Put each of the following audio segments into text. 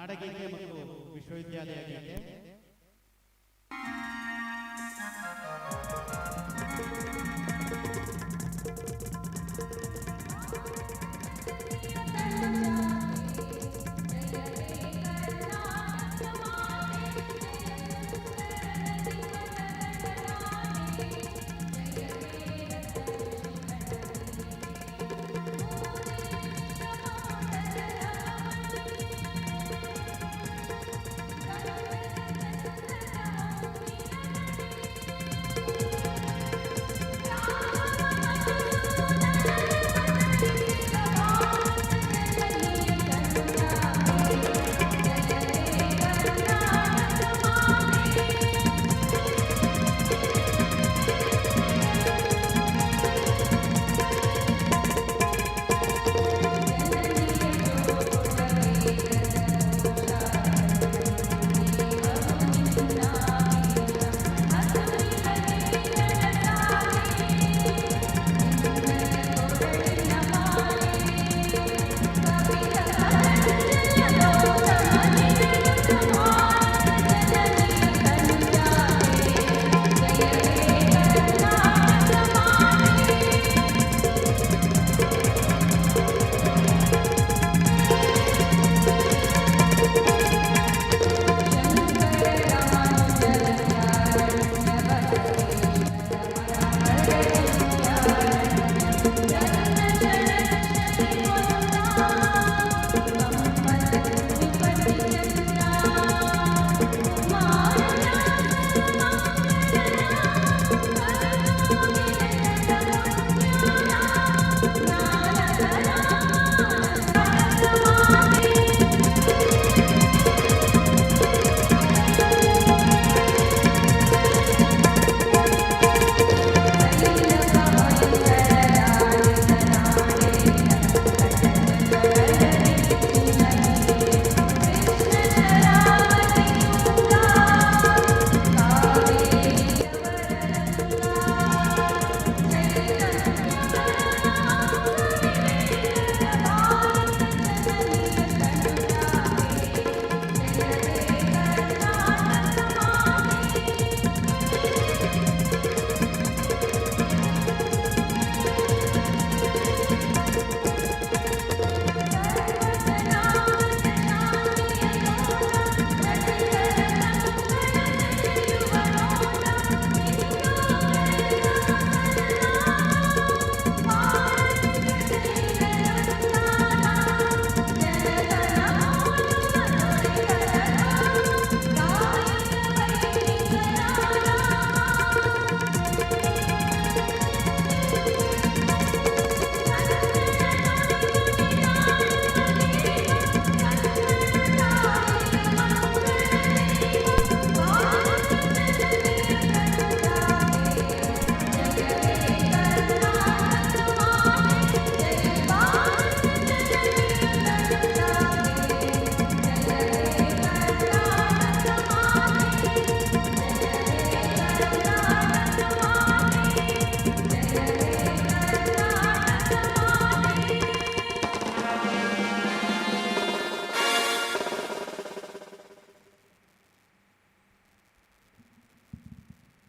ನಾಡಗೀತೆ ಮತ್ತು ವಿಶ್ವವಿದ್ಯಾಲಯ ಗೀತೆ.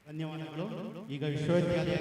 ಧನ್ಯವಾದಗಳು. ಈಗ ವಿಶ್ವವಿದ್ಯಾಲಯ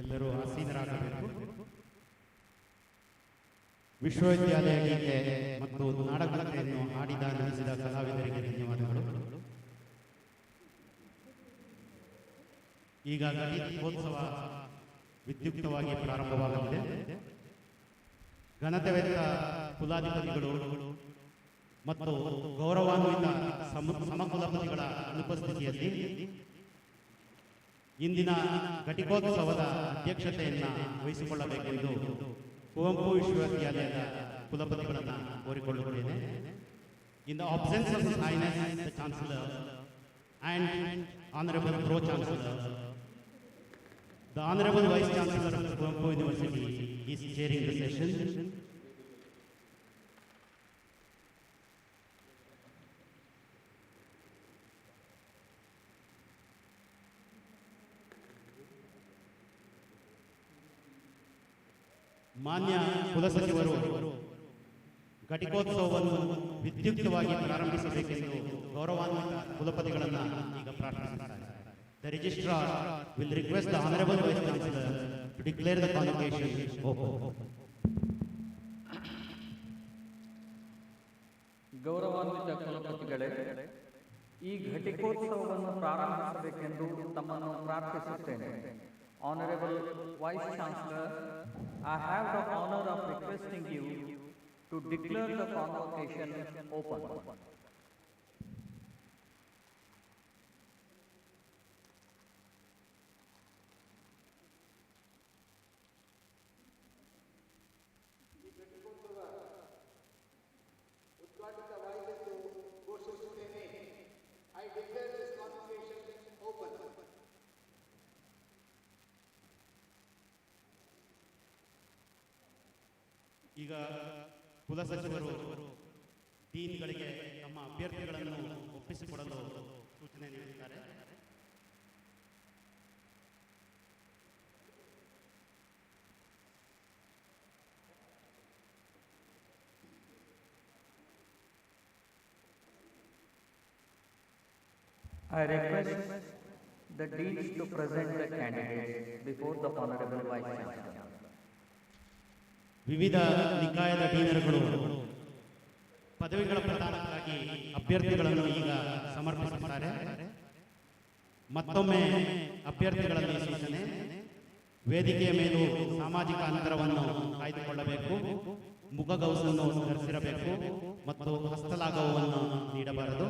ಎಲ್ಲರೂ ಆಸೀನರಾಗಬೇಕು. ವಿಶ್ವವಿದ್ಯಾಲಯ ಗೀತೆ ಮತ್ತು ನಾಡಗೀತೆಯನ್ನು ಹಾಡಿದ ನುಡಿಸಿದ ಕಲಾವಿದರಿಗೆ ಧನ್ಯವಾದಗಳು. ಈಗ ಘಟಿಕೋತ್ಸವ ವಿದ್ಯುಕ್ತವಾಗಿ ಪ್ರಾರಂಭವಾಗಲಿದೆ. ಘನತೆವೆತ್ತ ಕುಲಾಧಿಪತಿಗಳು ಮತ್ತು ಗೌರವಾನ್ವಿತ ಸಮಕುಲಪತಿಗಳ ಅನುಪಸ್ಥಿತಿಯಲ್ಲಿ ಇಂದಿನ ಘಟಿಕೋತ್ಸವದ ಅಧ್ಯಕ್ಷತೆಯನ್ನು ವಹಿಸಿಕೊಳ್ಳಬೇಕೆಂದು ಕುವೆಂಪು ವಿಶ್ವವಿದ್ಯಾಲಯದ ಕುಲಪತಿಗಳನ್ನು ಕೋರಿಕೊಳ್ಳುತ್ತೇನೆ. In the absence of his highness the chancellor and Honorable Pro-Chancellor, the Honorable Vice-Chancellor of Kuwempu University is chairing the session. ಮಾನ್ಯ ಕುಲಸಚಿವರು ಘಟಿಕೋತ್ಸವವನ್ನು ವಿದ್ಯುಕ್ತವಾಗಿ ಪ್ರಾರಂಭಿಸಬೇಕೆಂದು ಗೌರವಾನ್ವಿತ ಕುಲಪತಿಗಳನ್ನು ಈಗ ಪ್ರಾರ್ಥಿಸುತ್ತಾರೆ. The registrar will request the Honorable Vice Chancellor to declare the convocation open. ಗೌರವಾನ್ವಿತ ಕುಲಪತಿಗಳೇ, ಈ ಘಟಿಕೋತ್ಸವವನ್ನು ಪ್ರಾರಂಭಿಸಬೇಕೆಂದು ತಮ್ಮನ್ನು ಪ್ರಾರ್ಥಿಸುತ್ತೇನೆ. Honorable Vice Chancellor, I have the honor of requesting you to declare the convocation open. I declare this convocation open. ಈಗ ಕುಲಸಚಿವರು ಡೀನ್ಗಳಿಗೆ ತಮ್ಮ ಅಭ್ಯರ್ಥಿಗಳನ್ನು ಒಪ್ಪಿಸಿಕೊಡಲು ಸೂಚನೆ ನೀಡಿದ್ದಾರೆ. I request the deans to present the candidates before the Honorable Vice Chancellor. ವಿವಿಧ ನಿಕಾಯದ ಡೀನರ್ಗಳು ಪದವಿಗಳ ಪ್ರದಾನಕ್ಕಾಗಿ ಅಭ್ಯರ್ಥಿಗಳನ್ನು ಈಗ ಸಮರ್ಪಿಸುತ್ತಾರೆ. ಮತ್ತೊಮ್ಮೆ ಅಭ್ಯರ್ಥಿಗಳಲ್ಲಿ ಸೂಚನೆ: ವೇದಿಕೆಯ ಮೇಲೂ ಸಾಮಾಜಿಕ ಅಂತರವನ್ನು ಕಾಯ್ದುಕೊಳ್ಳಬೇಕು, ಮುಖಗವಸನ್ನು ಧರಿಸಿರಬೇಕು ಮತ್ತು ಹಸ್ತಲಾಘವವನ್ನು ನೀಡಬಾರದು.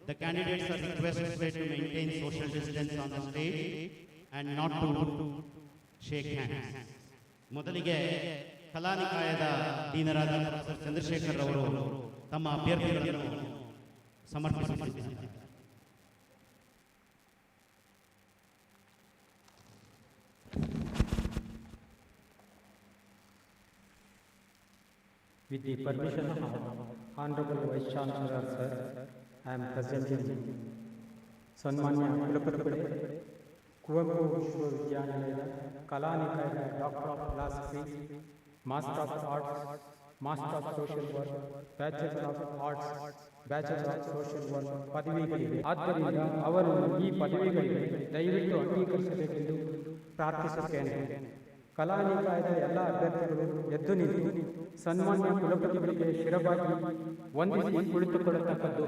The candidates are requested to maintain social distance on the stage and not to shake hands. ಮೊದಲಿಗೆ ಕಲಾನಿಕಾಯದ ಡೀನರಾದ ಪ್ರೊಫೆಸರ್ ಚಂದ್ರಶೇಖರ್ ಅವರು ತಮ್ಮ ಅಭ್ಯರ್ಥಿಗಳನ್ನು ಸಮರ್ಪಿಸುತ್ತಿದ್ದಾರೆ. With the permission of Honorable Vice Chancellor, sir, I am presenting ಸನ್ಮಾನ್ಯ ಕುಲಪತಿಗಳೇ, ಕುವೆಂಪು ವಿಶ್ವವಿದ್ಯಾನಿಲಯದ ಕಲಾನಿಕಾಯದ doctor of philosophy, master of arts, master of social work, bachelor of arts, bachelor of social work ಪದವಿಗಳಿವೆ. ಆದ್ದರಿಂದ ಅವರನ್ನು ಈ ಪದವಿಗಳಿಗೆ ದಯವಿಟ್ಟು ಅಂಗೀಕರಿಸಬೇಕೆಂದು ಪ್ರಾರ್ಥಿಸುತ್ತೇನೆ. ಕಲಾನಿಕಾಯದ ಎಲ್ಲ ಅಭ್ಯರ್ಥಿಗಳು ಎದ್ದು ನಿಂತು ಸನ್ಮಾನ್ಯ ಕುಲಪತಿಗಳಿಗೆ ಶಿರಬಾಗಿ ವಂದಿಸಿ ಕುಳಿತುಕೊಳ್ಳತಕ್ಕದ್ದು.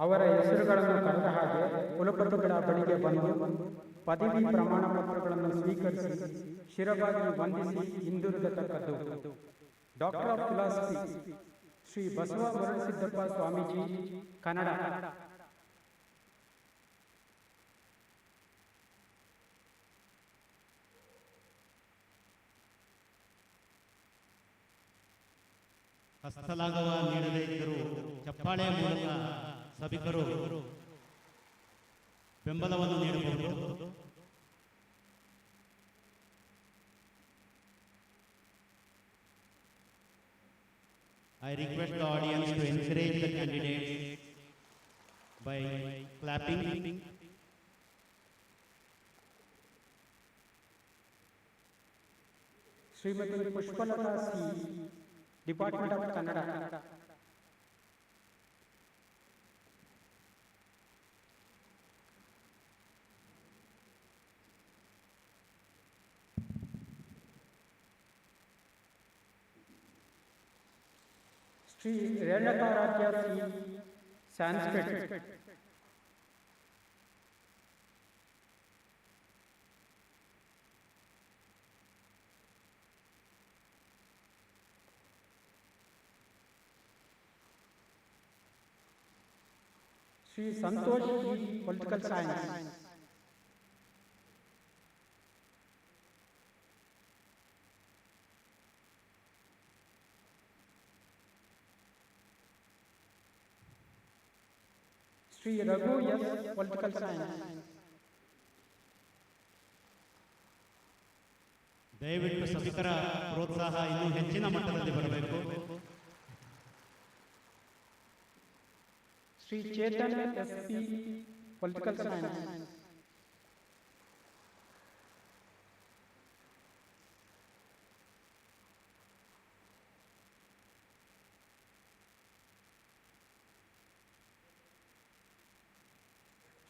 ಅವರ ಹೆಸರುಗಳನ್ನು ಕರೆದ ಹಾಗೆ ಕುಲಪತಿಗಳ ಬಳಿಗೆ ಬಂದು ಪದವಿ ಪ್ರಮಾಣ ಪತ್ರಗಳನ್ನು ಸ್ವೀಕರಿಸಿ ಶಿರಬಾಗಿ ವಂದಿಸಿ ಹಿಂದಿರುಗತಕ್ಕದ್ದು. Doctor of philosophy Shri Basava Maralasiddappa Swamiji, Kannada. ಹಸ್ತಲಾಘವ ನೀಡದೇ ಇದ್ದರೂ ಚಪ್ಪಾಳೆಯ ಮೂಲಕ ಸಭಿಕರು ಬೆಂಬಲವನ್ನು ನೀಡಬಹುದು. I request the audience to encourage the candidates by clapping. Shrimati Pushpalata C, department of Kannada. Shri Renukaradhya C, Sanskrit. Shri Santosh E, political science. Shri Raghu S, political science. ದಯವಿಟ್ಟು ಸಭಿಕರ ಪ್ರೋತ್ಸಾಹ ಇನ್ನೂ ಹೆಚ್ಚಿನ ಮಟ್ಟದಲ್ಲಿ ಬರಬೇಕು. Shri Chetan S P, political science.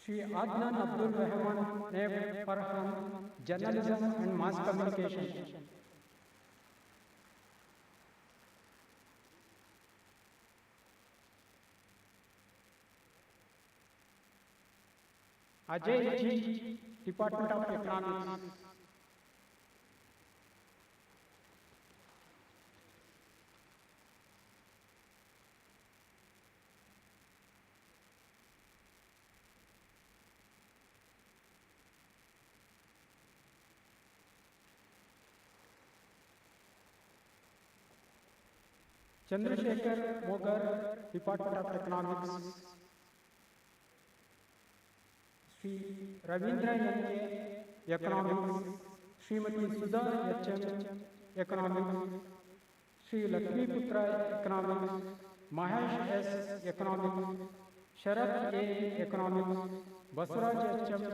Shri Adnan Abdul Rehman Neb Farhan, journalism and mass communication. Ajay G, department of economics. Chandrashekhar Mogar, department of economics. Shri Ravindra N K, economics. Shrimati Sudha H M, economics. Shri Lakshmiputra, economics. Mahesh S, economics. Sharath A, economics. Basavaraj H M,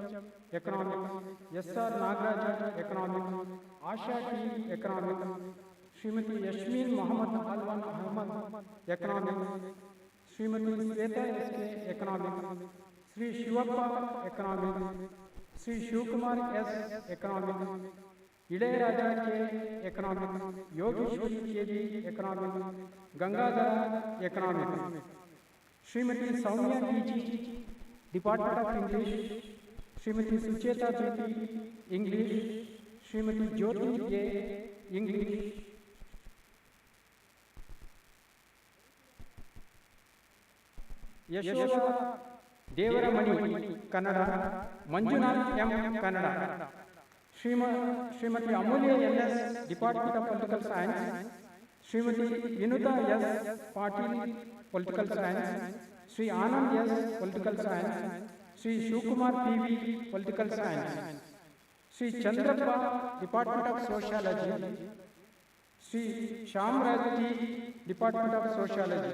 economics. S R Nagaraj, economics. Asha T, economics. Shrimati Yashmeen Mohammed Alwan Ahmed, economics. Shrimati Shweta S K, economics. Shri Shivappa, economics. Shri Shivakumar S, economics. Ilayaraja K, economics. Yogeshwari K B, economics. Gangadhara, economics. Shrimati Soumya T G, department of English. Shrimati Sucheta B P, English. Shrimati Jyothi A, English. Yashoda Devaramani, Kannada. Manjunath M, Kannada. Shrimati Amulya N S, department of political science. Shrimati Vinutha S Patil, political science. Shri Anand S, political science. Shri Shivakumar P V, political science. Shri Chandrappa, department of sociology. Shri Shyamraj G, department of sociology.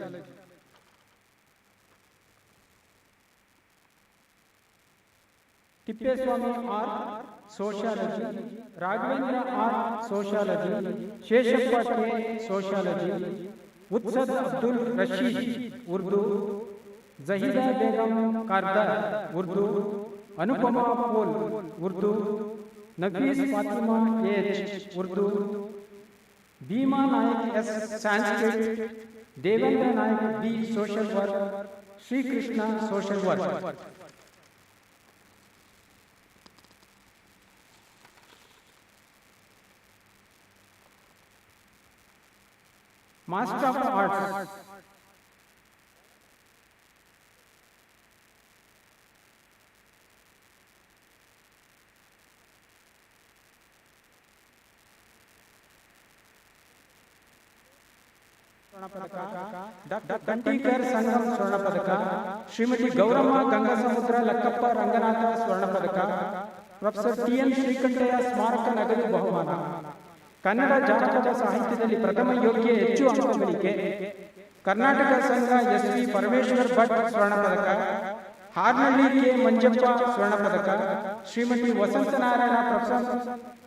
Tippeswamy R, sociology. Raghavendra R, sociology. Sheshappa K, sociology. Ustad Abdul Rasheed, Urdu. Zaheeda Begum Kardar, Urdu. Anupama Pol, Urdu. Nafees Fatima H, Urdu. Bhima Nayak S, Sanskrit. Devendra Nayak B, social work. Shrikrishna, social work. Master of arts. ಸ್ವರ್ಣ ಪದಕ. Doctor ಕಂಟೀಕರ್ Sangam, ಸ್ವರ್ಣ ಪದಕ. ಶ್ರೀಮತಿ ಗೌರಮ್ಮ ಗಂಗಾಸಮುದ್ರ ಲಕ್ಕಪ್ಪ ರಂಗನಾಥ, ಸ್ವರ್ಣ ಪದಕ. Professor T N Srikantaiah ಸ್ಮಾರಕ ನಗದು ಬಹುಮಾನ. ಕನ್ನಡ ಜಾನಪದ ಸಾಹಿತ್ಯದಲ್ಲಿ ಪ್ರಥಮ ಯೋಗ್ಯ ಹೆಚ್ಚು ಅಂಕ ಗಳಿಕೆ ಕರ್ನಾಟಕ ಸಂಘ ಎಸ್.ವಿ. ಪರಮೇಶ್ವರ್ ಭಟ್ ಸ್ವರ್ಣ ಪದಕ, ಹಾರ್ನಳ್ಳಿ ಕೆ. ಮಂಜಪ್ಪ ಸ್ವರ್ಣ ಪದಕ, ಶ್ರೀಮತಿ ವಸಂತನಾರಾಯಣ ಪ್ರೊಫೆಸರ್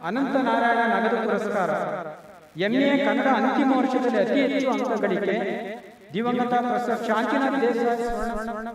ಅನಂತನಾರಾಯಣ ನಗದು ಪುರಸ್ಕಾರ. ಎಂಎ ಕನ್ನಡ ಅಂತಿಮ ವರ್ಷದಲ್ಲಿ ಅತಿ ಹೆಚ್ಚು ಅಂಕ ಗಳಿಕೆ ದಿವಂಗತ ಪ್ರೊಫೆಸರ್ ಶಾಂತಿನಾಥ್ ದೇಸಾಯಿ ಸ್ವರ್ಣ.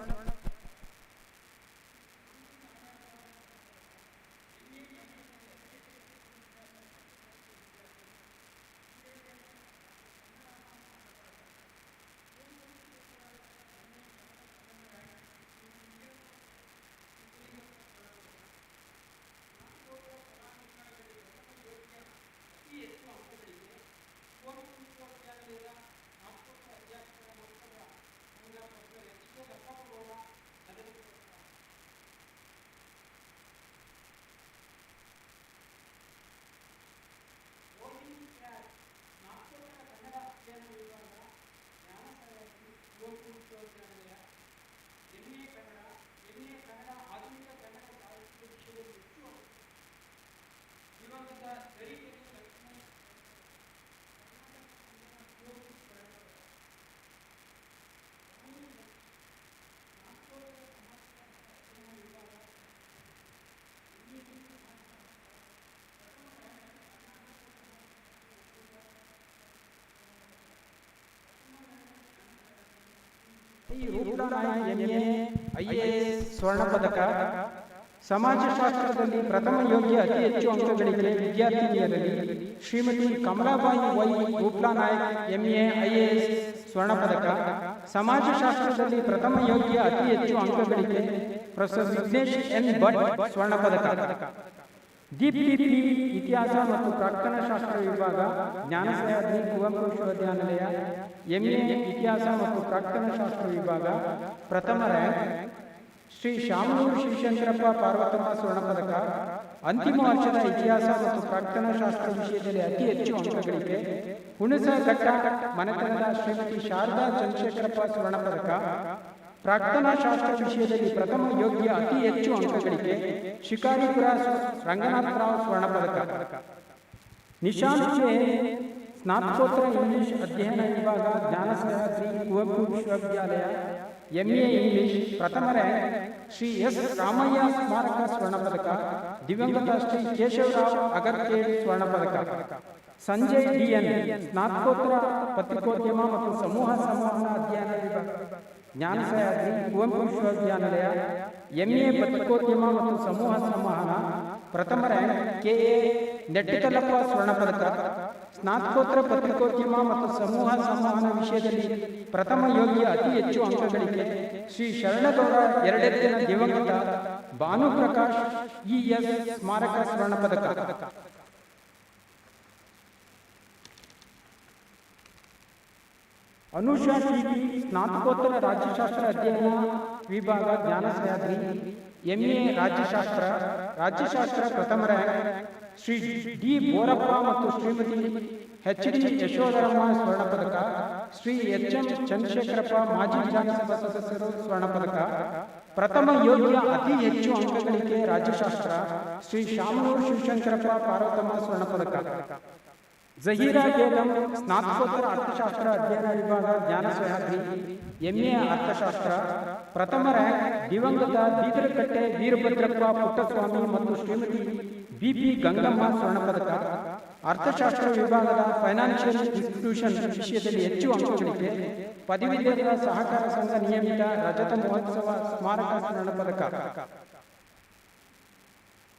ಐಎಎಸ್ ಸ್ವರ್ಣ ಪದಕ. ಸಮಾಜಶಾಸ್ತ್ರದಲ್ಲಿ ಪ್ರಥಮ ಯೋಗ್ಯ ಅತಿ ಹೆಚ್ಚು ಅಂಕಗಳಿಗೆ ವಿದ್ಯಾರ್ಥಿನಿಯರಲ್ಲಿ Shrimati Kamalabai Y Rooplanayak MA IAS ಸ್ವರ್ಣ ಪದಕ. ಸಮಾಜಶಾಸ್ತ್ರದಲ್ಲಿ ಪ್ರಥಮ ಯೋಗ್ಯ ಅತಿ ಹೆಚ್ಚು ಅಂಕಗಳಿಗೆ ಪ್ರೊಫೆಸರ್ ವಿಘ್ನೇಶ್ ಎನ್ ಭಟ್ ಸ್ವರ್ಣ ಪದಕ. ದೀಪ್ತಿ ಪಿ. ಇತಿಹಾಸ ಮತ್ತು ಪ್ರಾಕ್ತನಶಾಸ್ತ್ರ ವಿಭಾಗ, ಜ್ಞಾನಸಹ್ಯಾದ್ರಿ ಕುವೆಂಪು ವಿಶ್ವವಿದ್ಯಾನಿಲಯ ಎಂಎ ಇತಿಹಾಸ ಮತ್ತು ಪ್ರಾಕ್ತನಶಾಸ್ತ್ರ ವಿಭಾಗ, ಪ್ರಥಮ ರ್ಯಾಂಕ್. ಶ್ರೀ ಶಾಮನೂರು ಶಿವಶಂಕರಪ್ಪ ಪಾರ್ವತಮ್ಮ ಸ್ವರ್ಣ ಪದಕ. ಅಂತಿಮ ವರ್ಷದ ಇತಿಹಾಸ ಮತ್ತು ಪ್ರಾಕ್ತನಶಾಸ್ತ್ರ ವಿಷಯದಲ್ಲಿ ಅತಿ ಹೆಚ್ಚು ಅಂಕಗಳಿಗೆ ಹುಣಸಘಟ್ಟ ಮನೆತನದ ಶ್ರೀಮತಿ ಶಾರದಾ ಚಂದ್ರಶೇಖರಪ್ಪ ಸ್ವರ್ಣ ಪದಕ. ಪ್ರಾಕ್ತನಶಾಸ್ತ್ರ ವಿಷಯದಲ್ಲಿ ಪ್ರಥಮ ಯೋಗ್ಯ ಅತಿ ಹೆಚ್ಚು ಅಂಕಗಳಿಗೆ ಶಿಕಾರಿಪುರ ರಂಗನಾಥರಾವ್ ಸ್ವರ್ಣ ಪದಕ. ನಿಶಾಂತ್ ಕೆ. ಸ್ನಾತಕೋತ್ತರ ಇಂಗ್ಲಿಷ್ ಅಧ್ಯಯನ ವಿಭಾಗ, ಜ್ಞಾನಸಹ್ಯಾದ್ರಿ ಕುವೆಂಪು ವಿಶ್ವವಿದ್ಯಾಲಯ ಎಂಎ ಇಂಗ್ಲಿಷ್, ಪ್ರಥಮ ರ್ಯಾಂಕ್. ಶ್ರೀ ಎಸ್. ರಾಮಯ್ಯ ಸ್ಮಾರಕ ಸ್ವರ್ಣ ಪದಕ. ದಿವಂಗತ ಶ್ರೀ ಕೇಶವರಾವ್ ಅಗರ್ಕೇಡ್ ಸ್ವರ್ಣ ಪದಕ. ಸಂಜಯ್ ಡಿಎನ್, ಸ್ನಾತಕೋತ್ತರ ಪತ್ರಿಕೋದ್ಯಮ ಮತ್ತು ಸಮೂಹ ಸಂವಹನ ಅಧ್ಯಯನ ವಿಭಾಗ, ಜ್ಞಾನಸಹ್ಯಾದ್ರಿ ಕುವೆಂಪು ವಿಶ್ವವಿದ್ಯಾನಿಲಯ ಎಂಎ ಪತ್ರಿಕೋದ್ಯಮ ಮತ್ತು ಸಮೂಹ ಸಂವಹನ, ಪ್ರಥಮ ರ್ಯಾಂಕ್. ಕೆಎ ನೆಟ್ಟಿಕಲ್ಲಪ್ಪ ಸ್ವರ್ಣ ಪದಕ. ಸ್ನಾತಕೋತ್ತರ ಪತ್ರಿಕೋದ್ಯಮ ಮತ್ತು ಸಮೂಹ ಸಂವಹನ ವಿಷಯದಲ್ಲಿ ಪ್ರಥಮ ಯೋಗ್ಯ ಅತಿ ಹೆಚ್ಚು ಅಂಕಗಳಿಗೆ ಶ್ರೀ ಶರಣಗೌಡ ಎರಡೆತ್ತಿನ ದಿವಂಗತ ಭಾನುಪ್ರಕಾಶ್ ಇಎಸ್ ಸ್ಮಾರಕ ಸ್ವರ್ಣ ಪದಕ. ಅನುಷಾ ಟಿಪಿ, ಸ್ನಾತಕೋತ್ತರ ರಾಜ್ಯಶಾಸ್ತ್ರ ಅಧ್ಯಯನ ವಿಭಾಗ, ಜ್ಞಾನಸಹ್ಯಾದ್ರಿ ಎಂಎ ರಾಜ್ಯಶಾಸ್ತ್ರ ಪ್ರಥಮ ರ್ಯಾಂಕ್. ಶ್ರೀ ಡಿ ಬೋರಪ್ಪ ಮತ್ತು ಶ್ರೀಮತಿ ಎಚ್.ಡಿ. ಯಶೋಧರಮ್ಮ ಸ್ವರ್ಣ ಪದಕ. ಶ್ರೀ ಎಚ್.ಎಂ. ಚಂದ್ರಶೇಖರಪ್ಪ ಮಾಜಿ ವಿಧಾನಸಭಾ ಸದಸ್ಯರು ಸ್ವರ್ಣ ಪದಕ. ಪ್ರಥಮ ಯೋಗ್ಯ ಅತಿ ಹೆಚ್ಚು ಅಂಕಗಳಿಗೆ ರಾಜ್ಯಶಾಸ್ತ್ರ ಶ್ರೀ ಶಾಮನೂರು ಶಿವಶಂಕರಪ್ಪ ಪಾರ್ವತಮ್ಮ ಸ್ವರ್ಣ ಪದಕ. ಜಹೀರಾ ಬೇಗಂ, ಸ್ನಾತಕೋತ್ತರ ಅರ್ಥಶಾಸ್ತ್ರ ಅಧ್ಯಯನ ವಿಭಾಗ, ಜ್ಞಾನಸಹ್ಯಾದ್ರಿ ಎಂಎ ಅರ್ಥಶಾಸ್ತ್ರ, ಪ್ರಥಮ ರ್ಯಾಂಕ್. ದಿವಂಗತ ಬೀದರಕಟ್ಟೆ ವೀರಭದ್ರಪ್ಪ ಪುಟ್ಟಸ್ವಾಮಿ ಮತ್ತು ಶ್ರೀಮತಿ ಬಿಪಿ ಗಂಗಮ್ಮ ಸ್ವರ್ಣ ಪದಕ. ಅರ್ಥಶಾಸ್ತ್ರ ವಿಭಾಗದ ಫೈನಾನ್ಷಿಯಲ್ ಇನ್ಸ್ಟಿಟ್ಯೂಷನ್ ವಿಷಯದಲ್ಲಿ ಹೆಚ್ಚು ಅಂಕಗಳಿಗೆ ಪದವೀಧರ ಸಹಕಾರ ಸಂಘ ನಿಯಮಿತ ರಜತ ಮಹೋತ್ಸವ ಸ್ಮಾರಕ ಸ್ವರ್ಣ ಪದಕ.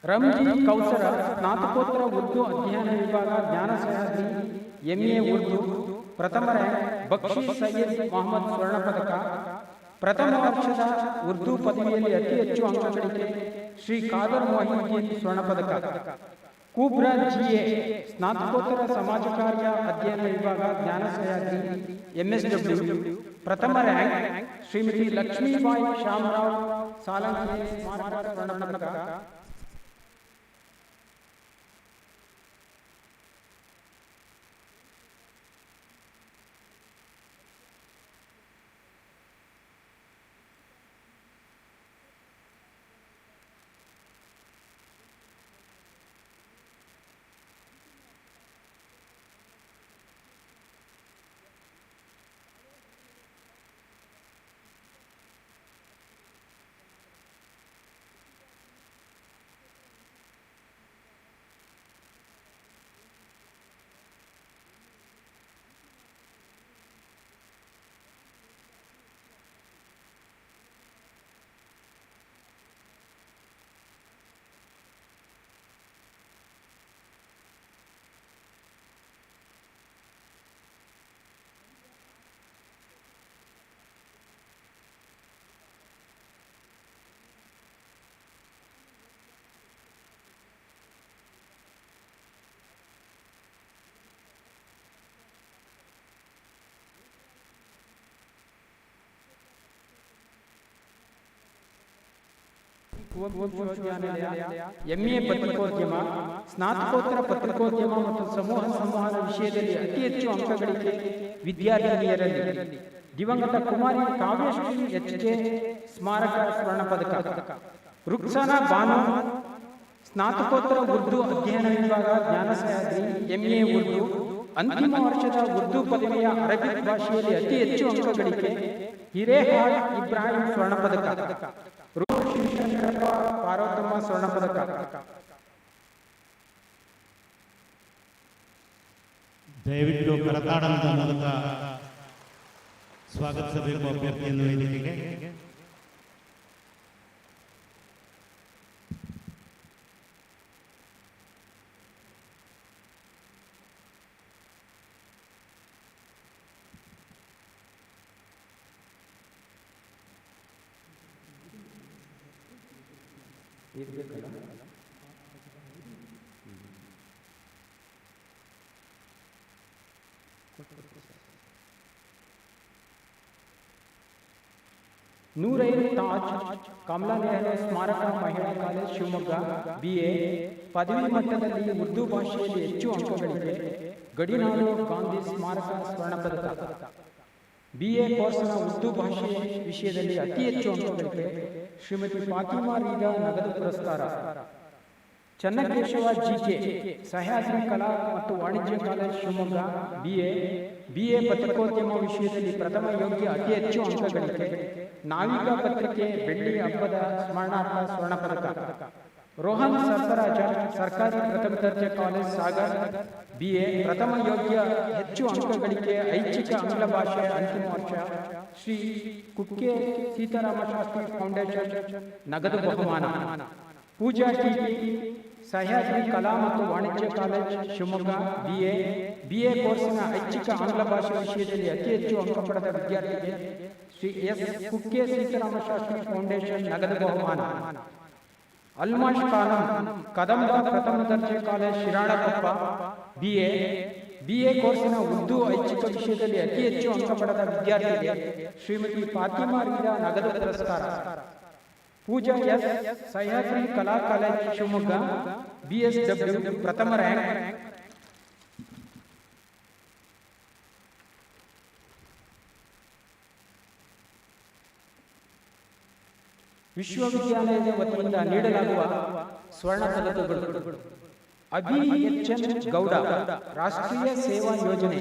ರಂಜಿ ಕೌಸರ, ಸ್ನಾತಕೋತ್ತರ ಉರ್ದು ಅಧ್ಯಯನ ವಿಭಾಗ, ಜ್ಞಾನಸಹ್ಯಾದ್ರಿ ಎಂಎ ಉರ್ದು, ಪ್ರಥಮ ರ್ಯಾಂಕ್. ಬಕ್ಷಿ ಸೈಯದ್ ಮೊಹಮ್ಮದ್ ಸ್ವರ್ಣ ಪದಕ. ಪ್ರಥಮ ವರ್ಷದ ಉರ್ದು ಪದವಿಯಲ್ಲಿ ಅತಿ ಹೆಚ್ಚು ಅಂಕಗಳಿಗೆ ಶ್ರೀ ಖಾದರ್ ಮೊಹಿದ್ದೀನ್ ಸ್ವರ್ಣ ಪದಕ. ಕೂಬ್ರಾ ಜಿಎ, ಸ್ನಾತಕೋತ್ತರ ಸಮಾಜ ಕಾರ್ಯ ಅಧ್ಯಯನ ವಿಭಾಗ, ಜ್ಞಾನಸಹ್ಯಾದ್ರಿ ಎಂಎಸ್ಡಬ್ಲ್ಯೂ, ಪ್ರಥಮ ರ್ಯಾಂಕ್. ಶ್ರೀಮತಿ ಲಕ್ಷ್ಮೀಬಾಯಿ ಶಾಮರಾವ್ ಸಾಲಂಕಿ ಸ್ಮಾರಕ ಸ್ವರ್ಣ ಪದಕ. ಕುವೆಂಪು ವಿಶ್ವವಿದ್ಯಾನಿಲಯ MA ಪತ್ರಿಕೋದ್ಯಮ, ಸ್ನಾತಕೋತ್ತರ ಪತ್ರಿಕೋದ್ಯಮ ಮತ್ತು ಸಮೂಹ ಸಂವಹನ ವಿಷಯದಲ್ಲಿ ಅತಿ ಹೆಚ್ಚು ಅಂಕಗಳಿಕೆ ವಿದ್ಯಾರ್ಥಿನಿಯರಲ್ಲಿ ದಿವಂಗತ ಕುಮಾರಿ ಕಾವ್ಯಶ್ರೀ HK ಸ್ಮಾರಕ ಸ್ವರ್ಣ ಪದಕ. ರುಕ್ಸಾನಾ ಬಾನು ಸ್ನಾತಕೋತ್ತರ ಉರ್ದು ಅಧ್ಯಯನ ವಿಭಾಗ ಜ್ಞಾನ ಸಹ್ಯಾದ್ರಿ MA ಉರ್ದು ಅಂತಿಮ ವರ್ಷದ ಉರ್ದು ಪದವಿಯ ಅರಬಿಕ್ ಭಾಷೆಯಲ್ಲಿ ಅತಿ ಹೆಚ್ಚು ಅಂಕಗಳಿಕೆ ಹಿರೇಹಾಳ್ ಇಬ್ರಾಹಿಂ ಸ್ವರ್ಣ ಪದಕ. ಶಿವಶಂಕರಪ್ಪ ಪಾರ್ವತಮ್ಮ ಸ್ವರ್ಣ ಪದಕ. ದಯವಿಟ್ಟು ಕರತಾಡನದ ಮೂಲಕ ಸ್ವಾಗತಿಸಬೇಕು ಅಭ್ಯರ್ಥಿಯನ್ನು ವೇದಿಕೆಗೆ. ನೂರೈದು ತಾಜ್ ಕಮಲಾ ನೆಹರು ಸ್ಮಾರಕ ಮಹಿಳಾ ಕಾಲೇಜ್ ಶಿವಮೊಗ್ಗ BA ಪದವಿ ಮಟ್ಟದಲ್ಲಿ ಉರ್ದು ಭಾಷೆಯಲ್ಲಿ ಹೆಚ್ಚು ಅಂಕಗಳಿಕೆ ಗಡಿನಾಡು ಗಾಂಧಿ ಸ್ಮಾರಕ ಸ್ವರ್ಣ ಪದಕ. BA ಕೋರ್ಸ್ನ ಉರ್ದು ಭಾಷೆ ವಿಷಯದಲ್ಲಿ ಅತಿ ಹೆಚ್ಚು ಅಂಕಗಳಿಕೆ ಶ್ರೀಮತಿ ಫಾತಿಮಾ ರೀಗಾ ನಗದು ಪುರಸ್ಕಾರ. ಚನ್ನಕೇಶವ GK ಸಹ್ಯಾದ್ರಿ ಕಲಾ ಮತ್ತು ವಾಣಿಜ್ಯ ಕಾಲೇಜ್ ಶಿವಮೊಗ್ಗ BA ಪತ್ರಿಕೋದ್ಯಮ ವಿಷಯದಲ್ಲಿ ಪ್ರಥಮ ಯೋಗ್ಯ ಅತಿ ಹೆಚ್ಚು ಅಂಕಗಳಿಕೆ ನಾವಿಕಾ ಪತ್ರಿಕೆ ಬೆಳ್ಳಿ ಹಬ್ಬದ ಸ್ಮರಣಾರ್ಥ ಸ್ವರ್ಣ ಪದಕ. ರೋಹನ್ ಸರ್ಫರಾಜ ಸರ್ಕಾರಿ ಪ್ರಥಮ ದರ್ಜೆ ಕಾಲೇಜ್ ಸಾಗರ್ BA ಪ್ರಥಮ ಯೋಗ್ಯ ಹೆಚ್ಚು ಅಂಕಗಳಿಕೆ ಐಚ್ಛಿಕ ಆಂಗ್ಲ ಭಾಷೆ ಅಂತಿಮ ವರ್ಷ ಶ್ರೀ ಕುಕ್ಕೆ ಸೀತಾರಾಮ ಶಾಸ್ತ್ರಿ ಫೌಂಡೇಶನ್ ನಗದು ಬಹುಮಾನ. ಪೂಜಾ TP ಸಹ್ಯಾದ್ರಿ ಕಲಾ ಮತ್ತು ವಾಣಿಜ್ಯ ಕಾಲೇಜ್ ಶಿವಮೊಗ್ಗ BA ಕೋರ್ಸಿನ ಐಚ್ಛಿಕ ಆಂಗ್ಲ ಭಾಷೆ ವಿಷಯದಲ್ಲಿ ಅತಿ ಹೆಚ್ಚು ಅಂಕ ಪಡೆದ ವಿದ್ಯಾರ್ಥಿಗೆ ಶ್ರೀ S ಕುಕ್ಕೆ ಸೀತಾರಾಮ ಶಾಸ್ತ್ರಿ ಫೌಂಡೇಶನ್ ನಗದು ಬಹುಮಾನ. ಅಲ್ಮಾಶ್ ಖಾನಂ ಕದಂಬ ಪ್ರಥಮ ದರ್ಜೆ ಕಾಲೇಜ್ ಶಿರಾಳಕೊಪ್ಪ BA ಕೋರ್ಸಿನ ಉರ್ದು ಐಚ್ಛಿಕ ವಿಷಯದಲ್ಲಿ ಅತಿ ಹೆಚ್ಚು ಅಂಕ ಪಡೆದ ವಿದ್ಯಾರ್ಥಿಗೆ ಶ್ರೀಮತಿ ಫಾತಿಮಾ ರೀಗಾ ನಗದು ಪುರಸ್ಕಾರ. ಪೂಜಾ S ಸಹ್ಯಾದ್ರಿ ಕಲಾ ಕಾಲೇಜ್ ಶಿವಮೊಗ್ಗ BSW ಪ್ರಥಮ ರ್ಯಾಂಕ್. ವಿಶ್ವವಿದ್ಯಾಲಯದ ವತಿಯಿಂದ ನೀಡಲಾಗುವ ಸ್ವರ್ಣ ಪದಕಗಳು. ಅಭಿ HN ಗೌಡ ರಾಷ್ಟ್ರೀಯ ಸೇವಾ ಯೋಜನೆ.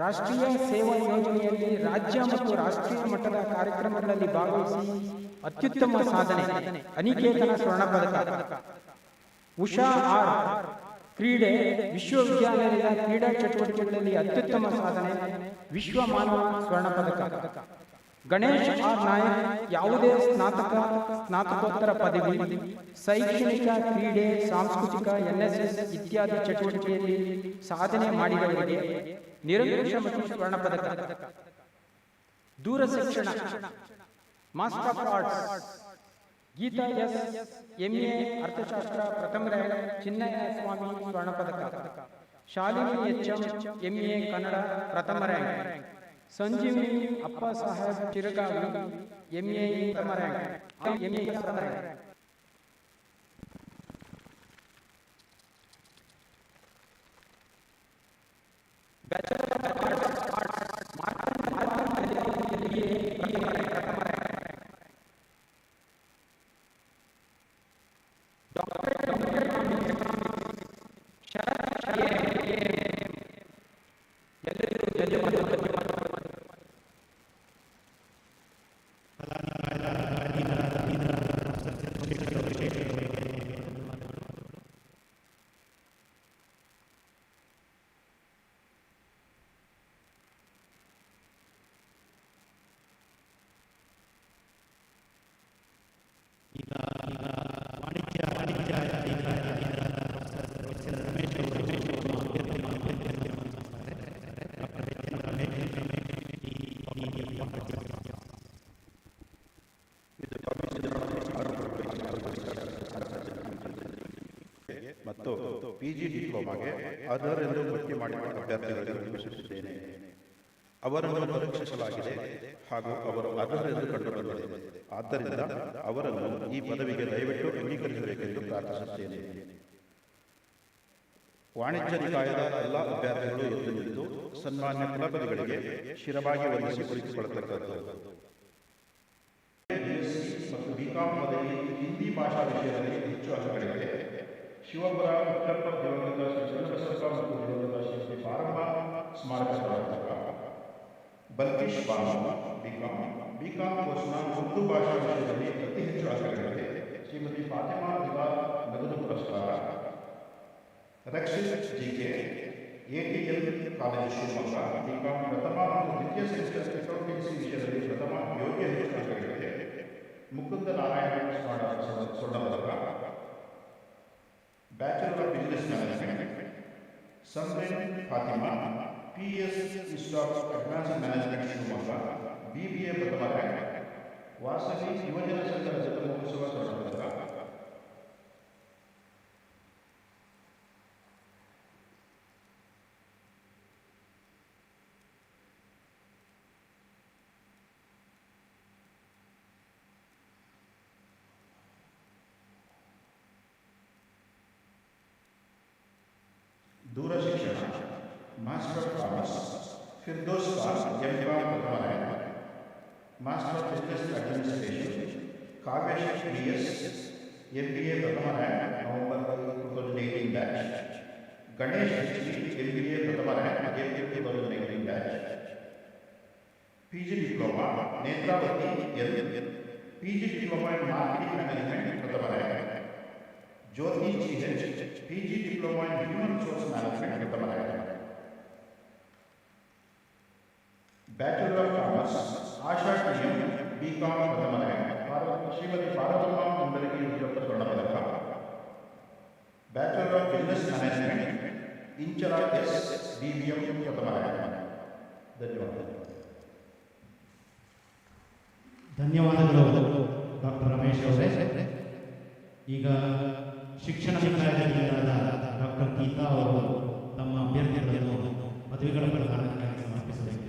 ರಾಷ್ಟ್ರೀಯ ಸೇವಾ ಯೋಜನೆಯಲ್ಲಿ ರಾಜ್ಯ ಮತ್ತು ರಾಷ್ಟ್ರೀಯ ಮಟ್ಟದ ಕಾರ್ಯಕ್ರಮಗಳಲ್ಲಿ ಭಾಗವಹಿಸಿ ಅತ್ಯುತ್ತಮ ಸಾಧನೆ ಅನಿಕೇತನ ಸ್ವರ್ಣ ಪದಕ. ಉಷಾ R ಕ್ರೀಡೆ ವಿಶ್ವವಿದ್ಯಾಲಯದ ಕ್ರೀಡಾ ಚಟುವಟಿಕೆಗಳಲ್ಲಿ ಅತ್ಯುತ್ತಮ ಸಾಧನೆ ವಿಶ್ವ ಮಾನವ ಸ್ವರ್ಣ ಪದಕ. ಗಣೇಶ್ R ನಾಯಕ್ ಯಾವುದೇ ಸ್ನಾತಕೋತ್ತರ ಪದವಿ ಶೈಕ್ಷಣಿಕ ಕ್ರೀಡೆ ಸಾಂಸ್ಕೃತಿಕ NSS ಇತ್ಯಾದಿ ಚಟುವಟಿಕೆಯಲ್ಲಿ ಸಾಧನೆ ಮಾಡಿದವರಿಗೆ ನಿರಂಕುಶ ಸ್ವರ್ಣ ಪದಕ. ದೂರಶಿಕ್ಷಣ master of arts Geetha S MA ಅರ್ಥಶಾಸ್ತ್ರ ಪ್ರಥಮ ರ್ಯಾಂಕ್ ಚಿನ್ನಯ್ಯ ಸ್ವಾಮಿ ಸ್ವರ್ಣ ಪದಕ. ಶಾಲಿನಿ HM MA ಕನ್ನಡ ಪ್ರಥಮ ರ್ಯಾಂಕ್. ಸಂಜೀವಿನಿ ಅಪ್ಪ ಸಾಹೇಬ್ ಚಿರಗಾವಿ MA ಪ್ರಥಮ ರ್ಯಾಂಕ್. ಮತ್ತು PG ಡಿಪ್ಲೊಮಾಗೆ ಅರ್ಹರೆಂದು ಭರ್ತಿ ಮಾಡಿದ ಅಭ್ಯರ್ಥಿಗಳಿಗೆ ವಿನಂತಿಸುತ್ತಿದ್ದೇನೆ. ಅವರನ್ನು ಪರೀಕ್ಷಿಸಲಾಗಿದೆ ಹಾಗೂ ಅವರು ಅರ್ಹರೆಂದು ಕಂಡುಬಂದಿದೆ. ಆದ್ದರಿಂದ ಅವರನ್ನು ಈ ಪದವಿಗೆ ದಯವಿಟ್ಟು ಅಂಗೀಕರಿಸಬೇಕೆಂದು ಪ್ರಾರ್ಥಿಸುತ್ತೇನೆ. ವಾಣಿಜ್ಯ ನಿಕಾಯದ ಎಲ್ಲ ಅಭ್ಯರ್ಥಿಗಳು ಎದ್ದು ನಿಂತು ಸನ್ಮಾನ್ಯ ಕುಲಪತಿಗಳಿಗೆ ಶಿರವಾಗಿ ವಂದಿಸಿ ಕುಳಿತುಕೊಳ್ಳತಕ್ಕದ್ದು. ಮತ್ತು ಬಿಕಾಂ ಪದವಿ ಹಿಂದಿ ಭಾಷಾ ವಿಷಯದಲ್ಲಿ ಹೆಚ್ಚು ಅಂಕಗಳಿವೆ. ಶಿವಪುರ ಉತ್ತಪ್ಪ ದಿವಂಗತ ಶ್ರೀ ಚನ್ನಬಸಪ್ಪ ಮತ್ತು ದಿವಂಗತ ಶ್ರೀ ಪಾರಮ್ಮ ಸ್ಮಾರಕ ಪ್ರಾಧ್ಯಾಪಕ. ಬಲ್ಕೀಶ್ ಬಾನು ಬಿಕಾಂ ಕೋರ್ಸ್ನ ಉರ್ದು ಭಾಷಾ ವಿಷಯದಲ್ಲಿ ಅತಿ ಹೆಚ್ಚು ಅಂಕಗಳಿವೆ. ಶ್ರೀಮತಿ ಫಾತಿಮಾ ದಿವಾರ್ ನಗದು ಪುರಸ್ಕಾರ. Rakshith GK ATL college Shivamogga BCom ಪ್ರಥಮ ಮತ್ತು ದ್ವಿತೀಯ ಸೆಮಿಸ್ಟರ್ ಅಕೌಂಟೆನ್ಸಿ ವಿಷಯದಲ್ಲಿ ಪ್ರಥಮ ಯೋಗ್ಯ ಹೆಚ್ಚು ಅಂಕಗಳಿವೆ. ಮುಕುಂದ ನಾರಾಯಣ ಸ್ವರ್ಣ ಪದಕ. Bachelor of business management. Sumbreen Fatima PS institute of advanced management Shivamogga BBA ಪ್ರಥಮ ರ್ಯಾಂಕ್. ವಾಸವಿ ಯುವಜನ ಸಂಘದ ಶತಮಾನೋತ್ಸವ ಸ್ವರ್ಣ ಪದಕ. ದೂರ ಶಿಕ್ಷಣ master of commerce. Firdous Khan M.Com ಪ್ರಥಮ rank. Master of business administration. Kavyashree PS MBA ಪ್ರಥಮ rank November 2018 batch. Ganesh MBA ಪ್ರಥಮ rank April 2019 batch. PG diploma Netravati PG diploma in marketing management ಪ್ರಥಮ rank. Jyothi GH PG diploma in human resource management ಪ್ರಥಮ rank. Bachelor of commerce Asha TM BCom ಪ್ರಥಮ rank. Shrimati Parvathamma ಮುಂಬರಿಗೆ ಸ್ವರ್ಣ ಪದಕ. Bachelor of business management Inchara S BBM ಪ್ರಥಮ rank. ಧನ್ಯವಾದಗಳು doctor Ramesh ಅವರೇ. ಈಗ ಶಿಕ್ಷಣ ನಿಕಾಯದಿಂದ ಡಾಕ್ಟರ್ ಗೀತಾ ಅವರು ತಮ್ಮ ಅಭ್ಯರ್ಥಿಗಳನ್ನು ಪದವಿಗಳ ಪ್ರದಾನಕ್ಕಾಗಿ ಸಮರ್ಪಿಸಬೇಕು.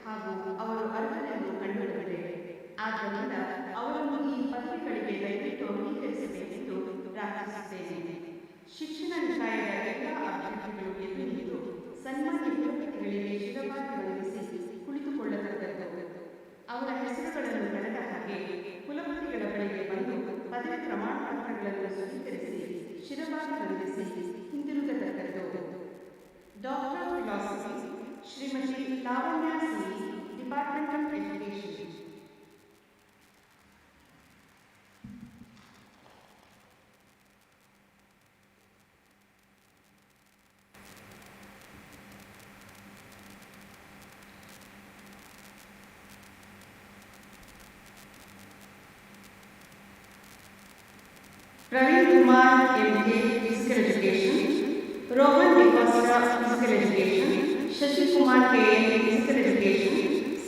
ಹಾಗೂ ಅವರು ಅರ್ಹರೆಂದು ಕಂಡುಬಂದಿದೆ. ಆದ್ದರಿಂದ ಅವರನ್ನು ಈ ಪದವಿಗಳಿಗೆ ದಯವಿಟ್ಟು ಅಂಗೀಕರಿಸಬೇಕೆಂದು ಪ್ರಾರ್ಥಿಸುತ್ತೇನೆ. ಶಿಕ್ಷಣ ನಿಕಾಯದ ಎಲ್ಲ ಅಭ್ಯರ್ಥಿಗಳು ಎದ್ದು ನಿಂತು ಸನ್ಮಾನ್ಯ ಕುಲಪತಿಗಳಿಗೆ ಶಿರವಾಗಿ ವಂದಿಸಿ ಕುಳಿತುಕೊಳ್ಳತಕ್ಕದ್ದು. ಅವರ ಹೆಸರುಗಳನ್ನು ಕರೆದ ಹಾಗೆ ಕುಲಪತಿಗಳ ಬಳಿಗೆ ಬಂದು ಪದವಿ ಪ್ರಮಾಣ ಪತ್ರಗಳನ್ನು ಸ್ವೀಕರಿಸಿ ಶಿರವಾಗಿ ವಂದಿಸಿ ಹಿಂದಿರುಗತಕ್ಕದ್ದು. Doctor of philosophy Shrimati Lavanya C, department of education. Praveen Kumar MK physical education. Rohan D'Costa physical education. Shashi Kumar KN physical education.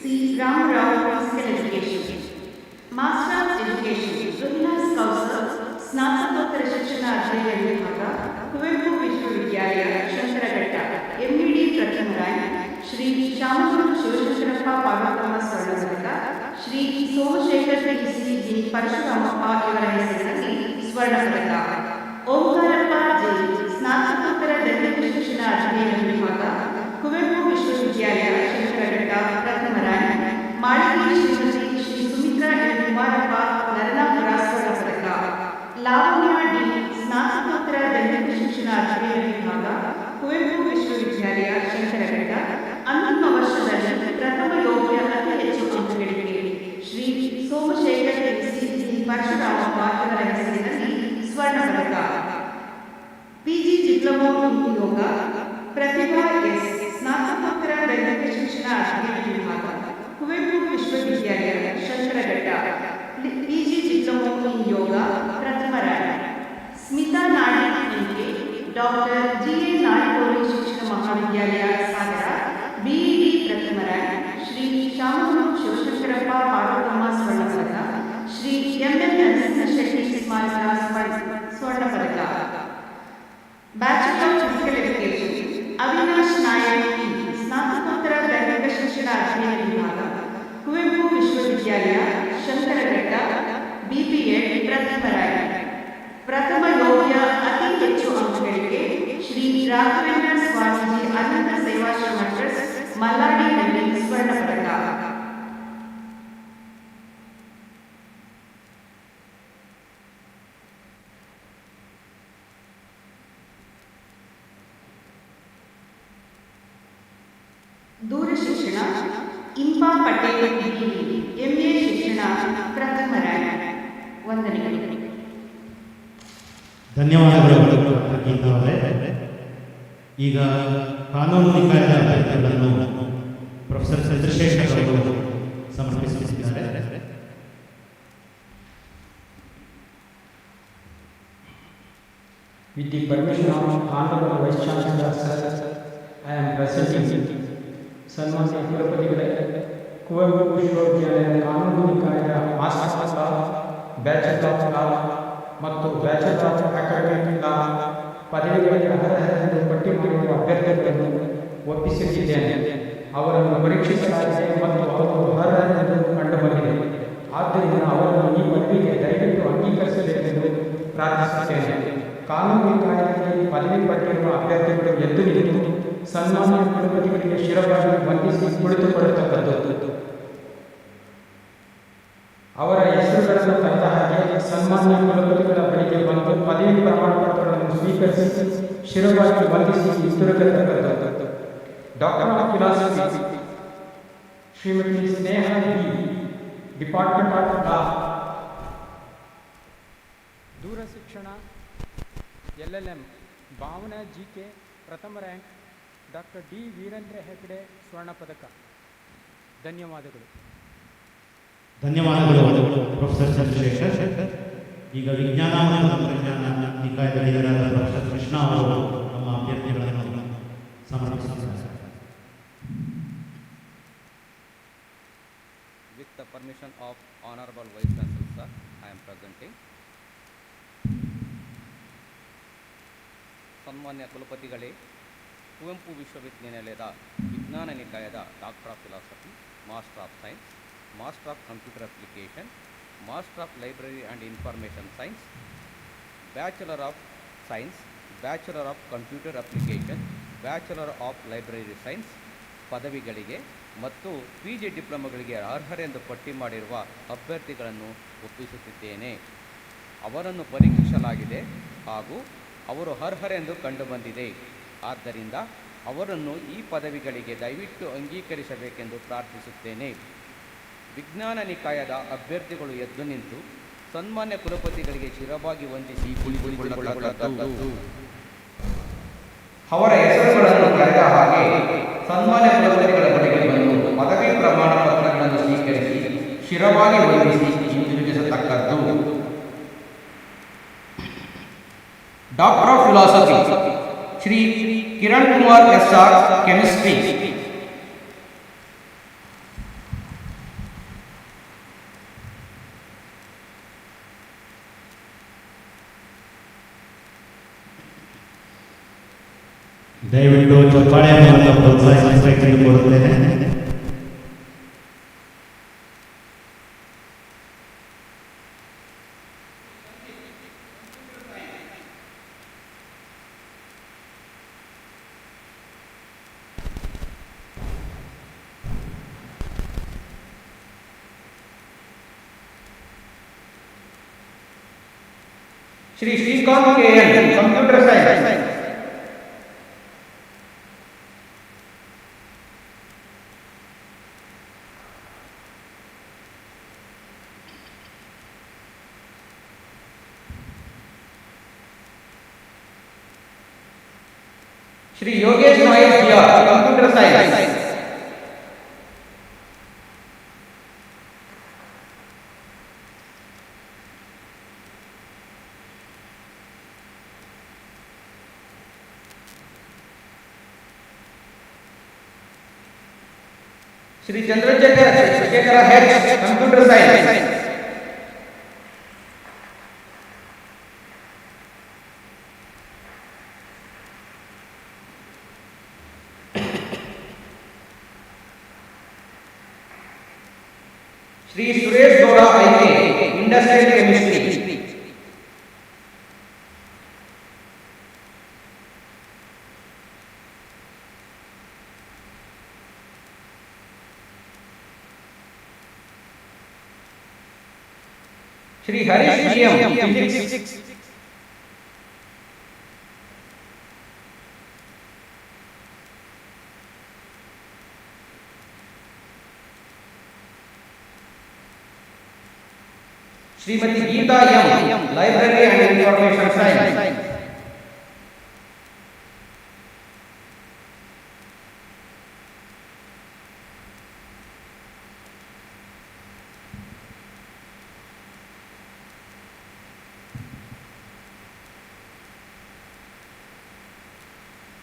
C. Ramarao physical education. Master of education Ruhinas Kausar ಸ್ನಾತಕೋತ್ತರ ಶಿಕ್ಷಣ ಅಧ್ಯಯನ ವಿಭಾಗ, ಕುವೆಂಪು ವಿಶ್ವವಿದ್ಯಾಲಯ ಶಂಕರಘಟ್ಟ MED ಪ್ರಥಮ ರ್ಯಾಂಕ್. ಶ್ರೀ ಶಾಮಗುರು ಶಿವಶಂಕರಪ್ಪ ಪಾರ್ವತಮ್ಮ ಸ್ವರ್ಣ ಪದಕ. ಶ್ರೀ ಸೋಮಶೇಖರ್ TC ಜಿ ಪರಶುರಾಮಪ್ಪ ಇವರ ಹೆಸರಿನಲ್ಲಿ ಸ್ವರ್ಣ ಪದಕ. ಓಂಕಾರಪ್ಪ J ಸ್ನಾತಕೋತ್ತರ ದೈಹಿಕ ಶಿಕ್ಷಣ ಅಧ್ಯಯನ ವಿಭಾಗ, ಕುವೆಂಪು ವಿಶ್ವವಿದ್ಯಾಲಯ ಶಂಕರಘಟ್ಟ ಪ್ರಥಮ ರ್ಯಾಂಕ್. ಮಾಳಿಗೆ ಶ್ರೀಮತಿ ಶ್ರೀ ಸುಮಿತ್ರಾ N ಕುಮಾರಪ್ಪ ನರನಾಪುರ ಸ್ವರ್ಣ ಪದಕ. ಲಾವಣ್ಯ D ಸ್ನಾತಕೋತ್ತರ ದೈಹಿಕ ಶಿಕ್ಷಣ ಅಧ್ಯಯನ ವಿಭಾಗ, ಕುವೆಂಪು ವಿಶ್ವವಿದ್ಯಾಲಯ ಶಂಕರಘಟ್ಟ ಅಂತಿಮ ವರ್ಷದಲ್ಲಿ ಪ್ರಥಮ ಯೋಗ್ಯ ಅತಿ ಹೆಚ್ಚು ಅಂಕಗಳಿಕೆ. ಶ್ರೀ ಸೋಮಶೇಖರ್ TC ಜಿ ಪರಶುರಾಮಪ್ಪ ಇವರ ಹೆಸರಿನಲ್ಲಿ ಸ್ವರ್ಣ ಪದಕ. PG ಡಿಪ್ಲೊಮಾ ಇನ್ ಯೋಗ ಪ್ರತಿಭಾ S ಮಲ್ಲಾಡಿನಲ್ಲಿ ಸ್ವರ್ಣ ಪದಕ. ದೂರ ಶಿಕ್ಷಣ ಇಂಪಾ ಪಟೇಲ್ ಡಿಗ್ರಿ ಎಂಎ ಶಿಕ್ಷಣ ಪ್ರಥಮ ರ್ಯಾಂಕ್. ವಂದನೆಗಳು. ಧನ್ಯವಾದಗಳು ಗೀತಾ ಅವರೇ. ಈಗ ಕಾನೂನು ನಿಕಾಯದ ಅಭ್ಯರ್ಥಿಗಳನ್ನು ಪ್ರೊಫೆಸರ್ ಚಂದ್ರಶೇಖರ್ ಅವರು ಸಮರ್ಪಿಸುತ್ತಿದ್ದಾರೆ. With the permission of Honorable Vice Chancellor Sir, I am presenting ಸನ್ಮಾನ್ಯ ಕುಲಪತಿಗಳೇ, ಕುವೆಂಪು ವಿಶ್ವವಿದ್ಯಾಲಯದ ಕಾನೂನು ನಿಕಾಯದ masters law, bachelor of law ಮತ್ತು ಬ್ಯಾಚಲರ್ ಆಫ್ ಅಕಾಡೆಮಿಕ್ ಲಾ ಪದವಿಗಳಿಗೆ ಅರ್ಹರೆಂದು ಪಟ್ಟಿ ಮಾಡಿರುವ ಅಭ್ಯರ್ಥಿಗಳನ್ನು ಒಪ್ಪಿಸುತ್ತಿದ್ದೇನೆ. ಅವರನ್ನು ಪರೀಕ್ಷಿಸಲಾಗಿದೆ ಮತ್ತು ಅವರು ಅರ್ಹರೆಂದು ಕಂಡುಬಂದಿದೆ. ಆದ್ದರಿಂದ ಅವರನ್ನು ಈ ಪದವಿಗೆ ದಯವಿಟ್ಟು ಅಂಗೀಕರಿಸಬೇಕೆಂದು ಪ್ರಾರ್ಥಿಸುತ್ತೇನೆ. ಕಾನೂನು ನಿಕಾಯದಲ್ಲಿ ಪದವಿ ಪಡೆದಿರುವ ಅಭ್ಯರ್ಥಿಗಳು ಎದ್ದು ನಿಂತು ಸನ್ಮಾನ್ಯ ಕುಲಪತಿಗಳಿಗೆ ಶಿರವಾಗಿ ವಂದಿಸಿ ಕುಳಿತುಕೊಳ್ಳತಕ್ಕದ್ದು. ಅವರ ಹೆಸರುಗಳನ್ನು ತಂದ ಹಾಗೆ ಸನ್ಮಾನ್ಯ ಕುಲಪತಿಗಳ ಬಳಿಗೆ ಬಂದು ಪದವಿ ಪ್ರಮಾಣ ಪತ್ರಗಳನ್ನು ಸ್ವೀಕರಿಸಿ ಶಿರವಾಗಿ ವಂದಿಸಿ ಹಿಂತಿರುಗತಕ್ಕದ್ದು. Doctor of philosophy Shrimati Sneha B, department of law. ದೂರ ಶಿಕ್ಷಣ LLM ಭಾವನಾ GK ಪ್ರಥಮ rank. Doctor D Veerendra Hegde ಸ್ವರ್ಣ ಪದಕ. ಧನ್ಯವಾದಗಳು. ಧನ್ಯವಾದಗಳು ಪ್ರೊಫೆಸರ್ ಚಂದ್ರಶೇಖರ್. ಈಗ ವಿಜ್ಞಾನ ಮತ್ತು ತಂತ್ರಜ್ಞಾನ ನಿಕಾಯದ ಲೀಡರಾದ ಪ್ರೊಫೆಸರ್ ಕೃಷ್ಣ ಅವರು ನಮ್ಮ ಅಭ್ಯರ್ಥಿಗಳನ್ನು ಸಮರ್ಪಿಸುತ್ತಾರೆ. With the permission of Honorable Vice Chancellor Sir, I am presenting ಸನ್ಮಾನ್ಯ ಕುಲಪತಿಗಳೇ, ಕುವೆಂಪು ವಿಶ್ವವಿದ್ಯಾನಿಲಯದ ವಿಜ್ಞಾನ ನಿಕಾಯದ doctor of philosophy, master of science, master of computer application, master of library and information science, bachelor of science, bachelor of computer application, bachelor of library science ಪದವಿಗಳಿಗೆ ಮತ್ತು PG ಡಿಪ್ಲೊಮಾಗಳಿಗೆ ಅರ್ಹರೆಂದು ಪಟ್ಟಿ ಮಾಡಿರುವ ಅಭ್ಯರ್ಥಿಗಳನ್ನು ಒಪ್ಪಿಸುತ್ತಿದ್ದೇನೆ. ಅವರನ್ನು ಪರೀಕ್ಷಿಸಲಾಗಿದೆ ಹಾಗೂ ಅವರು ಅರ್ಹರೆಂದು ಕಂಡುಬಂದಿದೆ. ಆದ್ದರಿಂದ ಅವರನ್ನು ಈ ಪದವಿಗಳಿಗೆ ದಯವಿಟ್ಟು ಅಂಗೀಕರಿಸಬೇಕೆಂದು ಪ್ರಾರ್ಥಿಸುತ್ತೇನೆ. ವಿಜ್ಞಾನ ನಿಕಾಯದ ಅಭ್ಯರ್ಥಿಗಳು ಎದ್ದು ನಿಂತು ಸನ್ಮಾನ್ಯ ಕುಲಪತಿಗಳಿಗೆ ಶಿರವಾಗಿ ವಂದಿಸಿ ಕುಳಿತುಕೊಳ್ಳತಕ್ಕದ್ದು. ಅವರ ಹೆಸರುಗಳನ್ನು ಕರೆದ ಹಾಗೆ ಸನ್ಮಾನ್ಯ ಕುಲಪತಿಗಳ ಬಳಿಗೆ ಬಂದು ಪದವಿ ಪ್ರಮಾಣ ಪತ್ರಗಳನ್ನು ಸ್ವೀಕರಿಸಿ ಶಿರವಾಗಿ ವಂದಿಸಿ ಹಿಂತಿರುಗಿಸತಕ್ಕದ್ದು. Doctor of philosophy Shri Kiran Kumar SR, chemistry. ದಯವಿಟ್ಟು ಚಪ್ಪಾಳೆ ಮೂಲಕ ಪ್ರೋತ್ಸಾಹಿಸಬೇಕೆಂದು ಕೋರುತ್ತೇನೆ. Shri Srikanth KN, computer science. Shri Yogesh Mahesh DR, computer science. Shri Chandrashekara H, computer science. Shri Suresh Gowda IK, industrial chemistry. Shri Harish GM physics, Shrimati Geetha M library and information science,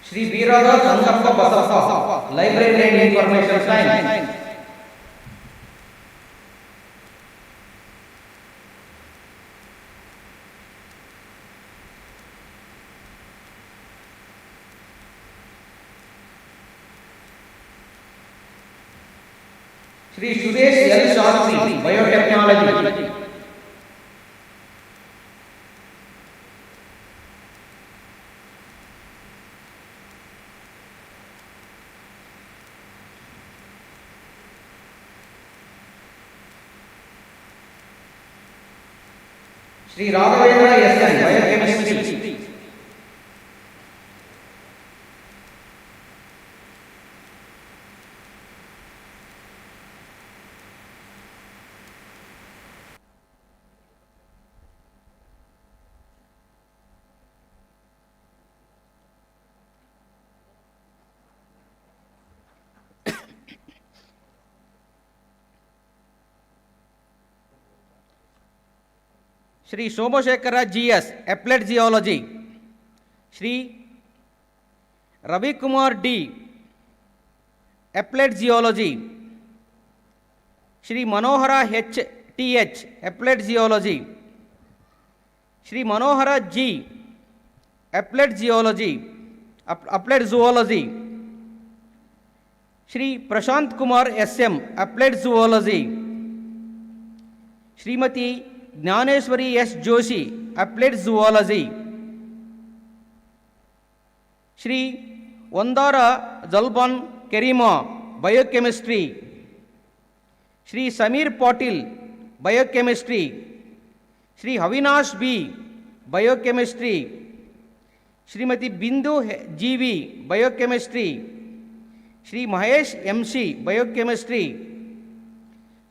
Shri Veerara Sangappa Basappa library and information science, Shri Suresh L Shastri biotechnology, Shri Raghavendra SN biochemistry, Shri Somashekhara GS applied geology, Shri Ravikumar D applied geology, Shri Manohara TH applied geology, Shri Manohara G applied geology applied zoology, Shri Prashanth Kumar SM applied zoology, Shrimati Jnaneshwari S Joshi applied zoology, Shri Vandara Jalban Kerima biochemistry, Shri Sameer Patil biochemistry, Shri Avinash B biochemistry, Shrimati Bindu GV biochemistry, Shri Mahesh MC biochemistry,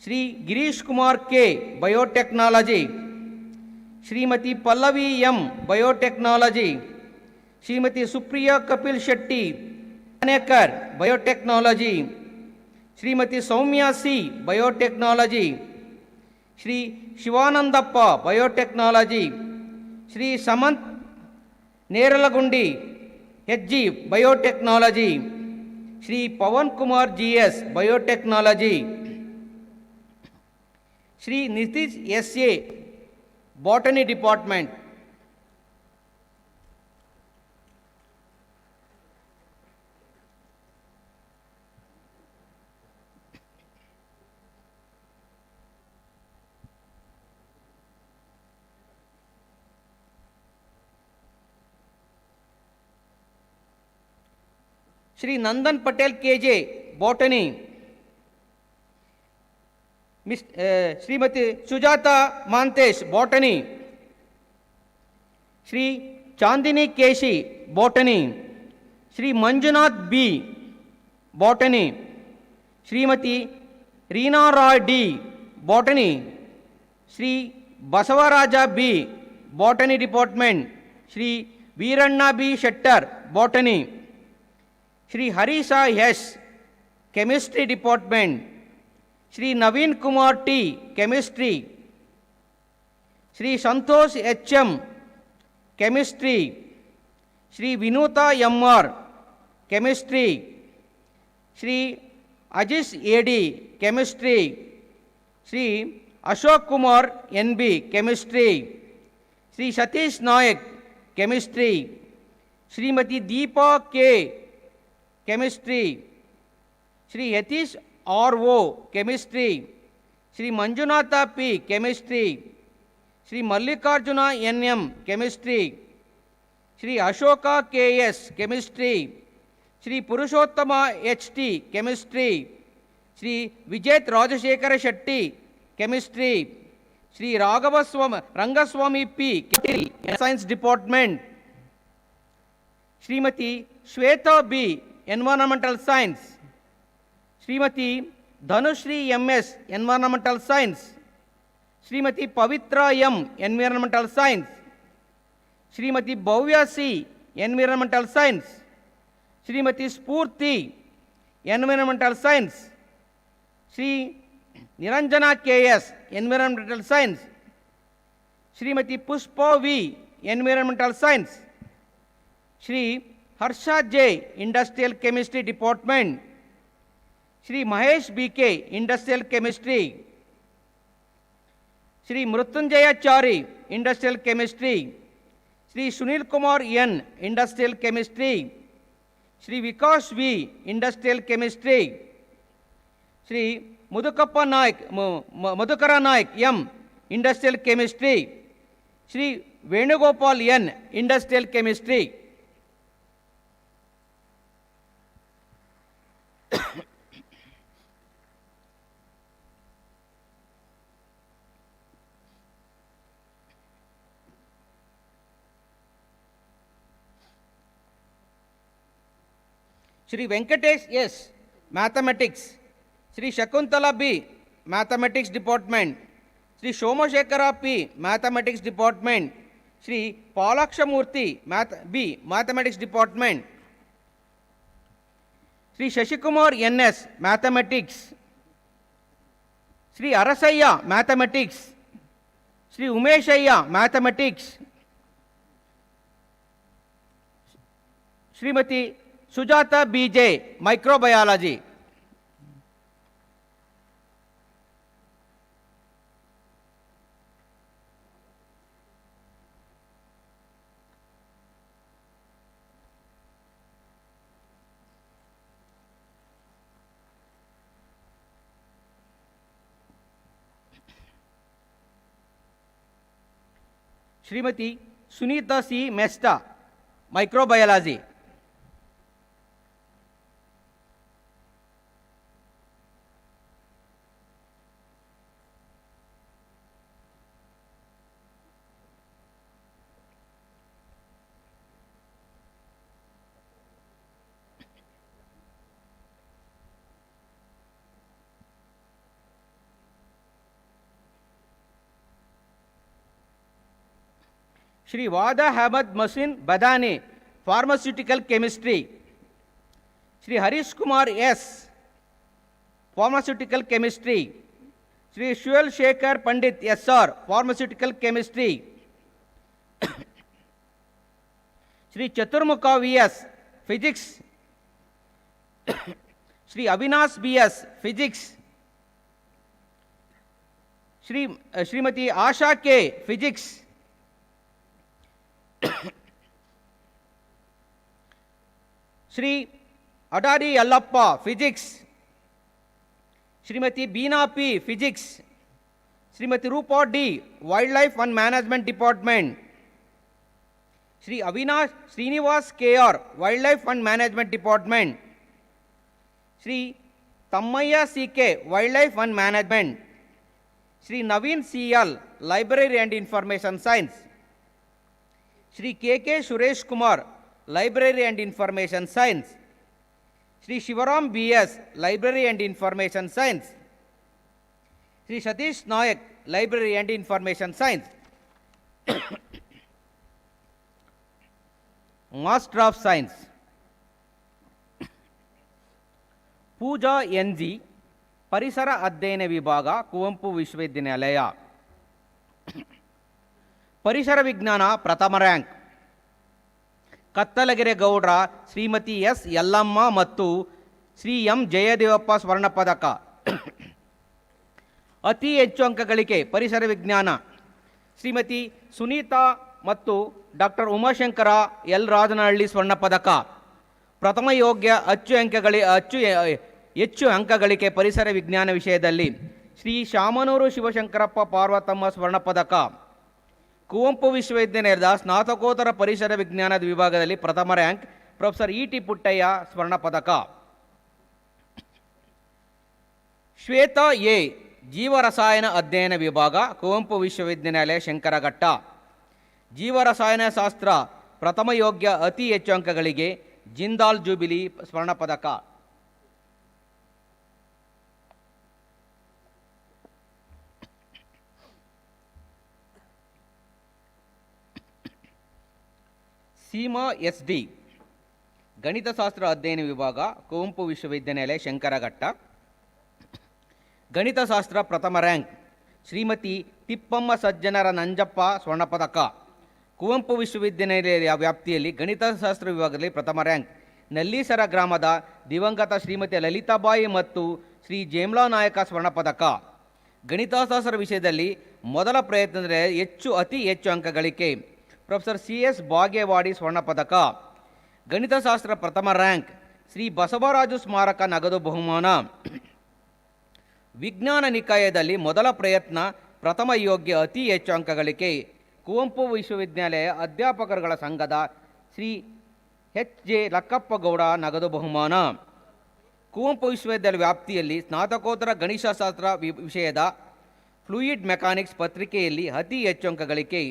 Shri Girish Kumar K biotechnology, Shrimati Pallavi M biotechnology, Shrimati Supriya Kapil Shetty Anekar biotechnology, Shrimati Soumya C biotechnology, Shri Shivanandappa biotechnology, Shri Samanth Neralagundi HG biotechnology, Shri Pavan Kumar GS biotechnology, Shri Nitish SA botany department, Shri Nandan Patel KJ botany, Shrimati Sujatha Mantesh botany, Shri Chandini Keshi botany, Shri Manjunath B botany, Shrimati Reena Roy D botany, Shri Basavaraja B botany department, Shri Veeranna B Shettar botany, Shri Harisha S chemistry department, Shri Naveen Kumar T chemistry, Shri Santhosh HM chemistry, Shri Vinutha MR chemistry, Shri Ajish AD chemistry, Shri Ashok Kumar NB chemistry, Shri Satish Nayak chemistry, Shrimati Deepa K chemistry, Shri Yathish RO chemistry, Shri Manjunatha P chemistry, Shri Mallikarjuna NM chemistry, Shri Ashoka KS chemistry, Shri Purushottama HT chemistry, Shri Vijeth Rajashekara Shetty chemistry, Shri Rangaswamy P ಕೆಟಿಲ್ science department, Shrimati Shweta B environmental science, Shrimati Dhanushree S environmental science, Shrimati Pavithra M environmental science, Shrimati Bhavya C environmental science, Shrimati Spoorthi environmental science, Shri Niranjana S environmental science, Shrimati Pushpa V environmental science, Shri Harsha J industrial chemistry department, Shri Mahesh B K industrial chemistry, Shri Mrityunjayachari industrial chemistry, Shri Sunil Kumar N industrial chemistry, Shri Vikas V industrial chemistry, Shri Madhukara Naik M industrial chemistry, Shri Venugopal N industrial chemistry. Shri Venkatesh S mathematics, Shri Shakuntala B mathematics department, Shri Somashekara P mathematics department, Shri Palakshamurthy B mathematics department, Shri Shashikumar N S mathematics, Shri Arasayya mathematics, Shri Umeshayya mathematics, Shrimati Sujatha B J microbiology. Shrimati Sunitha C Mesta microbiology. Shri Vada Ahmad Maseen Badani pharmaceutical chemistry, Shri Harish Kumar S pharmaceutical chemistry, Shri Shuyal Shekhar Pandit S R pharmaceutical chemistry, Shri Chaturmukha V S physics, Shri Avinash B S physics, Shrimati Asha K physics, Shri Adari Yallappa physics, Shrimati Beena P physics, Shrimati Roopa D wildlife and management department, Shri Avinash Srinivas K R wildlife and management department, Shri Thammaiah C K wildlife and management, Shri Naveen C L library and information science, Shri K K Suresh Kumar library and information science, Shri Shivaram B S library and information science, Shri Satish Nayak library and information science. Master of science Pooja N G ಪರಿಸರ ಅಧ್ಯಯನ ವಿಭಾಗ, ಕುವೆಂಪು ವಿಶ್ವವಿದ್ಯಾನಿಲಯ. ಪರಿಸರ ವಿಜ್ಞಾನ ಪ್ರಥಮ rank Kattalagere ಗೌಡ್ರ Shrimati S Yellamma ಮತ್ತು Shri M Jayadevappa ಸ್ವರ್ಣ ಪದಕ. ಅತಿ ಹೆಚ್ಚು ಅಂಕ ಗಳಿಕೆ ಪರಿಸರ ವಿಜ್ಞಾನ ಶ್ರೀಮತಿ ಸುನೀತಾ ಮತ್ತು ಡಾಕ್ಟರ್ ಉಮಾಶಂಕರ ಎಲ್ ರಾಜನಹಳ್ಳಿ ಸ್ವರ್ಣ ಪದಕ. ಪ್ರಥಮ ಯೋಗ್ಯ ಹೆಚ್ಚು ಅಂಕ ಗಳಿಕೆ ಪರಿಸರ ವಿಜ್ಞಾನ ವಿಷಯದಲ್ಲಿ ಶ್ರೀ ಶಾಮನೂರು ಶಿವಶಂಕರಪ್ಪ ಪಾರ್ವತಮ್ಮ ಸ್ವರ್ಣ ಪದಕ. ಕುವೆಂಪು ವಿಶ್ವವಿದ್ಯಾನಿಲಯದ ಸ್ನಾತಕೋತ್ತರ ಪರಿಸರ ವಿಜ್ಞಾನದ ವಿಭಾಗದಲ್ಲಿ ಪ್ರಥಮ rank professor E T Puttaiah ಸ್ವರ್ಣ ಪದಕ. ಶ್ವೇತಾ ಎ ಜೀವರಸಾಯನ ಅಧ್ಯಯನ ವಿಭಾಗ, ಕುವೆಂಪು ವಿಶ್ವವಿದ್ಯಾನಿಲಯ, ಶಂಕರಘಟ್ಟ. ಜೀವರಸಾಯನ ಶಾಸ್ತ್ರ ಪ್ರಥಮ ಯೋಗ್ಯ, ಅತಿ ಹೆಚ್ಚು ಅಂಕಗಳಿಗೆ ಜಿಂದಾಲ್ ಜೂಬಿಲಿ ಸ್ವರ್ಣ ಪದಕ. ಸೀಮಾ SD ಗಣಿತಶಾಸ್ತ್ರ ಅಧ್ಯಯನ ವಿಭಾಗ, ಕುವೆಂಪು ವಿಶ್ವವಿದ್ಯಾನಿಲಯ, ಶಂಕರಘಟ್ಟ. ಗಣಿತಶಾಸ್ತ್ರ ಪ್ರಥಮ ರ್ಯಾಂಕ್ ಶ್ರೀಮತಿ ತಿಪ್ಪಮ್ಮ ಸಜ್ಜನರ ನಂಜಪ್ಪ ಸ್ವರ್ಣ ಪದಕ. ಕುವೆಂಪು ವಿಶ್ವವಿದ್ಯಾನಿಲಯದ ವ್ಯಾಪ್ತಿಯಲ್ಲಿ ಗಣಿತಶಾಸ್ತ್ರ ವಿಭಾಗದಲ್ಲಿ ಪ್ರಥಮ ರ್ಯಾಂಕ್ ನಲ್ಲೀಸರ ಗ್ರಾಮದ ದಿವಂಗತ ಶ್ರೀಮತಿ ಲಲಿತಾಬಾಯಿ ಮತ್ತು ಶ್ರೀ ಜೇಮ್ಲಾ ನಾಯಕ ಸ್ವರ್ಣ ಪದಕ. ಗಣಿತಶಾಸ್ತ್ರ ವಿಷಯದಲ್ಲಿ ಮೊದಲ ಪ್ರಯತ್ನದಲ್ಲಿ ಅತಿ ಹೆಚ್ಚು ಅಂಕ ಗಳಿಕೆ ಪ್ರೊಫೆಸರ್ CS ಬಾಗೇವಾಡಿ ಸ್ವರ್ಣ ಪದಕ. ಗಣಿತಶಾಸ್ತ್ರ ಪ್ರಥಮ ರ್ಯಾಂಕ್ ಶ್ರೀ ಬಸವರಾಜು ಸ್ಮಾರಕ ನಗದು ಬಹುಮಾನ. ವಿಜ್ಞಾನ ನಿಕಾಯದಲ್ಲಿ ಮೊದಲ ಪ್ರಯತ್ನ ಪ್ರಥಮ ಯೋಗ್ಯ, ಅತಿ ಹೆಚ್ಚು ಅಂಕ ಗಳಿಕೆ ಕುವೆಂಪು ವಿಶ್ವವಿದ್ಯಾಲಯ ಅಧ್ಯಾಪಕರುಗಳ ಸಂಘದ ಶ್ರೀ HJ ಲಕ್ಕಪ್ಪಗೌಡ ನಗದು ಬಹುಮಾನ. ಕುವೆಂಪು ವಿಶ್ವವಿದ್ಯಾಲಯ ವ್ಯಾಪ್ತಿಯಲ್ಲಿ ಸ್ನಾತಕೋತ್ತರ ಗಣಿತಶಾಸ್ತ್ರ ವಿಷಯದ ಫ್ಲೂಯಿಡ್ ಮೆಕ್ಯಾನಿಕ್ಸ್ ಪತ್ರಿಕೆಯಲ್ಲಿ ಅತಿ ಹೆಚ್ಚು ಅಂಕ ಗಳಿಕೆ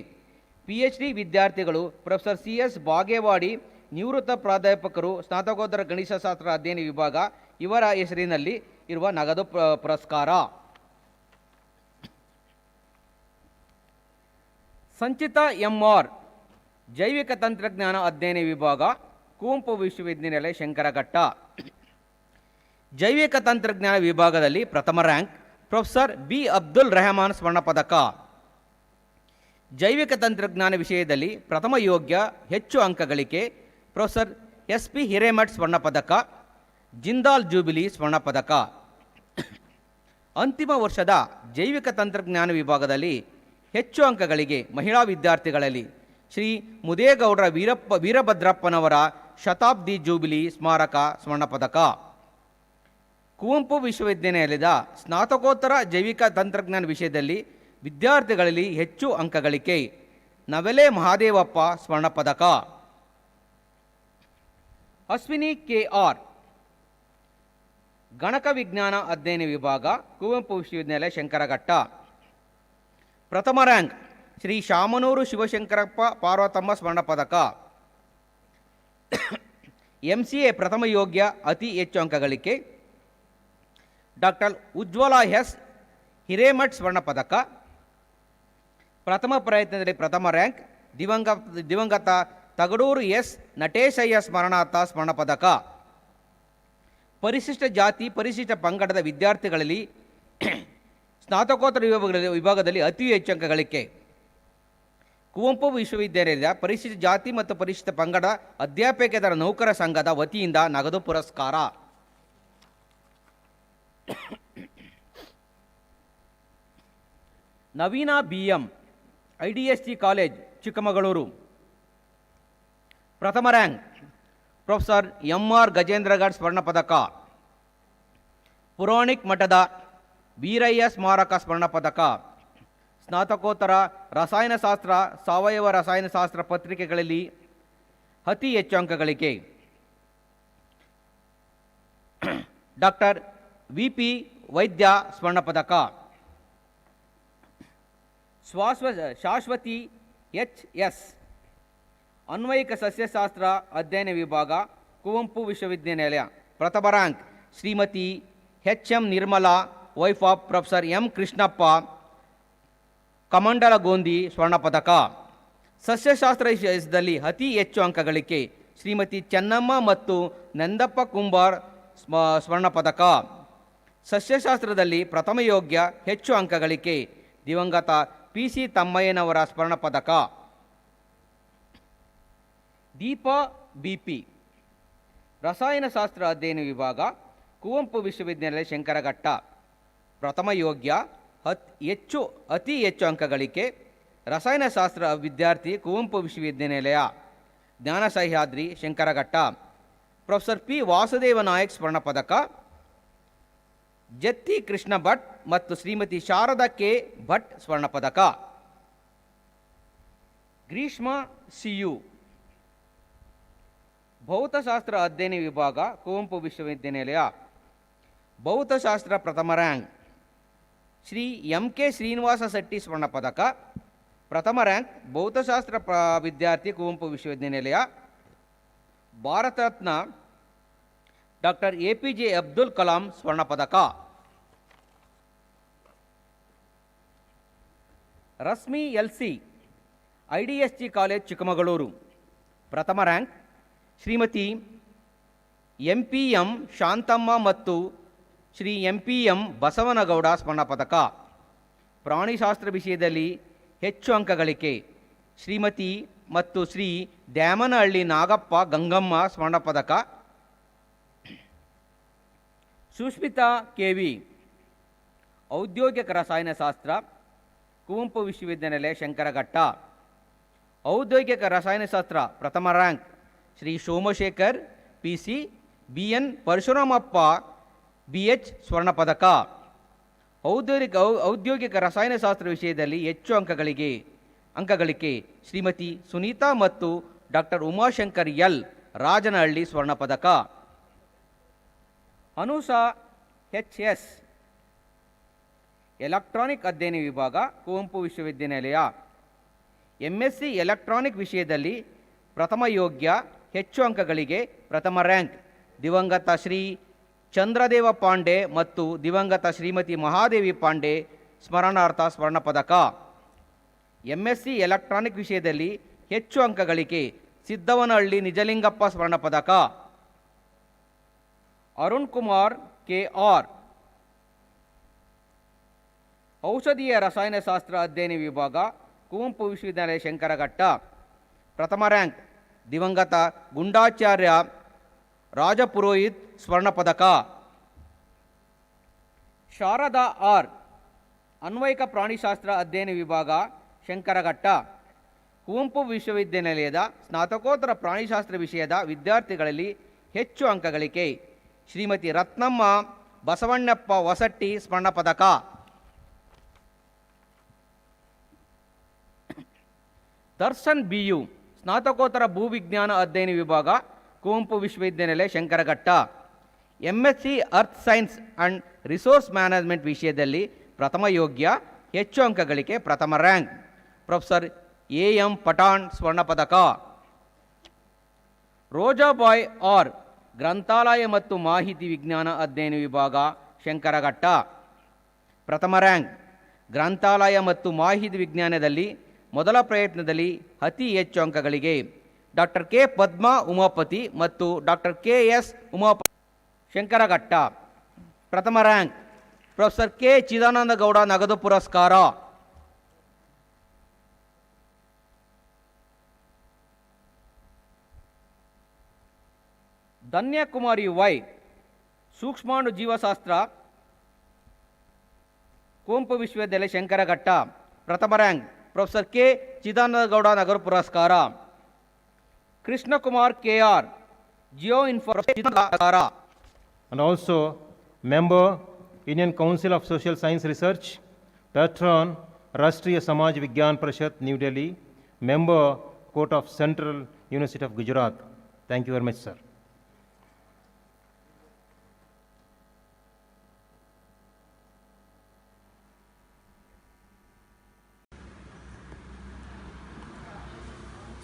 PhD ವಿದ್ಯಾರ್ಥಿಗಳು ಪ್ರೊಫೆಸರ್ CS ಬಾಗೇವಾಡಿ, ನಿವೃತ್ತ ಪ್ರಾಧ್ಯಾಪಕರು, ಸ್ನಾತಕೋತ್ತರ ಗಣಿತಶಾಸ್ತ್ರ ಅಧ್ಯಯನ ವಿಭಾಗ, ಇವರ ಹೆಸರಿನಲ್ಲಿ ಇರುವ ನಗದು ಪುರಸ್ಕಾರ. ಸಂಚಿತ MR ಜೈವಿಕ ತಂತ್ರಜ್ಞಾನ ಅಧ್ಯಯನ ವಿಭಾಗ, ಕುವೆಂಪು ವಿಶ್ವವಿದ್ಯಾನಿಲಯ, ಶಂಕರಘಟ್ಟ. ಜೈವಿಕ ತಂತ್ರಜ್ಞಾನ ವಿಭಾಗದಲ್ಲಿ ಪ್ರಥಮ rank professor B Abdul Rehman ಸ್ವರ್ಣ ಪದಕ. ಜೈವಿಕ ತಂತ್ರಜ್ಞಾನ ವಿಷಯದಲ್ಲಿ ಪ್ರಥಮ ಯೋಗ್ಯ, ಹೆಚ್ಚು ಅಂಕ ಗಳಿಕೆ ಪ್ರೊಫೆಸರ್ SP ಹಿರೇಮಠ್ ಸ್ವರ್ಣ ಪದಕ. ಜಿಂದಾಲ್ ಜೂಬಿಲಿ ಸ್ವರ್ಣ ಪದಕ. ಅಂತಿಮ ವರ್ಷದ ಜೈವಿಕ ತಂತ್ರಜ್ಞಾನ ವಿಭಾಗದಲ್ಲಿ ಹೆಚ್ಚು ಅಂಕಗಳಿಗೆ ಮಹಿಳಾ ವಿದ್ಯಾರ್ಥಿಗಳಲ್ಲಿ ಶ್ರೀ ಮುದೇಗೌಡರ ವೀರಭದ್ರಪ್ಪನವರ ಶತಾಬ್ದಿ ಜೂಬಿಲಿ ಸ್ಮಾರಕ ಸ್ವರ್ಣ ಪದಕ. ಕುವೆಂಪು ವಿಶ್ವವಿದ್ಯಾನಿಲಯದ ಸ್ನಾತಕೋತ್ತರ ಜೈವಿಕ ತಂತ್ರಜ್ಞಾನ ವಿಷಯದಲ್ಲಿ ವಿದ್ಯಾರ್ಥಿಗಳಲ್ಲಿ ಹೆಚ್ಚು ಅಂಕ ಗಳಿಕೆ ನವೆಲೆ ಮಹಾದೇವಪ್ಪ ಸ್ವರ್ಣ ಪದಕ. ಅಶ್ವಿನಿ KR ಗಣಕ ವಿಜ್ಞಾನ ಅಧ್ಯಯನ ವಿಭಾಗ, ಕುವೆಂಪು ವಿಶ್ವವಿದ್ಯಾನಿಲಯ, ಶಂಕರಘಟ್ಟ. ಪ್ರಥಮ ರ್ಯಾಂಕ್ ಶ್ರೀ ಶಾಮನೂರು ಶಿವಶಂಕರಪ್ಪ ಪಾರ್ವತಮ್ಮ ಸ್ವರ್ಣ ಪದಕ. MCA ಪ್ರಥಮ ಯೋಗ್ಯ, ಅತಿ ಹೆಚ್ಚು ಅಂಕ ಗಳಿಕೆ ಡಾಕ್ಟರ್ ಉಜ್ವಲ S ಹಿರೇಮಠ್ ಸ್ವರ್ಣ ಪದಕ. ಪ್ರಥಮ ಪ್ರಯತ್ನದಲ್ಲಿ ಪ್ರಥಮ ರ್ಯಾಂಕ್ ದಿವಂಗತ ತಗಡೂರು S ನಟೇಶಯ್ಯ ಸ್ಮರಣಾರ್ಥ ಸ್ವರ್ಣ ಪದಕ. ಪರಿಶಿಷ್ಟ ಜಾತಿ ಪರಿಶಿಷ್ಟ ಪಂಗಡದ ವಿದ್ಯಾರ್ಥಿಗಳಲ್ಲಿ ಸ್ನಾತಕೋತ್ತರ ವಿಭಾಗದಲ್ಲಿ ಅತಿ ಹೆಚ್ಚು ಅಂಕ ಗಳಿಕೆ ಕುವೆಂಪು ವಿಶ್ವವಿದ್ಯಾಲಯದ ಪರಿಶಿಷ್ಟ ಜಾತಿ ಮತ್ತು ಪರಿಶಿಷ್ಟ ಪಂಗಡ ಅಧ್ಯಾಪಕೇತರ ನೌಕರ ಸಂಘದ ವತಿಯಿಂದ ನಗದು ಪುರಸ್ಕಾರ. ನವೀನ BM IDST ಕಾಲೇಜ್, ಚಿಕ್ಕಮಗಳೂರು. ಪ್ರಥಮ ರ್ಯಾಂಕ್ ಪ್ರೊಫೆಸರ್ MR ಗಜೇಂದ್ರಗಢ್ ಸ್ವರ್ಣ ಪದಕ. ಪುರಾಣಿಕ್ ಮಠದ ವೀರಯ್ಯ ಸ್ಮಾರಕ ಸ್ವರ್ಣ ಪದಕ. ಸ್ನಾತಕೋತ್ತರ ರಸಾಯನಶಾಸ್ತ್ರ, ಸಾವಯವ ರಸಾಯನಶಾಸ್ತ್ರ ಪತ್ರಿಕೆಗಳಲ್ಲಿ ಅತಿ ಹೆಚ್ಚು ಅಂಕ ಗಳಿಕೆ ಡಾಕ್ಟರ್ VP ವೈದ್ಯ ಸ್ವರ್ಣ ಪದಕ. ಶಾಶ್ವತಿ HS ಅನ್ವಯಿಕ ಸಸ್ಯಶಾಸ್ತ್ರ ಅಧ್ಯಯನ ವಿಭಾಗ, ಕುವೆಂಪು ವಿಶ್ವವಿದ್ಯಾನಿಲಯ. ಪ್ರಥಮ rank Shrimati HM Nirmala, wife of professor M Krishnappa, Kamandalagondi ಸ್ವರ್ಣ ಪದಕ. ಸಸ್ಯಶಾಸ್ತ್ರ ವಿಷಯದಲ್ಲಿ ಅತಿ ಹೆಚ್ಚು ಅಂಕ ಗಳಿಕೆ ಶ್ರೀಮತಿ ಚೆನ್ನಮ್ಮ ಮತ್ತು ನಂದಪ್ಪ ಕುಂಬಾರ್ ಸ್ವರ್ಣ ಪದಕ. ಸಸ್ಯಶಾಸ್ತ್ರದಲ್ಲಿ ಪ್ರಥಮ ಯೋಗ್ಯ, ಹೆಚ್ಚು ಅಂಕ ಗಳಿಕೆ ದಿವಂಗತ PC ತಮ್ಮಯ್ಯನವರ ಸ್ವರ್ಣ ಪದಕ. ದೀಪಾ BP ರಸಾಯನಶಾಸ್ತ್ರ ಅಧ್ಯಯನ ವಿಭಾಗ, ಕುವೆಂಪು ವಿಶ್ವವಿದ್ಯಾನಿಲಯ, ಶಂಕರಘಟ್ಟ. ಪ್ರಥಮ ಯೋಗ್ಯ, ಅತಿ ಹೆಚ್ಚು ಅಂಕ ಗಳಿಕೆ ರಸಾಯನಶಾಸ್ತ್ರ ವಿದ್ಯಾರ್ಥಿ, ಕುವೆಂಪು ವಿಶ್ವವಿದ್ಯಾನಿಲಯ, ಜ್ಞಾನ ಸಹ್ಯಾದ್ರಿ, ಶಂಕರಘಟ್ಟ. ಪ್ರೊಫೆಸರ್ P ವಾಸುದೇವ ನಾಯಕ್ ಸ್ವರ್ಣ ಪದಕ. ಜತ್ತಿ ಕೃಷ್ಣ ಭಟ್ ಮತ್ತು ಶ್ರೀಮತಿ ಶಾರದಾ K ಭಟ್ ಸ್ವರ್ಣ ಪದಕ. ಗ್ರೀಷ್ಮ CU ಭೌತಶಾಸ್ತ್ರ ಅಧ್ಯಯನ ವಿಭಾಗ, ಕುವೆಂಪು ವಿಶ್ವವಿದ್ಯಾನಿಲಯ. ಭೌತಶಾಸ್ತ್ರ ಪ್ರಥಮ rank Shri M K Srinivasa Shetty ಸ್ವರ್ಣ ಪದಕ. ಪ್ರಥಮ ರ್ಯಾಂಕ್ ಭೌತಶಾಸ್ತ್ರ ವಿದ್ಯಾರ್ಥಿ, ಕುವೆಂಪು ವಿಶ್ವವಿದ್ಯಾನಿಲಯ. ಭಾರತ ರತ್ನ ಡಾಕ್ಟರ್ APJ ಅಬ್ದುಲ್ ಕಲಾಂ ಸ್ವರ್ಣ ಪದಕ. Rashmi LC IDSG college Chikkamagaluru. ಪ್ರಥಮ ರ್ಯಾಂಕ್ ಶ್ರೀಮತಿ MPM ಶಾಂತಮ್ಮ ಮತ್ತು ಶ್ರೀ MPM ಬಸವನಗೌಡ ಸ್ವರ್ಣ ಪದಕ. ಪ್ರಾಣಿಶಾಸ್ತ್ರ ವಿಷಯದಲ್ಲಿ ಹೆಚ್ಚು ಅಂಕ ಗಳಿಕೆ ಶ್ರೀಮತಿ ಮತ್ತು ಶ್ರೀ ದ್ಯಾಮನಹಳ್ಳಿ ನಾಗಪ್ಪ ಗಂಗಮ್ಮ ಸ್ವರ್ಣ ಪದಕ. ಸುಷ್ಮಿತಾ KV ಔದ್ಯೋಗಿಕ ರಸಾಯನಶಾಸ್ತ್ರ, ಕುವೆಂಪು ವಿಶ್ವವಿದ್ಯಾನಿಲಯ ಶಂಕರಘಟ್ಟ. ಔದ್ಯೋಗಿಕ ರಸಾಯನಶಾಸ್ತ್ರ ಪ್ರಥಮ rank Shri Somashekar PC, BN Parashuramappa BH ಸ್ವರ್ಣ ಪದಕ. ಔದ್ಯೋಗಿಕ ರಸಾಯನಶಾಸ್ತ್ರ ವಿಷಯದಲ್ಲಿ ಹೆಚ್ಚು ಅಂಕಗಳಿಕೆ ಶ್ರೀಮತಿ ಸುನೀತಾ ಮತ್ತು ಡಾಕ್ಟರ್ ಉಮಾಶಂಕರ್ L ರಾಜನಹಳ್ಳಿ ಸ್ವರ್ಣ ಪದಕ. ಅನುಷಾ HS ಎಲೆಕ್ಟ್ರಾನಿಕ್ ಅಧ್ಯಯನ ವಿಭಾಗ, ಕುವೆಂಪು ವಿಶ್ವವಿದ್ಯಾನಿಲಯ. MSc ಎಲೆಕ್ಟ್ರಾನಿಕ್ ವಿಷಯದಲ್ಲಿ ಪ್ರಥಮ ಯೋಗ್ಯ, ಹೆಚ್ಚು ಅಂಕಗಳಿಗೆ ಪ್ರಥಮ ರ್ಯಾಂಕ್ ದಿವಂಗತ ಶ್ರೀ ಚಂದ್ರದೇವ ಪಾಂಡೆ ಮತ್ತು ದಿವಂಗತ ಶ್ರೀಮತಿ ಮಹಾದೇವಿ ಪಾಂಡೆ ಸ್ಮರಣಾರ್ಥ ಸ್ವರ್ಣ ಪದಕ. MSc ಎಲೆಕ್ಟ್ರಾನಿಕ್ ವಿಷಯದಲ್ಲಿ ಹೆಚ್ಚು ಅಂಕಗಳಿಕೆ ಸಿದ್ದವನಹಳ್ಳಿ ನಿಜಲಿಂಗಪ್ಪ ಸ್ವರ್ಣ ಪದಕ. ಅರುಣ್ ಕುಮಾರ್ KR ಔಷಧೀಯ ರಸಾಯನಶಾಸ್ತ್ರ ಅಧ್ಯಯನ ವಿಭಾಗ, ಕುವೆಂಪು ವಿಶ್ವವಿದ್ಯಾನಿಲಯ ಶಂಕರಘಟ್ಟ. ಪ್ರಥಮ ರ್ಯಾಂಕ್ ದಿವಂಗತ ಗುಂಡಾಚಾರ್ಯ ರಾಜಪುರೋಹಿತ್ ಸ್ವರ್ಣ ಪದಕ. ಶಾರದಾ R ಅನ್ವಯಿಕ ಪ್ರಾಣಿಶಾಸ್ತ್ರ ಅಧ್ಯಯನ ವಿಭಾಗ, ಶಂಕರಘಟ್ಟ. ಕುವೆಂಪು ವಿಶ್ವವಿದ್ಯಾನಿಲಯದ ಸ್ನಾತಕೋತ್ತರ ಪ್ರಾಣಿಶಾಸ್ತ್ರ ವಿಷಯದ ವಿದ್ಯಾರ್ಥಿಗಳಲ್ಲಿ ಹೆಚ್ಚು ಅಂಕಗಳಿಕೆ ಶ್ರೀಮತಿ ರತ್ನಮ್ಮ ಬಸವಣ್ಣಪ್ಪ ಹೊಸಟ್ಟಿ ಸ್ವರ್ಣ ಪದಕ. ದರ್ಶನ್ BU ಸ್ನಾತಕೋತ್ತರ ಭೂವಿಜ್ಞಾನ ಅಧ್ಯಯನ ವಿಭಾಗ, ಕುವೆಂಪು ವಿಶ್ವವಿದ್ಯಾನಿಲಯ Shankaraghatta. MSc earth science and resource management ವಿಷಯದಲ್ಲಿ ಪ್ರಥಮ ಯೋಗ್ಯ, ಹೆಚ್ಚು ಅಂಕಗಳಿಕೆ ಪ್ರಥಮ ರ್ಯಾಂಕ್ ಪ್ರೊಫೆಸರ್ AM ಪಠಾಣ್ ಸ್ವರ್ಣ ಪದಕ. ರೋಜಾಬಾಯ್ R ಗ್ರಂಥಾಲಯ ಮತ್ತು ಮಾಹಿತಿ ವಿಜ್ಞಾನ ಅಧ್ಯಯನ ವಿಭಾಗ, ಶಂಕರಘಟ್ಟ. ಪ್ರಥಮ ರ್ಯಾಂಕ್ ಗ್ರಂಥಾಲಯ ಮತ್ತು ಮಾಹಿತಿ ವಿಜ್ಞಾನದಲ್ಲಿ ಮೊದಲ ಪ್ರಯತ್ನದಲ್ಲಿ ಅತಿ ಹೆಚ್ಚು ಅಂಕಗಳಿಗೆ ಡಾಕ್ಟರ್ K ಪದ್ಮಾ ಉಮಾಪತಿ ಮತ್ತು ಡಾಕ್ಟರ್ KS ಉಮಾಪತಿ ಶಂಕರಘಟ್ಟ. ಪ್ರಥಮ rank professor K Chidananda Gowda ನಗದು ಪುರಸ್ಕಾರ. ಧನ್ಯಕುಮಾರಿ Y ಸೂಕ್ಷ್ಮಾಣು ಜೀವಶಾಸ್ತ್ರ, ಕುವೆಂಪು ವಿಶ್ವವಿದ್ಯಾಲಯ ಶಂಕರಘಟ್ಟ. ಪ್ರಥಮ rank professor K Chidananda Gowda ನಗದು ಪುರಸ್ಕಾರ. Krishnakumar KR Jio information. And also member Indian Council of Social Science Research, patron Rashtriya Samaj Vigyan Parishad, New Delhi, member Court of Central University of Gujarat. Thank you very much, sir.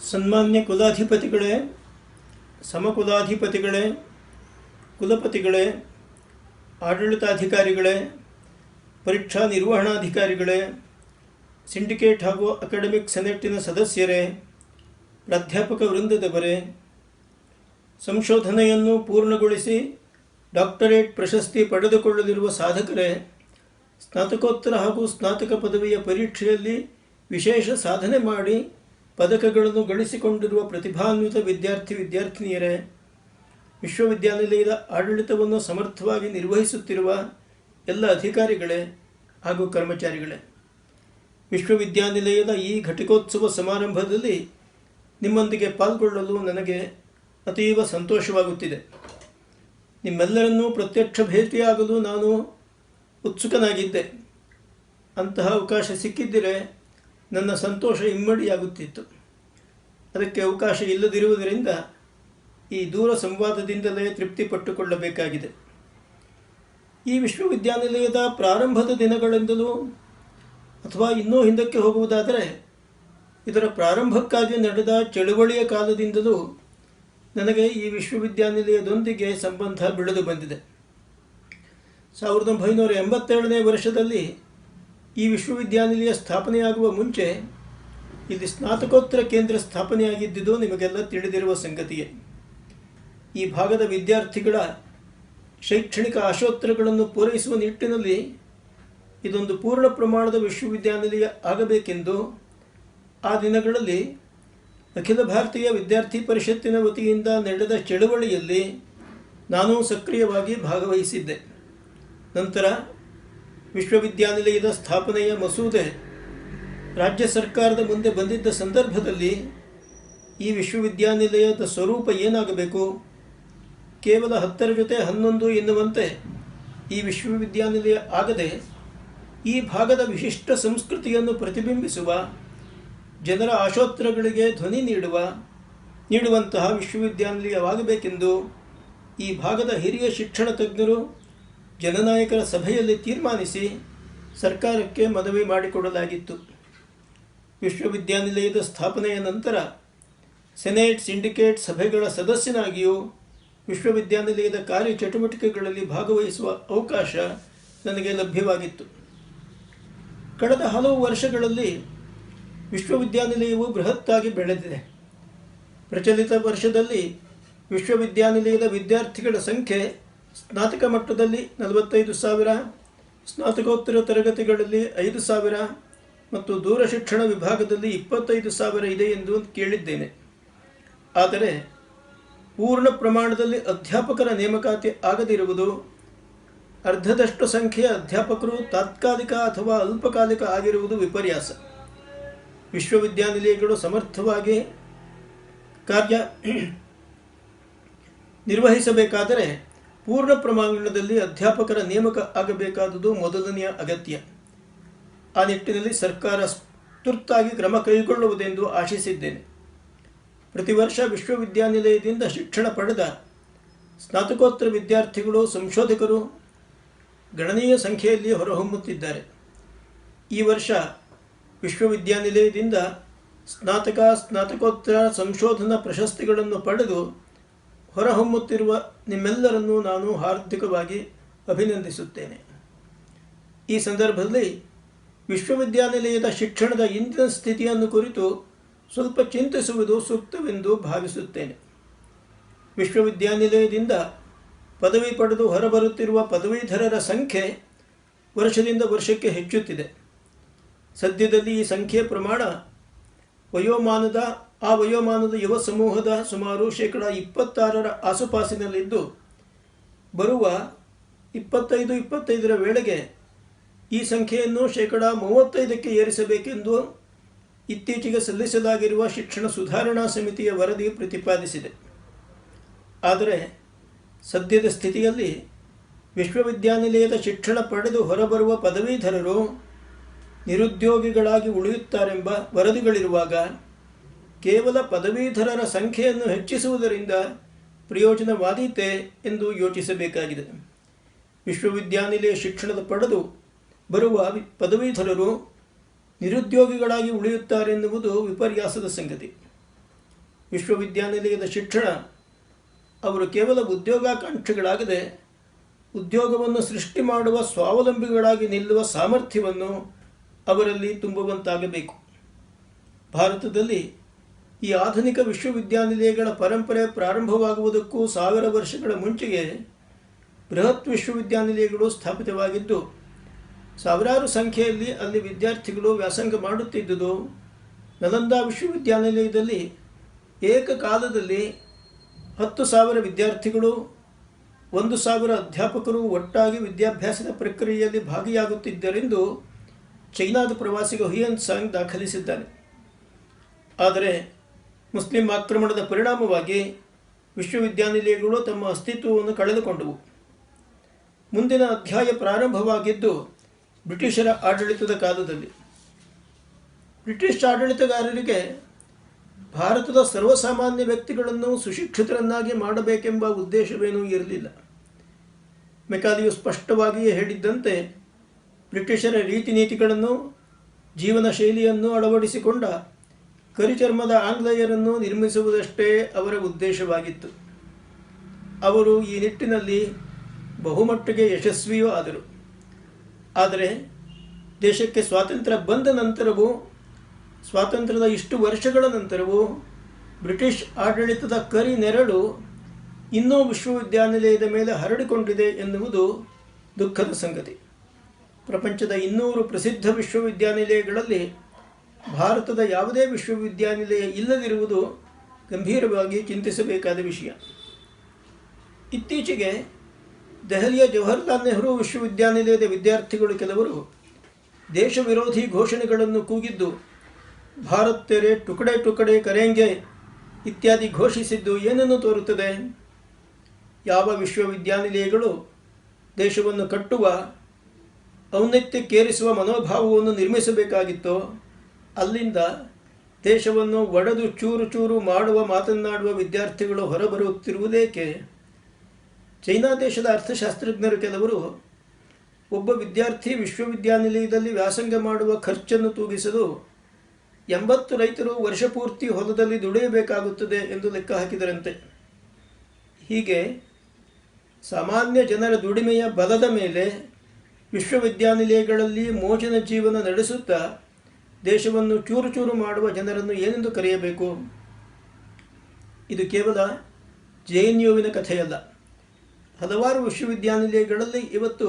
ಸನ್ಮಾನ್ಯ ಕುಲಾಧಿಪತಿಗಳೇ, ಸಮಕುಲಾಧಿಪತಿಗಳೇ, ಕುಲಪತಿಗಳೇ, ಆಡಳಿತಾಧಿಕಾರಿಗಳೇ, ಪರೀಕ್ಷಾ ನಿರ್ವಹಣಾಧಿಕಾರಿಗಳೇ, syndicate ಹಾಗೂ academic ಸೆನೆಟ್ಟಿನ ಸದಸ್ಯರೇ, ಪ್ರಾಧ್ಯಾಪಕ ವೃಂದದವರೇ, ಸಂಶೋಧನೆಯನ್ನು ಪೂರ್ಣಗೊಳಿಸಿ doctorate ಪ್ರಶಸ್ತಿ ಪಡೆದುಕೊಳ್ಳಲಿರುವ ಸಾಧಕರೇ, ಸ್ನಾತಕೋತ್ತರ ಹಾಗೂ ಸ್ನಾತಕ ಪದವಿಯ ಪರೀಕ್ಷೆಯಲ್ಲಿ ವಿಶೇಷ ಸಾಧನೆ ಮಾಡಿ ಪದಕಗಳನ್ನು ಗಳಿಸಿಕೊಂಡಿರುವ ಪ್ರತಿಭಾನ್ವಿತ ವಿದ್ಯಾರ್ಥಿನಿಯರೇ, ವಿಶ್ವವಿದ್ಯಾನಿಲಯದ ಆಡಳಿತವನ್ನು ಸಮರ್ಥವಾಗಿ ನಿರ್ವಹಿಸುತ್ತಿರುವ ಎಲ್ಲ ಅಧಿಕಾರಿಗಳೇ ಹಾಗೂ ಕರ್ಮಚಾರಿಗಳೇ, ವಿಶ್ವವಿದ್ಯಾನಿಲಯದ ಈ ಘಟಿಕೋತ್ಸವ ಸಮಾರಂಭದಲ್ಲಿ ನಿಮ್ಮೊಂದಿಗೆ ಪಾಲ್ಗೊಳ್ಳಲು ನನಗೆ ಅತೀವ ಸಂತೋಷವಾಗುತ್ತಿದೆ. ನಿಮ್ಮೆಲ್ಲರನ್ನೂ ಪ್ರತ್ಯಕ್ಷ ಭೇಟಿಯಾಗಲು ನಾನು ಉತ್ಸುಕನಾಗಿದ್ದೆ. ಅಂತಹ ಅವಕಾಶ ಸಿಕ್ಕಿದ್ದರೆ ನನ್ನ ಸಂತೋಷ ಇಮ್ಮಡಿಯಾಗುತ್ತಿತ್ತು. ಅದಕ್ಕೆ ಅವಕಾಶ ಇಲ್ಲದಿರುವುದರಿಂದ ಈ ದೂರ ಸಂವಾದದಿಂದಲೇ ತೃಪ್ತಿಪಟ್ಟುಕೊಳ್ಳಬೇಕಾಗಿದೆ. ಈ ವಿಶ್ವವಿದ್ಯಾನಿಲಯದ ಪ್ರಾರಂಭದ ದಿನಗಳಿಂದಲೂ ಅಥವಾ ಇನ್ನೂ ಹಿಂದಕ್ಕೆ ಹೋಗುವುದಾದರೆ ಇದರ ಪ್ರಾರಂಭಕ್ಕಾಗಿ ನಡೆದ ಚಳುವಳಿಯ ಕಾಲದಿಂದಲೂ ನನಗೆ ಈ ವಿಶ್ವವಿದ್ಯಾನಿಲಯದೊಂದಿಗೆ ಸಂಬಂಧ ಬೆಳೆದು ಬಂದಿದೆ. 1987ನೇ ವರ್ಷದಲ್ಲಿ ಈ ವಿಶ್ವವಿದ್ಯಾನಿಲಯ ಸ್ಥಾಪನೆಯಾಗುವ ಮುಂಚೆ ಇಲ್ಲಿ ಸ್ನಾತಕೋತ್ತರ ಕೇಂದ್ರ ಸ್ಥಾಪನೆಯಾಗಿದ್ದುದು ನಿಮಗೆಲ್ಲ ತಿಳಿದಿರುವ ಸಂಗತಿಯೇ. ಈ ಭಾಗದ ವಿದ್ಯಾರ್ಥಿಗಳ ಶೈಕ್ಷಣಿಕ ಆಶೋತ್ತರಗಳನ್ನು ಪೂರೈಸುವ ನಿಟ್ಟಿನಲ್ಲಿ ಇದೊಂದು ಪೂರ್ಣ ಪ್ರಮಾಣದ ವಿಶ್ವವಿದ್ಯಾನಿಲಯ ಆಗಬೇಕೆಂದು ಆ ದಿನಗಳಲ್ಲಿ ಅಖಿಲ ಭಾರತೀಯ ವಿದ್ಯಾರ್ಥಿ ಪರಿಷತ್ತಿನ ವತಿಯಿಂದ ನಡೆದ ಚಳುವಳಿಯಲ್ಲಿ ನಾನು ಸಕ್ರಿಯವಾಗಿ ಭಾಗವಹಿಸಿದ್ದೆ. ನಂತರ ವಿಶ್ವವಿದ್ಯಾನಿಲಯದ ಸ್ಥಾಪನೆಯ ಮಸೂದೆ ರಾಜ್ಯ ಸರ್ಕಾರದ ಮುಂದೆ ಬಂದಿದ್ದ ಸಂದರ್ಭದಲ್ಲಿ ಈ ವಿಶ್ವವಿದ್ಯಾನಿಲಯದ ಸ್ವರೂಪ ಏನಾಗಬೇಕು, ಕೇವಲ 10ರ ಜೊತೆ 11 ಎನ್ನುವಂತೆ ಈ ವಿಶ್ವವಿದ್ಯಾನಿಲಯ ಆಗದೆ ಈ ಭಾಗದ ವಿಶಿಷ್ಟ ಸಂಸ್ಕೃತಿಯನ್ನು ಪ್ರತಿಬಿಂಬಿಸುವ, ಜನರ ಆಶೋತ್ತರಗಳಿಗೆ ಧ್ವನಿ ನೀಡುವಂತಹ ವಿಶ್ವವಿದ್ಯಾನಿಲಯವಾಗಬೇಕೆಂದು ಈ ಭಾಗದ ಹಿರಿಯ ಶಿಕ್ಷಣ ತಜ್ಞರು ಜನನಾಯಕರ ಸಭೆಯಲ್ಲಿ ತೀರ್ಮಾನಿಸಿ ಸರ್ಕಾರಕ್ಕೆ ಮನವಿ ಮಾಡಿಕೊಡಲಾಗಿತ್ತು. ವಿಶ್ವವಿದ್ಯಾನಿಲಯದ ಸ್ಥಾಪನೆಯ ನಂತರ ಸೆನೆಟ್, ಸಿಂಡಿಕೇಟ್ ಸಭೆಗಳ ಸದಸ್ಯನಾಗಿಯೂ ವಿಶ್ವವಿದ್ಯಾನಿಲಯದ ಕಾರ್ಯಚಟುವಟಿಕೆಗಳಲ್ಲಿ ಭಾಗವಹಿಸುವ ಅವಕಾಶ ನನಗೆ ಲಭ್ಯವಾಗಿತ್ತು. ಕಳೆದ ಹಲವು ವರ್ಷಗಳಲ್ಲಿ ವಿಶ್ವವಿದ್ಯಾನಿಲಯವು ಬೃಹತ್ತಾಗಿ ಬೆಳೆದಿದೆ. ಪ್ರಚಲಿತ ವರ್ಷದಲ್ಲಿ ವಿಶ್ವವಿದ್ಯಾನಿಲಯದ ವಿದ್ಯಾರ್ಥಿಗಳ ಸಂಖ್ಯೆ ಸ್ನಾತಕ ಮಟ್ಟದಲ್ಲಿ 45,000, ಸ್ನಾತಕೋತ್ತರ ತರಗತಿಗಳಲ್ಲಿ 5,000 ಮತ್ತು ದೂರ ಶಿಕ್ಷಣ ವಿಭಾಗದಲ್ಲಿ 25,000 ಇದೆ ಎಂದು ಕೇಳಿದ್ದೇನೆ. ಆದರೆ ಪೂರ್ಣ ಪ್ರಮಾಣದಲ್ಲಿ ಅಧ್ಯಾಪಕರ ನೇಮಕಾತಿ ಆಗದಿರುವುದು, ಅರ್ಧದಷ್ಟು ಸಂಖ್ಯೆಯ ಅಧ್ಯಾಪಕರು ತಾತ್ಕಾಲಿಕ ಅಥವಾ ಅಲ್ಪಕಾಲಿಕ ಆಗಿರುವುದು ವಿಪರ್ಯಾಸ. ವಿಶ್ವವಿದ್ಯಾನಿಲಯಗಳು ಸಮರ್ಥವಾಗಿ ಕಾರ್ಯ ನಿರ್ವಹಿಸಬೇಕಾದರೆ ಪೂರ್ಣ ಪ್ರಮಾಣದಲ್ಲಿ ಅಧ್ಯಾಪಕರ ನೇಮಕ ಆಗಬೇಕಾದುದು ಮೊದಲನೆಯ ಅಗತ್ಯ. ಆ ನಿಟ್ಟಿನಲ್ಲಿ ಸರ್ಕಾರ ತುರ್ತಾಗಿ ಕ್ರಮ ಕೈಗೊಳ್ಳುವುದೆಂದು ಆಶಿಸಿದ್ದೇನೆ. ಪ್ರತಿ ವರ್ಷ ವಿಶ್ವವಿದ್ಯಾನಿಲಯದಿಂದ ಶಿಕ್ಷಣ ಪಡೆದ ಸ್ನಾತಕೋತ್ತರ ವಿದ್ಯಾರ್ಥಿಗಳು, ಸಂಶೋಧಕರು ಗಣನೀಯ ಸಂಖ್ಯೆಯಲ್ಲಿ ಹೊರಹೊಮ್ಮುತ್ತಿದ್ದಾರೆ. ಈ ವರ್ಷ ವಿಶ್ವವಿದ್ಯಾನಿಲಯದಿಂದ ಸ್ನಾತಕೋತ್ತರ ಸಂಶೋಧನಾ ಪ್ರಶಸ್ತಿಗಳನ್ನು ಪಡೆದು ಹೊರಹೊಮ್ಮುತ್ತಿರುವ ನಿಮ್ಮೆಲ್ಲರನ್ನೂ ನಾನು ಹಾರ್ದಿಕವಾಗಿ ಅಭಿನಂದಿಸುತ್ತೇನೆ. ಈ ಸಂದರ್ಭದಲ್ಲಿ ವಿಶ್ವವಿದ್ಯಾನಿಲಯದ ಶಿಕ್ಷಣದ ಇಂದಿನ ಸ್ಥಿತಿಯನ್ನು ಕುರಿತು ಸ್ವಲ್ಪ ಚಿಂತಿಸುವುದು ಸೂಕ್ತವೆಂದು ಭಾವಿಸುತ್ತೇನೆ. ವಿಶ್ವವಿದ್ಯಾನಿಲಯದಿಂದ ಪದವಿ ಪಡೆದು ಹೊರಬರುತ್ತಿರುವ ಪದವೀಧರರ ಸಂಖ್ಯೆ ವರ್ಷದಿಂದ ವರ್ಷಕ್ಕೆ ಹೆಚ್ಚುತ್ತಿದೆ. ಸದ್ಯದಲ್ಲಿ ಈ ಸಂಖ್ಯೆಯ ಪ್ರಮಾಣ ವಯೋಮಾನದ ಯುವ ಸಮೂಹದ ಸುಮಾರು 26% ಆಸುಪಾಸಿನಲ್ಲಿದ್ದು, ಬರುವ 25-25ರ ವೇಳೆಗೆ ಈ ಸಂಖ್ಯೆಯನ್ನು 35% ಏರಿಸಬೇಕೆಂದು ಇತ್ತೀಚೆಗೆ ಸಲ್ಲಿಸಲಾಗಿರುವ ಶಿಕ್ಷಣ ಸುಧಾರಣಾ ಸಮಿತಿಯ ವರದಿ ಪ್ರತಿಪಾದಿಸಿದೆ. ಆದರೆ ಸದ್ಯದ ಸ್ಥಿತಿಯಲ್ಲಿ ವಿಶ್ವವಿದ್ಯಾನಿಲಯದ ಶಿಕ್ಷಣ ಪಡೆದು ಹೊರಬರುವ ಪದವೀಧರರು ನಿರುದ್ಯೋಗಿಗಳಾಗಿ ಉಳಿಯುತ್ತಾರೆಂಬ ವರದಿಗಳಿರುವಾಗ ಕೇವಲ ಪದವೀಧರರ ಸಂಖ್ಯೆಯನ್ನು ಹೆಚ್ಚಿಸುವುದರಿಂದ ಪ್ರಯೋಜನವಾದೀತೆ ಎಂದು ಯೋಚಿಸಬೇಕಾಗಿದೆ. ವಿಶ್ವವಿದ್ಯಾನಿಲಯ ಶಿಕ್ಷಣದ ಪಡೆದು ಬರುವ ಪದವೀಧರರು ನಿರುದ್ಯೋಗಿಗಳಾಗಿ ಉಳಿಯುತ್ತಾರೆನ್ನುವುದು ವಿಪರ್ಯಾಸದ ಸಂಗತಿ. ವಿಶ್ವವಿದ್ಯಾನಿಲಯದ ಶಿಕ್ಷಣ ಅವರು ಕೇವಲ ಉದ್ಯೋಗಾಕಾಂಕ್ಷಿಗಳಾಗದೆ ಉದ್ಯೋಗವನ್ನು ಸೃಷ್ಟಿ ಮಾಡುವ ಸ್ವಾವಲಂಬಿಗಳಾಗಿ ನಿಲ್ಲುವ ಸಾಮರ್ಥ್ಯವನ್ನು ಅವರಲ್ಲಿ ತುಂಬುವಂತಾಗಬೇಕು. ಭಾರತದಲ್ಲಿ ಈ ಆಧುನಿಕ ವಿಶ್ವವಿದ್ಯಾನಿಲಯಗಳ ಪರಂಪರೆ ಪ್ರಾರಂಭವಾಗುವುದಕ್ಕೂ 1000 ವರ್ಷಗಳ ಮುಂಚೆಯೇ ಬೃಹತ್ ವಿಶ್ವವಿದ್ಯಾನಿಲಯಗಳು ಸ್ಥಾಪಿತವಾಗಿದ್ದು, ಸಾವಿರಾರು ಸಂಖ್ಯೆಯಲ್ಲಿ ಅಲ್ಲಿ ವಿದ್ಯಾರ್ಥಿಗಳು ವ್ಯಾಸಂಗ ಮಾಡುತ್ತಿದ್ದುದು ನಲಂದಾ ವಿಶ್ವವಿದ್ಯಾನಿಲಯದಲ್ಲಿ ಏಕಕಾಲದಲ್ಲಿ 10,000 ವಿದ್ಯಾರ್ಥಿಗಳು, 1,000 ಅಧ್ಯಾಪಕರು ಒಟ್ಟಾಗಿ ವಿದ್ಯಾಭ್ಯಾಸದ ಪ್ರಕ್ರಿಯೆಯಲ್ಲಿ ಭಾಗಿಯಾಗುತ್ತಿದ್ದರೆಂದು ಚೈನಾದ ಪ್ರವಾಸಿಗ ಹುಯನ್ ಸಾಂಗ್ ದಾಖಲಿಸಿದ್ದಾನೆ. ಆದರೆ ಮುಸ್ಲಿಂ ಆಕ್ರಮಣದ ಪರಿಣಾಮವಾಗಿ ವಿಶ್ವವಿದ್ಯಾನಿಲಯಗಳು ತಮ್ಮ ಅಸ್ತಿತ್ವವನ್ನು ಕಳೆದುಕೊಂಡವು. ಮುಂದಿನ ಅಧ್ಯಾಯ ಪ್ರಾರಂಭವಾಗಿದ್ದು ಬ್ರಿಟಿಷರ ಆಡಳಿತದ ಕಾಲದಲ್ಲಿ. ಬ್ರಿಟಿಷ್ ಆಡಳಿತಗಾರರಿಗೆ ಭಾರತದ ಸರ್ವಸಾಮಾನ್ಯ ವ್ಯಕ್ತಿಗಳನ್ನು ಸುಶಿಕ್ಷಿತರನ್ನಾಗಿ ಮಾಡಬೇಕೆಂಬ ಉದ್ದೇಶವೇನೂ ಇರಲಿಲ್ಲ. ಮೆಕಾಲಿಯು ಸ್ಪಷ್ಟವಾಗಿಯೇ ಹೇಳಿದ್ದಂತೆ ಬ್ರಿಟಿಷರ ರೀತಿ ನೀತಿಗಳನ್ನು ಜೀವನ ಶೈಲಿಯನ್ನು ಅಳವಡಿಸಿಕೊಂಡ ಕರಿಚರ್ಮದ ಆಂಗ್ಲೇಯರನ್ನು ನಿರ್ಮಿಸುವುದಷ್ಟೇ ಅವರ ಉದ್ದೇಶವಾಗಿತ್ತು. ಅವರು ಈ ನಿಟ್ಟಿನಲ್ಲಿ ಬಹುಮಟ್ಟಿಗೆ ಯಶಸ್ವಿಯೂ ಆದರು. ಆದರೆ ದೇಶಕ್ಕೆ ಸ್ವಾತಂತ್ರ್ಯ ಬಂದ ನಂತರವೂ, ಸ್ವಾತಂತ್ರ್ಯದ ಇಷ್ಟು ವರ್ಷಗಳ ನಂತರವೂ ಬ್ರಿಟಿಷ್ ಆಡಳಿತದ ಕರಿ ನೆರಳು ಇನ್ನೂ ವಿಶ್ವವಿದ್ಯಾನಿಲಯದ ಮೇಲೆ ಹರಡಿಕೊಂಡಿದೆ ಎನ್ನುವುದು ದುಃಖದ ಸಂಗತಿ. ಪ್ರಪಂಚದ 200 ಪ್ರಸಿದ್ಧ ವಿಶ್ವವಿದ್ಯಾನಿಲಯಗಳಲ್ಲಿ ಭಾರತದ ಯಾವುದೇ ವಿಶ್ವವಿದ್ಯಾನಿಲಯ ಇಲ್ಲದಿರುವುದು ಗಂಭೀರವಾಗಿ ಚಿಂತಿಸಬೇಕಾದ ವಿಷಯ. ಇತ್ತೀಚೆಗೆ ದೆಹಲಿಯ ಜವಾಹರ್ಲಾಲ್ ನೆಹರು ವಿಶ್ವವಿದ್ಯಾನಿಲಯದ ವಿದ್ಯಾರ್ಥಿಗಳು ಕೆಲವರು ದೇಶ ವಿರೋಧಿ ಘೋಷಣೆಗಳನ್ನು ಕೂಗಿದ್ದು, ಭಾರತ್ ತೆರೆ ಟುಕಡೆ ಟುಕಡೆ ಕರೆಂಗೆ ಇತ್ಯಾದಿ ಘೋಷಿಸಿದ್ದು ಏನನ್ನು ತೋರುತ್ತದೆ? ಯಾವ ವಿಶ್ವವಿದ್ಯಾನಿಲಯಗಳು ದೇಶವನ್ನು ಕಟ್ಟುವ, ಔನ್ನತ್ಯಕ್ಕೇರಿಸುವ ಮನೋಭಾವವನ್ನು ನಿರ್ಮಿಸಬೇಕಾಗಿತ್ತೋ ಅಲ್ಲಿಂದ ದೇಶವನ್ನು ಒಡೆದು ಚೂರು ಚೂರು ಮಾಡುವ ಮಾತನ್ನಾಡುವ ವಿದ್ಯಾರ್ಥಿಗಳು ಹೊರಬರುತ್ತಿರುವುದೇಕೆ? ಚೈನಾ ದೇಶದ ಅರ್ಥಶಾಸ್ತ್ರಜ್ಞರು ಕೆಲವರು ಒಬ್ಬ ವಿದ್ಯಾರ್ಥಿ ವಿಶ್ವವಿದ್ಯಾನಿಲಯದಲ್ಲಿ ವ್ಯಾಸಂಗ ಮಾಡುವ ಖರ್ಚನ್ನು ತೂಗಿಸಲು 80 ರೈತರು ವರ್ಷಪೂರ್ತಿ ಹೊಲದಲ್ಲಿ ದುಡಿಯಬೇಕಾಗುತ್ತದೆ ಎಂದು ಲೆಕ್ಕ ಹಾಕಿದರಂತೆ. ಹೀಗೆ ಸಾಮಾನ್ಯ ಜನರ ದುಡಿಮೆಯ ಬಲದ ಮೇಲೆ ವಿಶ್ವವಿದ್ಯಾನಿಲಯಗಳಲ್ಲಿ ಮೋಜಿನ ಜೀವನ ನಡೆಸುತ್ತಾ ದೇಶವನ್ನು ಚೂರು ಚೂರು ಮಾಡುವ ಜನರನ್ನು ಏನೆಂದು ಕರೆಯಬೇಕು? ಇದು ಕೇವಲ JNUವಿನ ಕಥೆಯಲ್ಲ. ಹಲವಾರು ವಿಶ್ವವಿದ್ಯಾನಿಲಯಗಳಲ್ಲಿ ಇವತ್ತು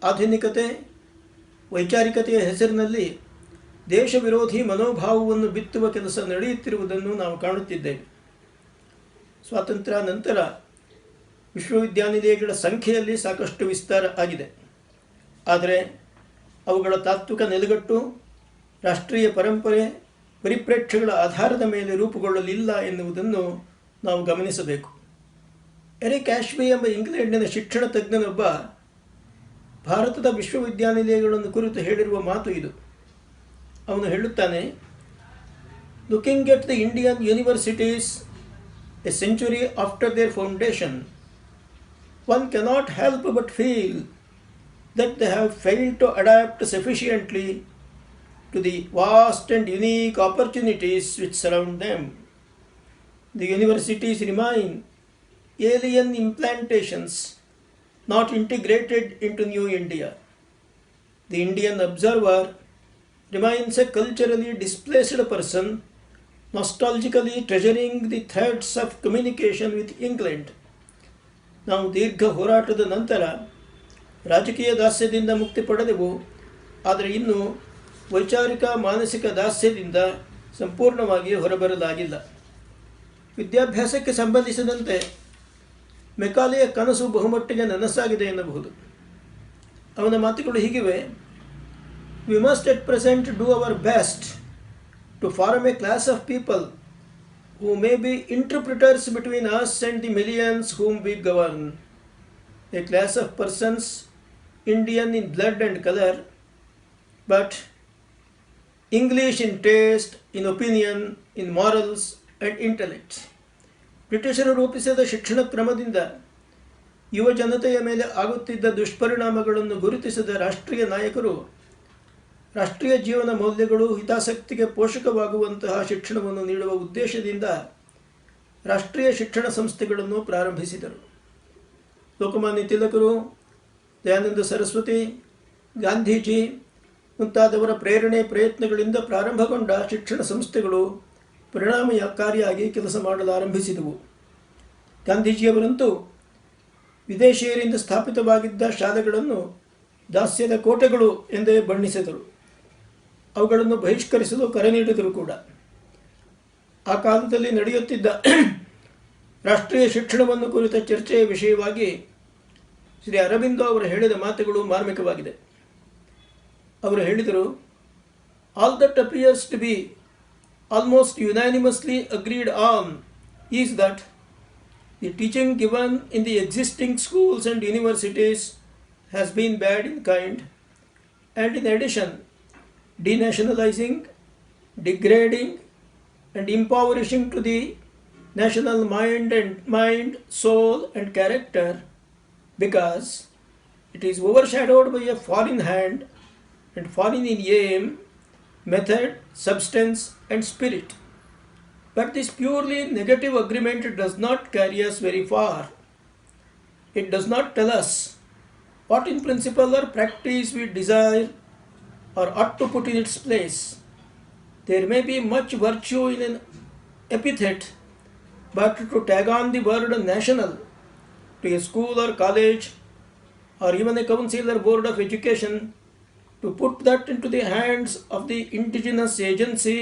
ಆಧುನಿಕತೆ, ವೈಚಾರಿಕತೆಯ ಹೆಸರಿನಲ್ಲಿ ದೇಶ ವಿರೋಧಿ ಮನೋಭಾವವನ್ನು ಬಿತ್ತುವ ಕೆಲಸ ನಡೆಯುತ್ತಿರುವುದನ್ನು ನಾವು ಕಾಣುತ್ತಿದ್ದೇವೆ. ಸ್ವಾತಂತ್ರ್ಯ ನಂತರ ವಿಶ್ವವಿದ್ಯಾನಿಲಯಗಳ ಸಂಖ್ಯೆಯಲ್ಲಿ ಸಾಕಷ್ಟು ವಿಸ್ತಾರ ಆಗಿದೆ. ಆದರೆ ಅವುಗಳ ತಾತ್ವಿಕ ನೆಲೆಗಟ್ಟು ರಾಷ್ಟ್ರೀಯ ಪರಂಪರೆ, ಪರಿಪ್ರೇಕ್ಷ್ಯಗಳ ಆಧಾರದ ಮೇಲೆ ರೂಪುಗೊಳ್ಳಲಿಲ್ಲ ಎನ್ನುವುದನ್ನು ನಾವು ಗಮನಿಸಬೇಕು. ಎರಿಕ್ ಆಶ್ಬಿ ಎಂಬ ಇಂಗ್ಲೆಂಡಿನ ಶಿಕ್ಷಣ ತಜ್ಞನೊಬ್ಬ ಭಾರತದ ವಿಶ್ವವಿದ್ಯಾನಿಲಯಗಳನ್ನು ಕುರಿತು ಹೇಳಿರುವ ಮಾತು ಇದು. ಅವನು ಹೇಳುತ್ತಾನೆ, looking at the Indian universities a century after their foundation, one cannot help but feel that they have failed to adapt sufficiently to the vast and unique opportunities which surround them. The universities remain alien implantations, not integrated into New India. The Indian observer remains a culturally displaced person, nostalgically treasuring the threads of communication with England. ನಾವು ದೀರ್ಘ ಹೋರಾಟದ ನಂತರ ರಾಜಕೀಯ ದಾಸ್ಯದಿಂದ ಮುಕ್ತಿ ಪಡೆದೆವು, ಆದರೆ ಇನ್ನೂ ವೈಚಾರಿಕ ಮಾನಸಿಕ ದಾಸ್ಯದಿಂದ ಸಂಪೂರ್ಣವಾಗಿ ಹೊರಬರಲಾಗಿಲ್ಲ. ವಿದ್ಯಾಭ್ಯಾಸಕ್ಕೆ ಸಂಬಂಧಿಸಿದಂತೆ ಮೆಕಾಲೆಯ ಕನಸು ಬಹುಮಟ್ಟಿಗೆ ನನಸಾಗಿದೆ ಎನ್ನಬಹುದು. ಅವನ ಮಾತುಗಳು ಹೀಗಿವೆ: we must at present do our best to form a class of people who may be interpreters between us and the millions whom we govern. A class of persons, Indian in blood and color, but English in taste, in opinion, in morals and intellect. ಬ್ರಿಟಿಷರು ರೂಪಿಸಿದ ಶಿಕ್ಷಣ ಕ್ರಮದಿಂದ ಯುವ ಜನತೆಯ ಮೇಲೆ ಆಗುತ್ತಿದ್ದ ದುಷ್ಪರಿಣಾಮಗಳನ್ನು ಗುರುತಿಸಿದ ರಾಷ್ಟ್ರೀಯ ನಾಯಕರು ರಾಷ್ಟ್ರೀಯ ಜೀವನ ಮೌಲ್ಯಗಳು, ಹಿತಾಸಕ್ತಿಗೆ ಪೋಷಕವಾಗುವಂತಹ ಶಿಕ್ಷಣವನ್ನು ನೀಡುವ ಉದ್ದೇಶದಿಂದ ರಾಷ್ಟ್ರೀಯ ಶಿಕ್ಷಣ ಸಂಸ್ಥೆಗಳನ್ನು ಪ್ರಾರಂಭಿಸಿದರು. ಲೋಕಮಾನ್ಯ ತಿಲಕರು, ದಯಾನಂದ ಸರಸ್ವತಿ, ಗಾಂಧೀಜಿ ಮುಂತಾದವರ ಪ್ರೇರಣೆ ಪ್ರಯತ್ನಗಳಿಂದ ಪ್ರಾರಂಭಗೊಂಡ ಶಿಕ್ಷಣ ಸಂಸ್ಥೆಗಳು ಪರಿಣಾಮಕಾರಿಯಾಗಿ ಕೆಲಸ ಮಾಡಲಾರಂಭಿಸಿದವು. ಗಾಂಧೀಜಿಯವರಂತೂ ವಿದೇಶಿಯರಿಂದ ಸ್ಥಾಪಿತವಾಗಿದ್ದ ಶಾಲೆಗಳನ್ನು ದಾಸ್ಯದ ಕೋಟೆಗಳು ಎಂದೇ ಬಣ್ಣಿಸಿದರು. ಅವುಗಳನ್ನು ಬಹಿಷ್ಕರಿಸಲು ಕರೆ ನೀಡಿದರು ಕೂಡ. ಆ ಕಾಲದಲ್ಲಿ ನಡೆಯುತ್ತಿದ್ದ ರಾಷ್ಟ್ರೀಯ ಶಿಕ್ಷಣವನ್ನು ಕುರಿತ ಚರ್ಚೆಯ ವಿಷಯವಾಗಿ ಶ್ರೀ ಅರಬಿಂದೋ ಅವರು ಹೇಳಿದ ಮಾತುಗಳು ಮಾರ್ಮಿಕವಾಗಿದೆ. ಅವರು ಹೇಳಿದರು, all that appears to be almost unanimously agreed on is that the teaching given in the existing schools and universities has been bad in kind, and in addition denationalizing, degrading and impoverishing to the national mind, soul and character, because it is overshadowed by a foreign hand and foreign in aim, method, substance, and spirit. But this purely negative agreement does not carry us very far. It does not tell us what in principle or practice we desire or ought to put in its place. There may be much virtue in an epithet, but to tag on the word national to a school or college or even a council or board of education, to put that into the hands of the indigenous agency,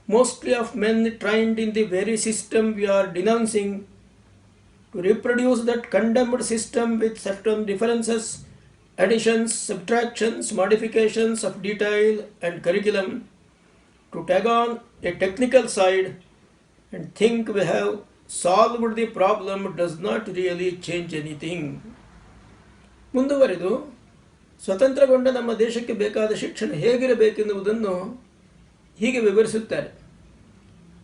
mostly of men trained in the very system we are denouncing, to reproduce that condemned system with certain differences, additions, subtractions, modifications of detail and curriculum, to tag on a technical side and think we have solved the problem does not really change anything. ಮುಂದುವರೆದು ಸ್ವತಂತ್ರಗೊಂಡ ನಮ್ಮ ದೇಶಕ್ಕೆ ಬೇಕಾದ ಶಿಕ್ಷಣ ಹೇಗಿರಬೇಕೆನ್ನುವುದನ್ನು ಹೀಗೆ ವಿವರಿಸುತ್ತಾರೆ.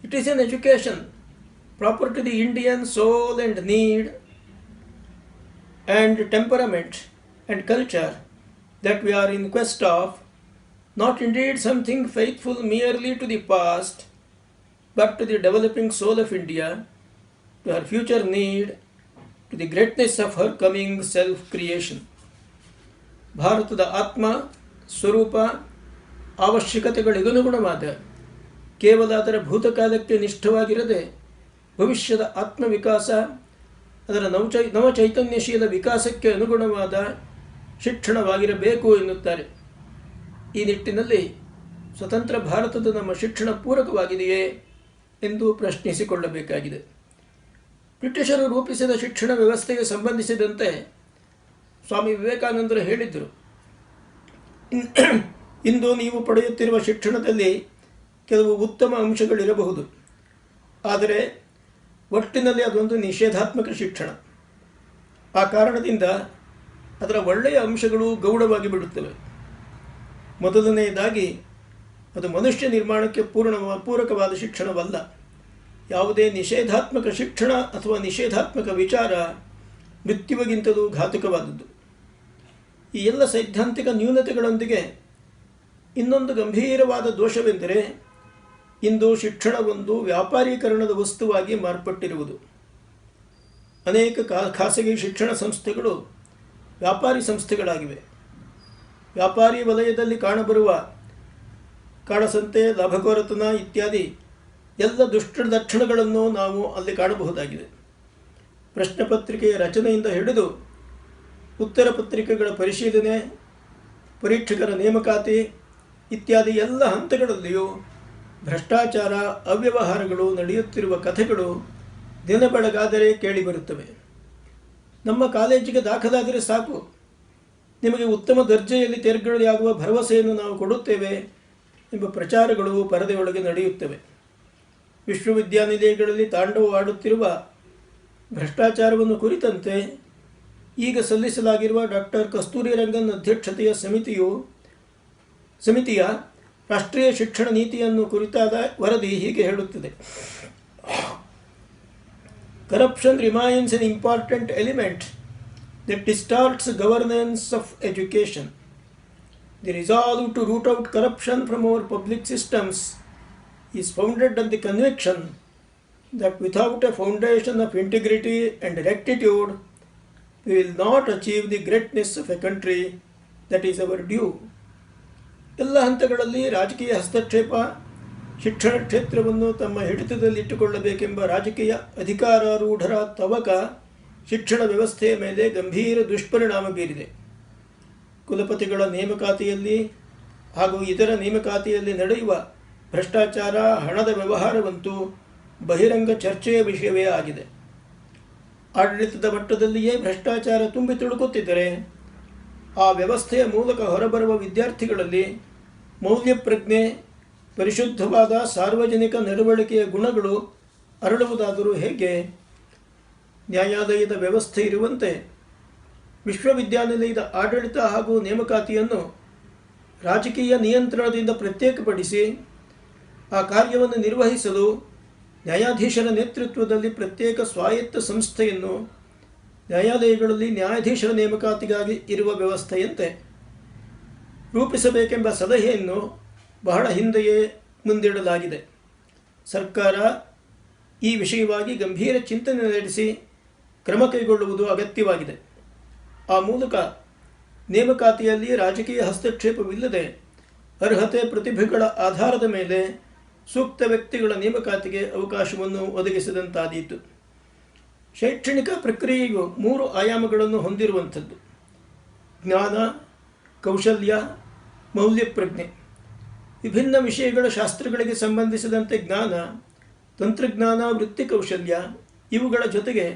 It is an education proper to the Indian soul and need and temperament and culture that we are in quest of, not indeed something faithful merely to the past, but to the developing soul of India, to her future need, to the greatness of her coming self-creation. ಭಾರತದ ಆತ್ಮ ಸ್ವರೂಪ ಅವಶ್ಯಕತೆಗಳಿಗನುಗುಣವಾದ ಕೇವಲ ಅದರ ಭೂತಕಾಲಕ್ಕೆ ನಿಷ್ಠವಾಗಿರದೆ ಭವಿಷ್ಯದ ಆತ್ಮವಿಕಾಸ, ಅದರ ನವಚೈತನ್ಯಶೀಲ ವಿಕಾಸಕ್ಕೆ ಅನುಗುಣವಾದ ಶಿಕ್ಷಣವಾಗಿರಬೇಕು ಎನ್ನುತ್ತಾರೆ. ಈ ನಿಟ್ಟಿನಲ್ಲಿ ಸ್ವತಂತ್ರ ಭಾರತದ ನಮ್ಮ ಶಿಕ್ಷಣ ಪೂರಕವಾಗಿದೆಯೇ ಎಂದು ಪ್ರಶ್ನಿಸಿಕೊಳ್ಳಬೇಕಾಗಿದೆ. ಬ್ರಿಟಿಷರು ರೂಪಿಸಿದ ಶಿಕ್ಷಣ ವ್ಯವಸ್ಥೆಗೆ ಸಂಬಂಧಿಸಿದಂತೆ ಸ್ವಾಮಿ ವಿವೇಕಾನಂದರು ಹೇಳಿದ್ದರು, ಇಂದು ನೀವು ಪಡೆಯುತ್ತಿರುವ ಶಿಕ್ಷಣದಲ್ಲಿ ಕೆಲವು ಉತ್ತಮ ಅಂಶಗಳಿರಬಹುದು, ಆದರೆ ಒಟ್ಟಿನಲ್ಲಿ ಅದೊಂದು ನಿಷೇಧಾತ್ಮಕ ಶಿಕ್ಷಣ. ಆ ಕಾರಣದಿಂದ ಅದರ ಒಳ್ಳೆಯ ಅಂಶಗಳು ಗೌಣವಾಗಿ ಬಿಡುತ್ತವೆ. ಮೊದಲನೆಯದಾಗಿ ಅದು ಮನುಷ್ಯ ನಿರ್ಮಾಣಕ್ಕೆ ಪೂರಕವಾದ ಶಿಕ್ಷಣವಲ್ಲ. ಯಾವುದೇ ನಿಷೇಧಾತ್ಮಕ ಶಿಕ್ಷಣ ಅಥವಾ ನಿಷೇಧಾತ್ಮಕ ವಿಚಾರ ಮೃತ್ಯುವಿಗಿಂತಲೂ ಘಾತಕವಾದದ್ದು. ಈ ಎಲ್ಲ ಸೈದ್ಧಾಂತಿಕ ನ್ಯೂನತೆಗಳೊಂದಿಗೆ ಇನ್ನೊಂದು ಗಂಭೀರವಾದ ದೋಷವೆಂದರೆ ಇಂದು ಶಿಕ್ಷಣವೊಂದು ವ್ಯಾಪಾರೀಕರಣದ ವಸ್ತುವಾಗಿ ಮಾರ್ಪಟ್ಟಿರುವುದು. ಅನೇಕ ಖಾಸಗಿ ಶಿಕ್ಷಣ ಸಂಸ್ಥೆಗಳು ವ್ಯಾಪಾರಿ ಸಂಸ್ಥೆಗಳಾಗಿವೆ. ವ್ಯಾಪಾರಿ ವಲಯದಲ್ಲಿ ಕಾಣಬರುವ ಕಾಳಸಂತೆ, ಲಾಭಕೋರತನ ಇತ್ಯಾದಿ ಎಲ್ಲ ದುಷ್ಟಲಕ್ಷಣಗಳನ್ನು ನಾವು ಅಲ್ಲಿ ಕಾಣಬಹುದಾಗಿದೆ. ಪ್ರಶ್ನೆ ಪತ್ರಿಕೆಯ ರಚನೆಯಿಂದ ಹಿಡಿದು ಉತ್ತರ ಪತ್ರಿಕೆಗಳ ಪರಿಶೀಲನೆ, ಪರೀಕ್ಷಕರ ನೇಮಕಾತಿ ಇತ್ಯಾದಿ ಎಲ್ಲ ಹಂತಗಳಲ್ಲಿಯೂ ಭ್ರಷ್ಟಾಚಾರ, ಅವ್ಯವಹಾರಗಳು ನಡೆಯುತ್ತಿರುವ ಕಥೆಗಳು ದಿನ ಬೆಳಗಾದರೆ ಕೇಳಿಬರುತ್ತವೆ. ನಮ್ಮ ಕಾಲೇಜಿಗೆ ದಾಖಲಾದರೆ ಸಾಕು, ನಿಮಗೆ ಉತ್ತಮ ದರ್ಜೆಯಲ್ಲಿ ತೇರ್ಗಡೆಯಾಗುವ ಭರವಸೆಯನ್ನು ನಾವು ಕೊಡುತ್ತೇವೆ ಎಂಬ ಪ್ರಚಾರಗಳು ಪರದೆಯೊಳಗೆ ನಡೆಯುತ್ತವೆ. ವಿಶ್ವವಿದ್ಯಾನಿಲಯಗಳಲ್ಲಿ ತಾಂಡವವಾಡುತ್ತಿರುವ ಭ್ರಷ್ಟಾಚಾರವನ್ನು ಕುರಿತಂತೆ ಈಗ ಸಲ್ಲಿಸಲಾಗಿರುವ ಡಾಕ್ಟರ್ ಕಸ್ತೂರಿ ರಂಗನ್ ಅಧ್ಯಕ್ಷತೆಯ ಸಮಿತಿಯ ರಾಷ್ಟ್ರೀಯ ಶಿಕ್ಷಣ ನೀತಿಯನ್ನು ಕುರಿತಾದ ವರದಿ ಹೀಗೆ ಹೇಳುತ್ತದೆ. Corruption remains an important element that distorts governance of education. The resolve to root out corruption from our public systems is founded on the conviction that without a foundation of integrity and rectitude, we will not achieve the greatness of a country that is our due. ಎಲ್ಲ ಹಂತಗಳಲ್ಲಿ ರಾಜಕೀಯ ಹಸ್ತಕ್ಷೇಪ ಶಿಕ್ಷಣ ಕ್ಷೇತ್ರವನ್ನು ತಮ್ಮ ಹಿಡಿತದಲ್ಲಿಟ್ಟುಕೊಳ್ಳಬೇಕೆಂಬ ರಾಜಕೀಯ ಅಧಿಕಾರಾರೂಢರ ತವಕ ಶಿಕ್ಷಣ ವ್ಯವಸ್ಥೆಯ ಮೇಲೆ ಗಂಭೀರ ದುಷ್ಪರಿಣಾಮ ಬೀರಿದೆ. ಕುಲಪತಿಗಳ ನೇಮಕಾತಿಯಲ್ಲಿ ಹಾಗೂ ಇದರ ನೇಮಕಾತಿಯಲ್ಲಿ ನಡೆಯುವ ಭ್ರಷ್ಟಾಚಾರ, ಹಣದ ವ್ಯವಹಾರವಂತೂ ಬಹಿರಂಗ ಚರ್ಚೆಯ ವಿಷಯವೇ ಆಗಿದೆ. ಆಡಳಿತದ ಮಟ್ಟದಲ್ಲಿಯೇ ಭ್ರಷ್ಟಾಚಾರ ತುಂಬಿ ತುಳುಕುತ್ತಿದ್ದರೆ ಆ ವ್ಯವಸ್ಥೆಯ ಮೂಲಕ ಹೊರಬರುವ ವಿದ್ಯಾರ್ಥಿಗಳಲ್ಲಿ ಮೌಲ್ಯ ಪ್ರಜ್ಞೆ, ಪರಿಶುದ್ಧವಾದ ಸಾರ್ವಜನಿಕ ನಡವಳಿಕೆಯ ಗುಣಗಳು ಅರಳುವುದಾದರೂ ಹೇಗೆ? ನ್ಯಾಯಾಲಯದ ವ್ಯವಸ್ಥೆ ಇರುವಂತೆ ವಿಶ್ವವಿದ್ಯಾನಿಲಯದ ಆಡಳಿತ ಹಾಗೂ ನೇಮಕಾತಿಯನ್ನು ರಾಜಕೀಯ ನಿಯಂತ್ರಣದಿಂದ ಪ್ರತ್ಯೇಕಪಡಿಸಿ ಆ ಕಾರ್ಯವನ್ನು ನಿರ್ವಹಿಸಲು ನ್ಯಾಯಾಧೀಶರ ನೇತೃತ್ವದಲ್ಲಿ ಪ್ರತ್ಯೇಕ ಸ್ವಾಯತ್ತ ಸಂಸ್ಥೆಯನ್ನು ನ್ಯಾಯಾಲಯಗಳಲ್ಲಿ ನ್ಯಾಯಾಧೀಶರ ನೇಮಕಾತಿಗಾಗಿ ಇರುವ ವ್ಯವಸ್ಥೆಯಂತೆ ರೂಪಿಸಬೇಕೆಂಬ ಸಲಹೆಯನ್ನು ಬಹಳ ಹಿಂದೆಯೇ ಮುಂದಿಡಲಾಗಿದೆ. ಸರ್ಕಾರ ಈ ವಿಷಯವಾಗಿ ಗಂಭೀರ ಚಿಂತನೆ ನಡೆಸಿ ಕ್ರಮ ಕೈಗೊಳ್ಳುವುದು ಅಗತ್ಯವಾಗಿದೆ. ಆ ಮೂಲಕ ನೇಮಕಾತಿಯಲ್ಲಿ ರಾಜಕೀಯ ಹಸ್ತಕ್ಷೇಪವಿಲ್ಲದೆ ಅರ್ಹತೆ ಪ್ರತಿಭೆಗಳ ಆಧಾರದ ಮೇಲೆ ಸೂಕ್ತ ವ್ಯಕ್ತಿಗಳ ನೇಮಕಾತಿಗೆ ಅವಕಾಶವನ್ನು ಒದಗಿಸಿದಂತಾದೀತು. ಶೈಕ್ಷಣಿಕ ಪ್ರಕ್ರಿಯೆಯು 3 ಆಯಾಮಗಳನ್ನು ಹೊಂದಿರುವಂಥದ್ದು: ಜ್ಞಾನ, ಕೌಶಲ್ಯ, ಮೌಲ್ಯ ಪ್ರಜ್ಞೆ. ವಿಭಿನ್ನ ವಿಷಯಗಳ ಶಾಸ್ತ್ರಗಳಿಗೆ ಸಂಬಂಧಿಸಿದಂತೆ ಜ್ಞಾನ, ತಂತ್ರಜ್ಞಾನ, ವೃತ್ತಿ ಕೌಶಲ್ಯ ಇವುಗಳ ಜೊತೆಗೆ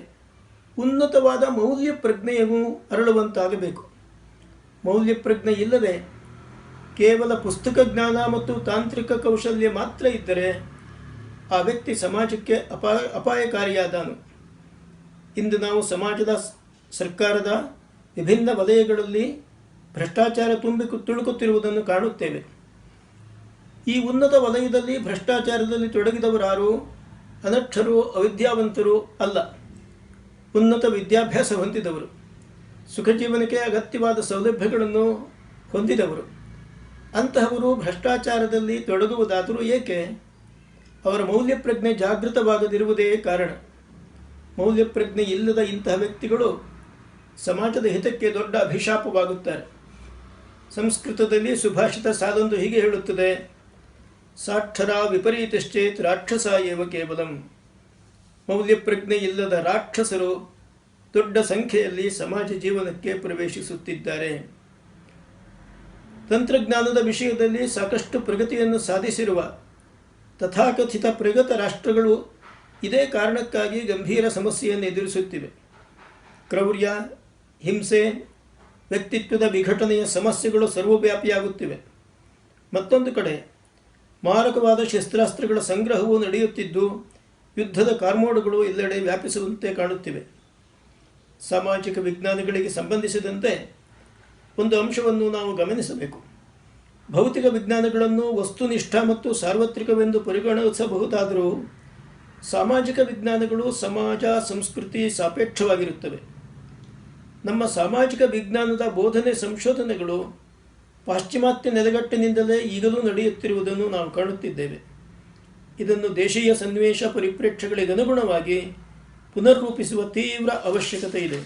ಉನ್ನತವಾದ ಮೌಲ್ಯ ಪ್ರಜ್ಞೆಯೂ ಅರಳುವಂತಾಗಬೇಕು. ಮೌಲ್ಯ ಪ್ರಜ್ಞೆ ಇಲ್ಲದೆ ಕೇವಲ ಪುಸ್ತಕ ಜ್ಞಾನ ಮತ್ತು ತಾಂತ್ರಿಕ ಕೌಶಲ್ಯ ಮಾತ್ರ ಇದ್ದರೆ ಆ ವ್ಯಕ್ತಿ ಸಮಾಜಕ್ಕೆ ಅಪಾಯಕಾರಿಯಾದನು. ಇಂದು ನಾವು ಸಮಾಜದ, ಸರ್ಕಾರದ ವಿಭಿನ್ನ ವಲಯಗಳಲ್ಲಿ ಭ್ರಷ್ಟಾಚಾರ ತುಳುಕುತ್ತಿರುವುದನ್ನು ಕಾಣುತ್ತೇವೆ. ಈ ಉನ್ನತ ವಲಯದಲ್ಲಿ ಭ್ರಷ್ಟಾಚಾರದಲ್ಲಿ ತೊಡಗಿದವರಾರು ಅನಕ್ಷರು, ಅವಿದ್ಯಾವಂತರು ಅಲ್ಲ, ಉನ್ನತ ವಿದ್ಯಾಭ್ಯಾಸ ಹೊಂದಿದವರು, ಸುಖ ಜೀವನಕ್ಕೆ ಅಗತ್ಯವಾದ ಸೌಲಭ್ಯಗಳನ್ನು ಹೊಂದಿದವರು. ಅಂತಹವರು ಭ್ರಷ್ಟಾಚಾರದಲ್ಲಿ ತೊಡಗುವುದಾದರೂ ಏಕೆ? ಅವರ ಮೌಲ್ಯ ಪ್ರಜ್ಞೆ ಜಾಗೃತವಾಗದಿರುವುದೇ ಕಾರಣ. ಮೌಲ್ಯ ಪ್ರಜ್ಞೆ ಇಲ್ಲದ ಇಂತಹ ವ್ಯಕ್ತಿಗಳು ಸಮಾಜದ ಹಿತಕ್ಕೆ ದೊಡ್ಡ ಅಭಿಶಾಪವಾಗುತ್ತಾರೆ. ಸಂಸ್ಕೃತದಲ್ಲಿ ಸುಭಾಷಿತ ಸಾಲೊಂದು ಹೀಗೆ ಹೇಳುತ್ತದೆ: ಸಾಕ್ಷರ ವಿಪರೀತಶ್ಚೇತ್ ರಾಕ್ಷಸ ಏವ ಕೇವಲಂ. ಮೌಲ್ಯ ಪ್ರಜ್ಞೆ ಇಲ್ಲದ ರಾಕ್ಷಸರು ದೊಡ್ಡ ಸಂಖ್ಯೆಯಲ್ಲಿ ಸಮಾಜ ಜೀವನಕ್ಕೆ ಪ್ರವೇಶಿಸುತ್ತಿದ್ದಾರೆ. ತಂತ್ರಜ್ಞಾನದ ವಿಷಯದಲ್ಲಿ ಸಾಕಷ್ಟು ಪ್ರಗತಿಯನ್ನು ಸಾಧಿಸಿರುವ ತಥಾಕಥಿತ ಪ್ರಗತ ರಾಷ್ಟ್ರಗಳು ಇದೇ ಕಾರಣಕ್ಕಾಗಿ ಗಂಭೀರ ಸಮಸ್ಯೆಯನ್ನು ಎದುರಿಸುತ್ತಿವೆ. ಕ್ರೌರ್ಯ, ಹಿಂಸೆ, ವ್ಯಕ್ತಿತ್ವದ ವಿಘಟನೆಯ ಸಮಸ್ಯೆಗಳು ಸರ್ವವ್ಯಾಪಿಯಾಗುತ್ತಿವೆ. ಮತ್ತೊಂದು ಕಡೆ ಮಾರಕವಾದ ಶಸ್ತ್ರಾಸ್ತ್ರಗಳ ಸಂಗ್ರಹವೂ ನಡೆಯುತ್ತಿದ್ದು ಯುದ್ಧದ ಕಾರ್ಮೋಡಗಳು ಎಲ್ಲೆಡೆ ವ್ಯಾಪಿಸುವಂತೆ ಕಾಣುತ್ತಿವೆ. ಸಾಮಾಜಿಕ ವಿಜ್ಞಾನಗಳಿಗೆ ಸಂಬಂಧಿಸಿದಂತೆ ಒಂದು ಅಂಶವನ್ನು ನಾವು ಗಮನಿಸಬೇಕು. ಭೌತಿಕ ವಿಜ್ಞಾನಗಳನ್ನು ವಸ್ತುನಿಷ್ಠ ಮತ್ತು ಸಾರ್ವತ್ರಿಕವೆಂದು ಪರಿಗಣಿಸಬಹುದಾದರೂ ಸಾಮಾಜಿಕ ವಿಜ್ಞಾನಗಳು ಸಮಾಜ, ಸಂಸ್ಕೃತಿ ಸಾಪೇಕ್ಷವಾಗಿರುತ್ತವೆ. ನಮ್ಮ ಸಾಮಾಜಿಕ ವಿಜ್ಞಾನದ ಬೋಧನೆ, ಸಂಶೋಧನೆಗಳು ಪಾಶ್ಚಿಮಾತ್ಯ ನೆಲೆಗಟ್ಟಿನಿಂದಲೇ ಈಗಲೂ ನಡೆಯುತ್ತಿರುವುದನ್ನು ನಾವು ಕಾಣುತ್ತಿದ್ದೇವೆ. ಇದನ್ನು ದೇಶೀಯ ಸನ್ನಿವೇಶ ಪರಿಪ್ರೇಕ್ಷ್ಯಗಳಿಗನುಗುಣವಾಗಿ ಪುನರ್ರೂಪಿಸುವ ತೀವ್ರ ಅವಶ್ಯಕತೆ ಇದೆ.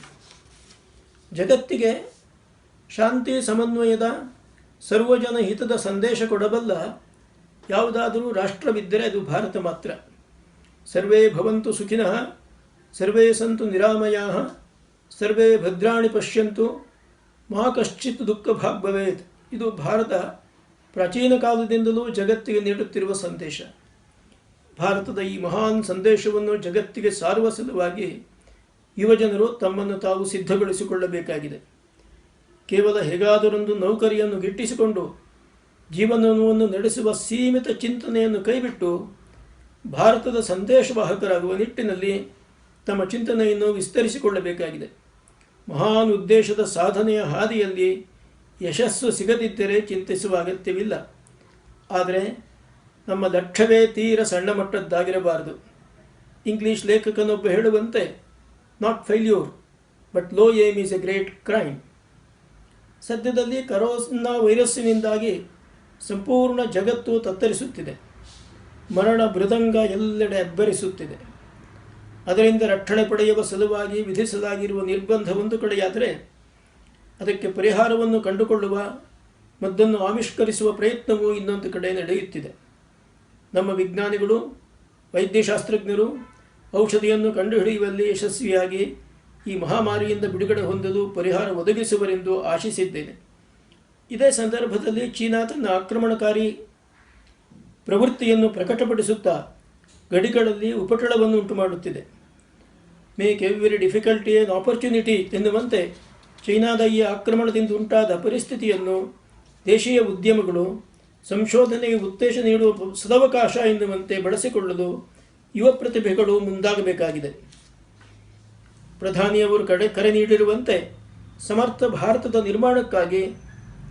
ಜಗತ್ತಿಗೆ ಶಾಂತಿ, ಸಮನ್ವಯದ, ಸರ್ವಜನ ಹಿತದ ಸಂದೇಶ ಕೊಡಬಲ್ಲ ಯಾವುದಾದರೂ ರಾಷ್ಟ್ರವಿದ್ದರೆ ಅದು ಭಾರತ ಮಾತ್ರ. ಸರ್ವೇ ಭವಂತು ಸುಖಿನಃ, ಸರ್ವೇ ಸಂತು ನಿರಾಮಯಾಃ, ಸರ್ವೇ ಭದ್ರಾಣಿ ಪಶ್ಯಂತು, ಮಾ ಕಶ್ಚಿತ್ ದುಃಖ ಭಾಗ್ ಭವೇತ್. ಇದು ಭಾರತ ಪ್ರಾಚೀನ ಕಾಲದಿಂದಲೂ ಜಗತ್ತಿಗೆ ನೀಡುತ್ತಿರುವ ಸಂದೇಶ. ಭಾರತದ ಈ ಮಹಾನ್ ಸಂದೇಶವನ್ನು ಜಗತ್ತಿಗೆ ಸಾರುವ ಸಲುವಾಗಿ ಯುವಜನರು ತಮ್ಮನ್ನು ತಾವು ಸಿದ್ಧಗೊಳಿಸಿಕೊಳ್ಳಬೇಕಾಗಿದೆ. ಕೇವಲ ಹೇಗಾದರೊಂದು ನೌಕರಿಯನ್ನು ಗಿಟ್ಟಿಸಿಕೊಂಡು ಜೀವನವನ್ನು ನಡೆಸುವ ಸೀಮಿತ ಚಿಂತನೆಯನ್ನು ಕೈಬಿಟ್ಟು ಭಾರತದ ಸಂದೇಶವಾಹಕರಾಗುವ ನಿಟ್ಟಿನಲ್ಲಿ ತಮ್ಮ ಚಿಂತನೆಯನ್ನು ವಿಸ್ತರಿಸಿಕೊಳ್ಳಬೇಕಾಗಿದೆ. ಮಹಾನ್ ಉದ್ದೇಶದ ಸಾಧನೆಯ ಹಾದಿಯಲ್ಲಿ ಯಶಸ್ಸು ಸಿಗದಿದ್ದರೆ ಚಿಂತಿಸುವ ಅಗತ್ಯವಿಲ್ಲ. ಆದರೆ ನಮ್ಮ ಲಕ್ಷ್ಯವೇ ತೀರ ಸಣ್ಣ ಮಟ್ಟದ್ದಾಗಿರಬಾರದು. ಇಂಗ್ಲಿಷ್ ಲೇಖಕನೊಬ್ಬ ಹೇಳುವಂತೆ, not failure but low aim is a great crime. ಸದ್ಯದಲ್ಲಿ ಕರೋನಾ ವೈರಸ್ಸಿನಿಂದಾಗಿ ಸಂಪೂರ್ಣ ಜಗತ್ತು ತತ್ತರಿಸುತ್ತಿದೆ. ಮರಣ ಮೃದಂಗ ಎಲ್ಲೆಡೆ ಅಬ್ಬರಿಸುತ್ತಿದೆ. ಅದರಿಂದ ರಕ್ಷಣೆ ಪಡೆಯುವ ಸಲುವಾಗಿ ವಿಧಿಸಲಾಗಿರುವ ನಿರ್ಬಂಧ ಒಂದು ಕಡೆಯಾದರೆ, ಅದಕ್ಕೆ ಪರಿಹಾರವನ್ನು ಕಂಡುಕೊಳ್ಳುವ ಮದ್ದನ್ನು ಆವಿಷ್ಕರಿಸುವ ಪ್ರಯತ್ನವೂ ಇನ್ನೊಂದು ಕಡೆ ನಡೆಯುತ್ತಿದೆ. ನಮ್ಮ ವಿಜ್ಞಾನಿಗಳು, ವೈದ್ಯಶಾಸ್ತ್ರಜ್ಞರು ಔಷಧಿಯನ್ನು ಕಂಡುಹಿಡಿಯುವಲ್ಲಿ ಯಶಸ್ವಿಯಾಗಿ ಈ ಮಹಾಮಾರಿಯಿಂದ ಬಿಡುಗಡೆ ಹೊಂದಲು ಪರಿಹಾರ ಒದಗಿಸುವರೆಂದು ಆಶಿಸಿದ್ದೇನೆ. ಇದೇ ಸಂದರ್ಭದಲ್ಲಿ ಚೀನಾ ತನ್ನ ಆಕ್ರಮಣಕಾರಿ ಪ್ರವೃತ್ತಿಯನ್ನು ಪ್ರಕಟಪಡಿಸುತ್ತಾ ಗಡಿಗಳಲ್ಲಿ ಉಪಟಳವನ್ನು ಉಂಟು ಮಾಡುತ್ತಿದೆ. Make every difficulty on opportunity ಎನ್ನುವಂತೆ ಚೈನಾದ ಈ ಆಕ್ರಮಣದಿಂದ ಉಂಟಾದ ಪರಿಸ್ಥಿತಿಯನ್ನು ದೇಶೀಯ ಉದ್ಯಮಗಳು ಸಂಶೋಧನೆಗೆ ಉತ್ತೇಜ ನೀಡುವ ಸದವಕಾಶ ಎನ್ನುವಂತೆ ಬಳಸಿಕೊಳ್ಳಲು ಯುವ ಪ್ರತಿಭೆಗಳು ಮುಂದಾಗಬೇಕಾಗಿದೆ. ಪ್ರಧಾನಿಯವರು ಕರೆ ನೀಡಿರುವಂತೆ ಸಮರ್ಥ ಭಾರತದ ನಿರ್ಮಾಣಕ್ಕಾಗಿ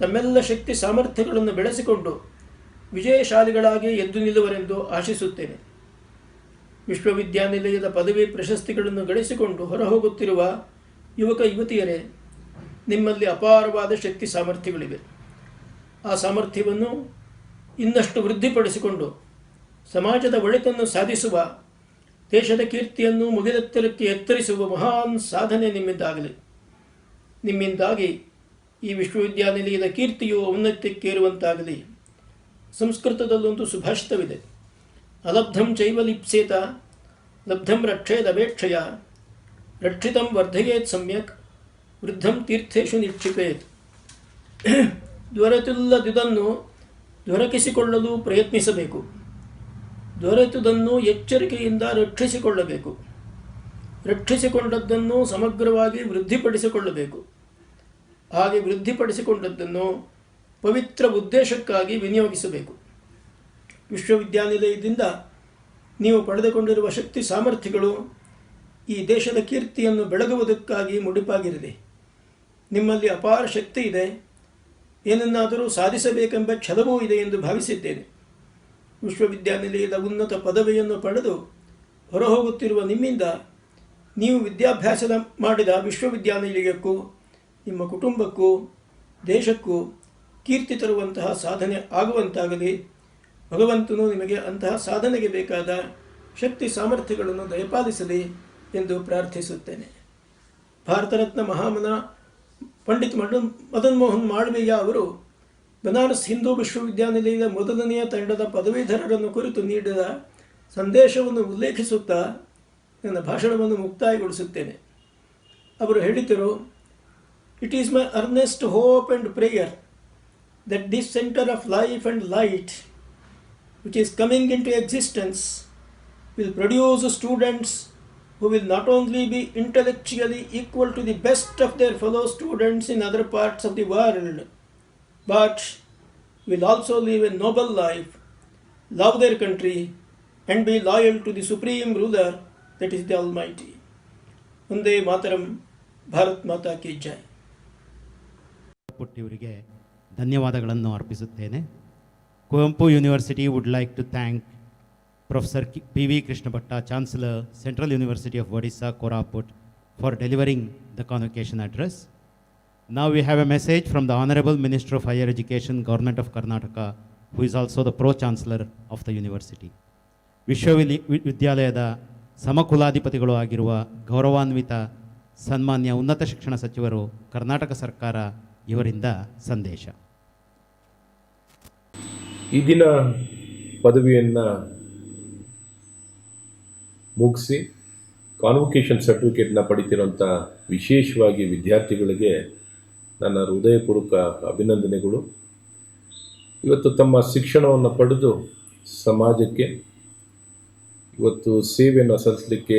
ತಮ್ಮೆಲ್ಲ ಶಕ್ತಿ ಸಾಮರ್ಥ್ಯಗಳನ್ನು ಬೆಳೆಸಿಕೊಂಡು ವಿಜಯಶಾಲಿಗಳಾಗಿ ಎದ್ದು ನಿಲ್ಲುವರೆಂದು ಆಶಿಸುತ್ತೇನೆ. ವಿಶ್ವವಿದ್ಯಾನಿಲಯದ ಪದವಿ ಪ್ರಶಸ್ತಿಗಳನ್ನು ಗಳಿಸಿಕೊಂಡು ಹೊರಹೋಗುತ್ತಿರುವ ಯುವಕ ಯುವತಿಯರೇ, ನಿಮ್ಮಲ್ಲಿ ಅಪಾರವಾದ ಶಕ್ತಿ ಸಾಮರ್ಥ್ಯಗಳಿವೆ. ಆ ಸಾಮರ್ಥ್ಯವನ್ನು ಇನ್ನಷ್ಟು ವೃದ್ಧಿಪಡಿಸಿಕೊಂಡು ಸಮಾಜದ ಒಳಿತನ್ನು ಸಾಧಿಸುವ, ದೇಶದ ಕೀರ್ತಿಯನ್ನು ಮುಗಿಲೆತ್ತರಕ್ಕೆ ಎತ್ತರಿಸುವ ಮಹಾನ್ ಸಾಧನೆ ನಿಮ್ಮಿಂದಾಗಲಿ. ನಿಮ್ಮಿಂದಾಗಿ ಈ ವಿಶ್ವವಿದ್ಯಾನಿಲಯದ ಕೀರ್ತಿಯು ಔನ್ನತ್ಯಕ್ಕೇರುವಂತಾಗಲಿ. ಸಂಸ್ಕೃತದಲ್ಲೊಂದು ಸುಭಾಷಿತವಿದೆ, ಅಲಬ್ಧಂ ಚೈವ ಲಿಪ್ಸೇತ ಲಬ್ಧಂ ರಕ್ಷೇದಪೇಕ್ಷಯ ರಕ್ಷಿತಂ ವರ್ಧಯೇತ್ ಸಮ್ಯಕ್ ವೃದ್ಧಂ ತೀರ್ಥೇಶು ನಿಕ್ಷಿಪೇತ್. ದೊರೆತಿಲ್ಲದುದನ್ನು ದೊರಕಿಸಿಕೊಳ್ಳಲು ಪ್ರಯತ್ನಿಸಬೇಕು, ದೊರೆತುದನ್ನು ಎಚ್ಚರಿಕೆಯಿಂದ ರಕ್ಷಿಸಿಕೊಳ್ಳಬೇಕು, ರಕ್ಷಿಸಿಕೊಂಡದ್ದನ್ನು ಸಮಗ್ರವಾಗಿ ವೃದ್ಧಿಪಡಿಸಿಕೊಳ್ಳಬೇಕು, ಹಾಗೆ ವೃದ್ಧಿಪಡಿಸಿಕೊಂಡದ್ದನ್ನು ಪವಿತ್ರ ಉದ್ದೇಶಕ್ಕಾಗಿ ವಿನಿಯೋಗಿಸಬೇಕು. ವಿಶ್ವವಿದ್ಯಾನಿಲಯದಿಂದ ನೀವು ಪಡೆದುಕೊಂಡಿರುವ ಶಕ್ತಿ ಸಾಮರ್ಥ್ಯಗಳು ಈ ದೇಶದ ಕೀರ್ತಿಯನ್ನು ಬೆಳಗುವುದಕ್ಕಾಗಿ ಮುಡಿಪಾಗಿರಲಿ. ನಿಮ್ಮಲ್ಲಿ ಅಪಾರ ಶಕ್ತಿ ಇದೆ, ಏನನ್ನಾದರೂ ಸಾಧಿಸಬೇಕೆಂಬ ಛಲವೂ ಇದೆ ಎಂದು ಭಾವಿಸಿದ್ದೇನೆ. ವಿಶ್ವವಿದ್ಯಾನಿಲಯದ ಉನ್ನತ ಪದವಿಯನ್ನು ಪಡೆದು ಹೊರಹೋಗುತ್ತಿರುವ ನಿಮ್ಮಿಂದ ನೀವು ವಿದ್ಯಾಭ್ಯಾಸ ಮಾಡಿದ ವಿಶ್ವವಿದ್ಯಾನಿಲಯಕ್ಕೂ ನಿಮ್ಮ ಕುಟುಂಬಕ್ಕೂ ದೇಶಕ್ಕೂ ಕೀರ್ತಿ ತರುವಂತಹ ಸಾಧನೆ ಆಗುವಂತಾಗಲಿ. ಭಗವಂತನು ನಿಮಗೆ ಅಂತಹ ಸಾಧನೆಗೆ ಬೇಕಾದ ಶಕ್ತಿ ಸಾಮರ್ಥ್ಯಗಳನ್ನು ದಯಪಾಲಿಸಲಿ ಎಂದು ಪ್ರಾರ್ಥಿಸುತ್ತೇನೆ. ಭಾರತ ರತ್ನ ಮಹಾಮನ ಪಂಡಿತ್ ಮದನ್ ಮೋಹನ್ ಮಾಳವೀಯ ಅವರು ಬನಾರಸ್ ಹಿಂದೂ ವಿಶ್ವವಿದ್ಯಾನಿಲಯದ ಮೊದಲನೆಯ ತಂಡದ ಪದವೀಧರರನ್ನು ಕುರಿತು ನೀಡಿದ ಸಂದೇಶವನ್ನು ಉಲ್ಲೇಖಿಸುತ್ತಾ ನನ್ನ ಭಾಷಣವನ್ನು ಮುಕ್ತಾಯಗೊಳಿಸುತ್ತೇನೆ. ಅವರು ಹೇಳಿದರು, it is my Ernst hope and prayer that this center of life and light, which is coming into existence, will produce students who will not only be intellectually equal to the best of their fellow students in other parts of the world, but will also live a noble life, love their country, and be loyal to the supreme ruler, that is the Almighty. Vande Mataram, Bharat Mata ki Jai. ಪುಟ್ಟಿಯವರಿಗೆ ಧನ್ಯವಾದಗಳನ್ನು ಅರ್ಪಿಸುತ್ತೇನೆ. Kuvempu university would like to thank professor PV Krishna Bhatta, Chancellor, Central University of Odisha, Koraput, for delivering the convocation address. Now we have a message from the Honorable Minister of Higher Education, Government of Karnataka, who is also the Pro-Chancellor of the University. ವಿಶ್ವವಿದ್ಯಾಲಯದ ಸಮಕುಲಾಧಿಪತಿಗಳು ಆಗಿರುವ ಗೌರವಾನ್ವಿತ ಸನ್ಮಾನ್ಯ ಉನ್ನತ ಶಿಕ್ಷಣ ಸಚಿವರು, ಕರ್ನಾಟಕ ಸರ್ಕಾರ ಇವರಿಂದ ಸಂದೇಶ. ಈ ದಿನ ಪದವಿಯನ್ನು ಮುಗಿಸಿ ಕಾನ್ವೊಕೇಷನ್ ಸರ್ಟಿಫಿಕೇಟ್ನ ಪಡಿತಿರೋಂಥ ವಿಶೇಷವಾಗಿ ವಿದ್ಯಾರ್ಥಿಗಳಿಗೆ ನನ್ನ ಹೃದಯಪೂರ್ವಕ ಅಭಿನಂದನೆಗಳು. ಇವತ್ತು ತಮ್ಮ ಶಿಕ್ಷಣವನ್ನು ಪಡೆದು ಸಮಾಜಕ್ಕೆ ಇವತ್ತು ಸೇವೆಯನ್ನು ಸಲ್ಲಿಸಲಿಕ್ಕೆ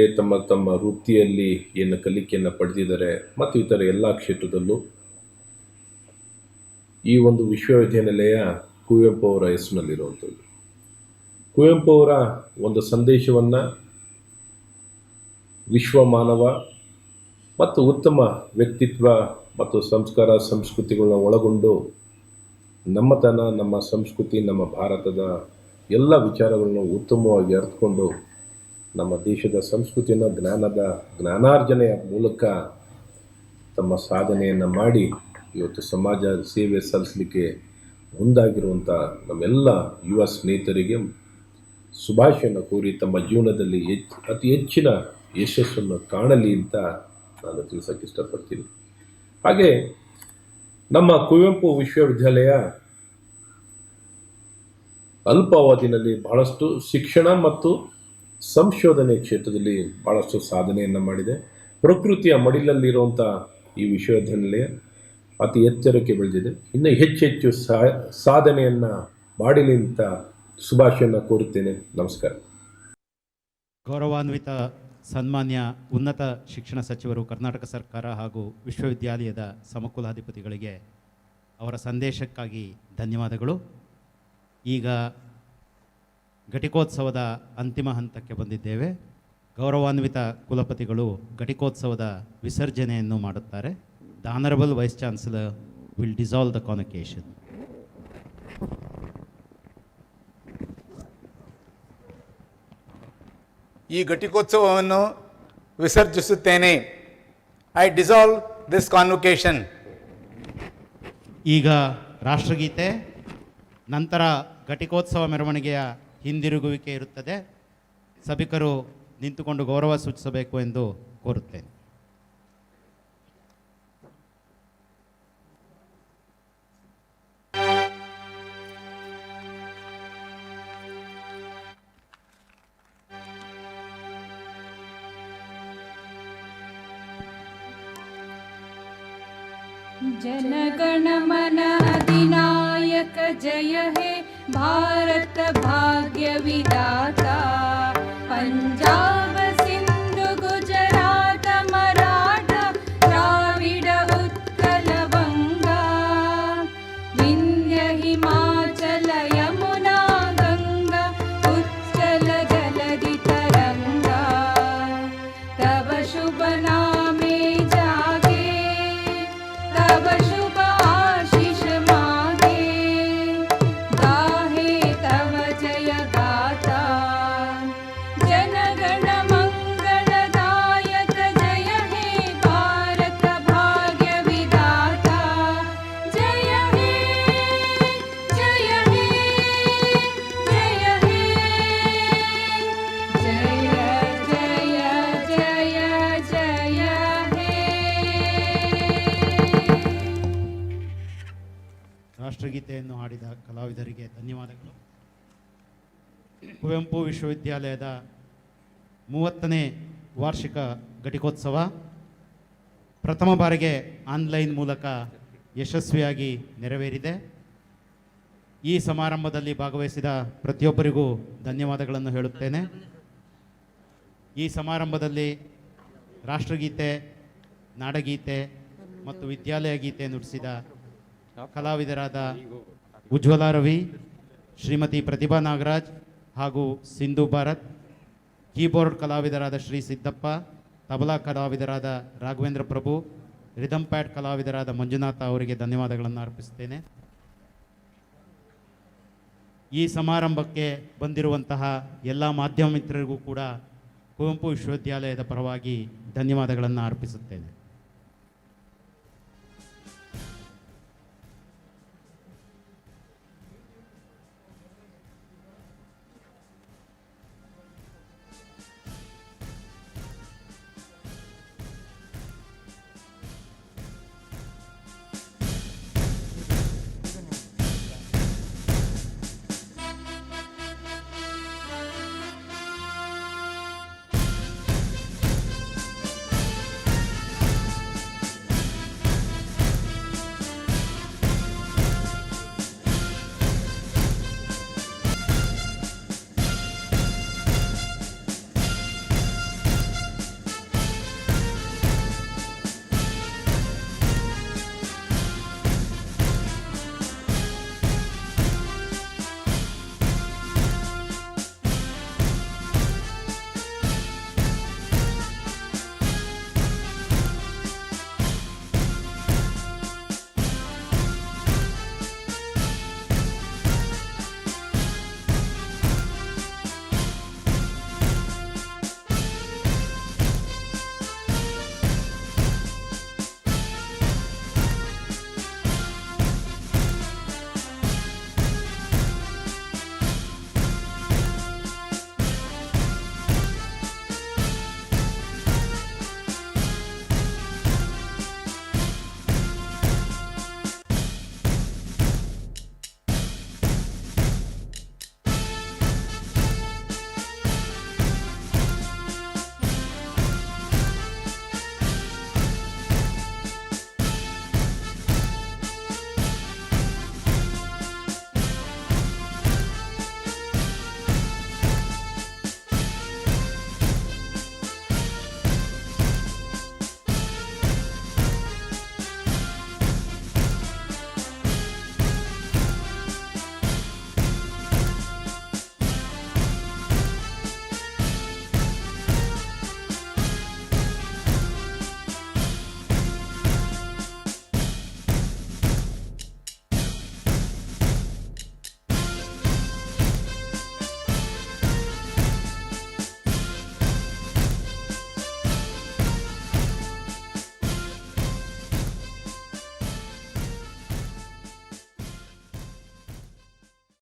ತಮ್ಮ ವೃತ್ತಿಯಲ್ಲಿ ಏನು ಕಲಿಕೆಯನ್ನು ಪಡೆದಿದ್ದಾರೆ ಮತ್ತು ಇತರ ಎಲ್ಲ ಕ್ಷೇತ್ರದಲ್ಲೂ ಈ ಒಂದು ವಿಶ್ವವಿದ್ಯಾನಿಲಯ ಕುವೆಂಪು ಅವರ ಹೆಸರಿನಲ್ಲಿರುವಂಥದ್ದು. ಕುವೆಂಪು ಅವರ ಒಂದು ಸಂದೇಶವನ್ನು ವಿಶ್ವ ಮಾನವ ಮತ್ತು ಉತ್ತಮ ವ್ಯಕ್ತಿತ್ವ ಮತ್ತು ಸಂಸ್ಕಾರ ಸಂಸ್ಕೃತಿಗಳನ್ನ ಒಳಗೊಂಡು ನಮ್ಮತನ, ನಮ್ಮ ಸಂಸ್ಕೃತಿ, ನಮ್ಮ ಭಾರತದ ಎಲ್ಲ ವಿಚಾರಗಳನ್ನು ಉತ್ತಮವಾಗಿ ಅರ್ಥಕೊಂಡು ನಮ್ಮ ದೇಶದ ಸಂಸ್ಕೃತಿಯನ್ನು ಜ್ಞಾನಾರ್ಜನೆಯ ಮೂಲಕ ತಮ್ಮ ಸಾಧನೆಯನ್ನು ಮಾಡಿ ಇವತ್ತು ಸಮಾಜ ಸೇವೆ ಸಲ್ಲಿಸಲಿಕ್ಕೆ ಮುಂದಾಗಿರುವಂಥ ನಮ್ಮೆಲ್ಲ ಯುವ ಸ್ನೇಹಿತರಿಗೆ ಶುಭಾಶಯವನ್ನು ಕೋರಿ ತಮ್ಮ ಜೀವನದಲ್ಲಿ ಅತಿ ಹೆಚ್ಚಿನ ಯಶಸ್ಸನ್ನು ಕಾಣಲಿ ಅಂತ ನಾನು ತಿಳಿಸೋಕ್ಕೆ ಇಷ್ಟಪಡ್ತೀನಿ. ಹಾಗೆ ನಮ್ಮ ಕುವೆಂಪು ವಿಶ್ವವಿದ್ಯಾಲಯ ಅಲ್ಪಾವಧಿನಲ್ಲಿ ಬಹಳಷ್ಟು ಶಿಕ್ಷಣ ಮತ್ತು ಸಂಶೋಧನೆ ಕ್ಷೇತ್ರದಲ್ಲಿ ಭಾಳಷ್ಟು ಸಾಧನೆಯನ್ನು ಮಾಡಿದೆ. ಪ್ರಕೃತಿಯ ಮಡಿಲಲ್ಲಿರುವಂಥ ಈ ವಿಶ್ವವಿದ್ಯಾನಿಲಯ ಅತಿ ಎತ್ತರಕ್ಕೆ ಬೆಳೆದಿದೆ. ಇನ್ನು ಹೆಚ್ಚೆಚ್ಚು ಸಾಧನೆಯನ್ನು ಮಾಡಲಿ ಅಂತ ಶುಭಾಶಯವನ್ನು ಕೋರುತ್ತೇನೆ. ನಮಸ್ಕಾರ. ಗೌರವಾನ್ವಿತ ಸನ್ಮಾನ್ಯ ಉನ್ನತ ಶಿಕ್ಷಣ ಸಚಿವರು, ಕರ್ನಾಟಕ ಸರ್ಕಾರ ಹಾಗೂ ವಿಶ್ವವಿದ್ಯಾಲಯದ ಸಮಕುಲಾಧಿಪತಿಗಳಿಗೆ ಅವರ ಸಂದೇಶಕ್ಕಾಗಿ ಧನ್ಯವಾದಗಳು. ಈಗ ಘಟಿಕೋತ್ಸವದ ಅಂತಿಮ ಹಂತಕ್ಕೆ ಬಂದಿದ್ದೇವೆ. ಗೌರವಾನ್ವಿತ ಕುಲಪತಿಗಳು ಘಟಿಕೋತ್ಸವದ ವಿಸರ್ಜನೆಯನ್ನು ಮಾಡುತ್ತಾರೆ. The Honorable Vice Chancellor will dissolve the convocation. ಈ ಘಟಿಕೋತ್ಸವವನ್ನು ವಿಸರ್ಜಿಸುತ್ತೇನೆ. I dissolve this convocation. ಈಗ ರಾಷ್ಟ್ರಗೀತೆ ನಂತರ ಘಟಿಕೋತ್ಸವ ಮೆರವಣಿಗೆಯ ಹಿಂದಿರುಗುವಿಕೆ ಇರುತ್ತದೆ. ಸಭಿಕರು ನಿಂತುಕೊಂಡು ಗೌರವ ಸೂಚಿಸಬೇಕು ಎಂದು ಕೋರುತ್ತೇನೆ. जनगण मन अधिनायक जय हे भारत भाग्य विधाता पंजाब सिंधु गुजरात मराठा द्राविड उत्कल बंगा विंध्य हिमाचल यमुना गंगा उत्कल जलधि तरंगा तव शुभ नामे जागे तब शुभ आशीष मागे गाहे तव जय गाथा जनगण मंगलदायक जय हे भारत भाग्य विधाता जय हे जय हे जय हे जय जय जय जय हे. ರಾಷ್ಟ್ರಗೀತೆಯನ್ನು ಹಾಡಿದ ಕಲಾವಿದರಿಗೆ ಧನ್ಯವಾದಗಳು. ಕುವೆಂಪು ವಿಶ್ವವಿದ್ಯಾಲಯದ 30ನೇ ವಾರ್ಷಿಕ ಘಟಿಕೋತ್ಸವ ಪ್ರಥಮ ಬಾರಿಗೆ ಆನ್ಲೈನ್ ಮೂಲಕ ಯಶಸ್ವಿಯಾಗಿ ನೆರವೇರಿದೆ. ಈ ಸಮಾರಂಭದಲ್ಲಿ ಭಾಗವಹಿಸಿದ ಪ್ರತಿಯೊಬ್ಬರಿಗೂ ಧನ್ಯವಾದಗಳನ್ನು ಹೇಳುತ್ತೇನೆ. ಈ ಸಮಾರಂಭದಲ್ಲಿ ರಾಷ್ಟ್ರಗೀತೆ, ನಾಡಗೀತೆ ಮತ್ತು ವಿದ್ಯಾಲಯ ಗೀತೆ ನುಡಿಸಿದ ಕಲಾವಿದರಾದ ಉಜ್ವಲ ರವಿ, ಶ್ರೀಮತಿ ಪ್ರತಿಭಾ ನಾಗರಾಜ್ ಹಾಗೂ ಸಿಂಧು ಭಾರತ್, ಕೀಬೋರ್ಡ್ ಕಲಾವಿದರಾದ ಶ್ರೀ ಸಿದ್ದಪ್ಪ, ತಬಲಾ ಕಲಾವಿದರಾದ ರಾಘವೇಂದ್ರ ಪ್ರಭು, ರಿದಮ್ ಪ್ಯಾಡ್ ಕಲಾವಿದರಾದ ಮಂಜುನಾಥ ಅವರಿಗೆ ಧನ್ಯವಾದಗಳನ್ನು ಅರ್ಪಿಸುತ್ತೇನೆ. ಈ ಸಮಾರಂಭಕ್ಕೆ ಬಂದಿರುವಂತಹ ಎಲ್ಲ ಮಾಧ್ಯಮ ಮಿತ್ರರಿಗೂ ಕೂಡ ಕುವೆಂಪು ವಿಶ್ವವಿದ್ಯಾಲಯದ ಪರವಾಗಿ ಧನ್ಯವಾದಗಳನ್ನು ಅರ್ಪಿಸುತ್ತೇನೆ.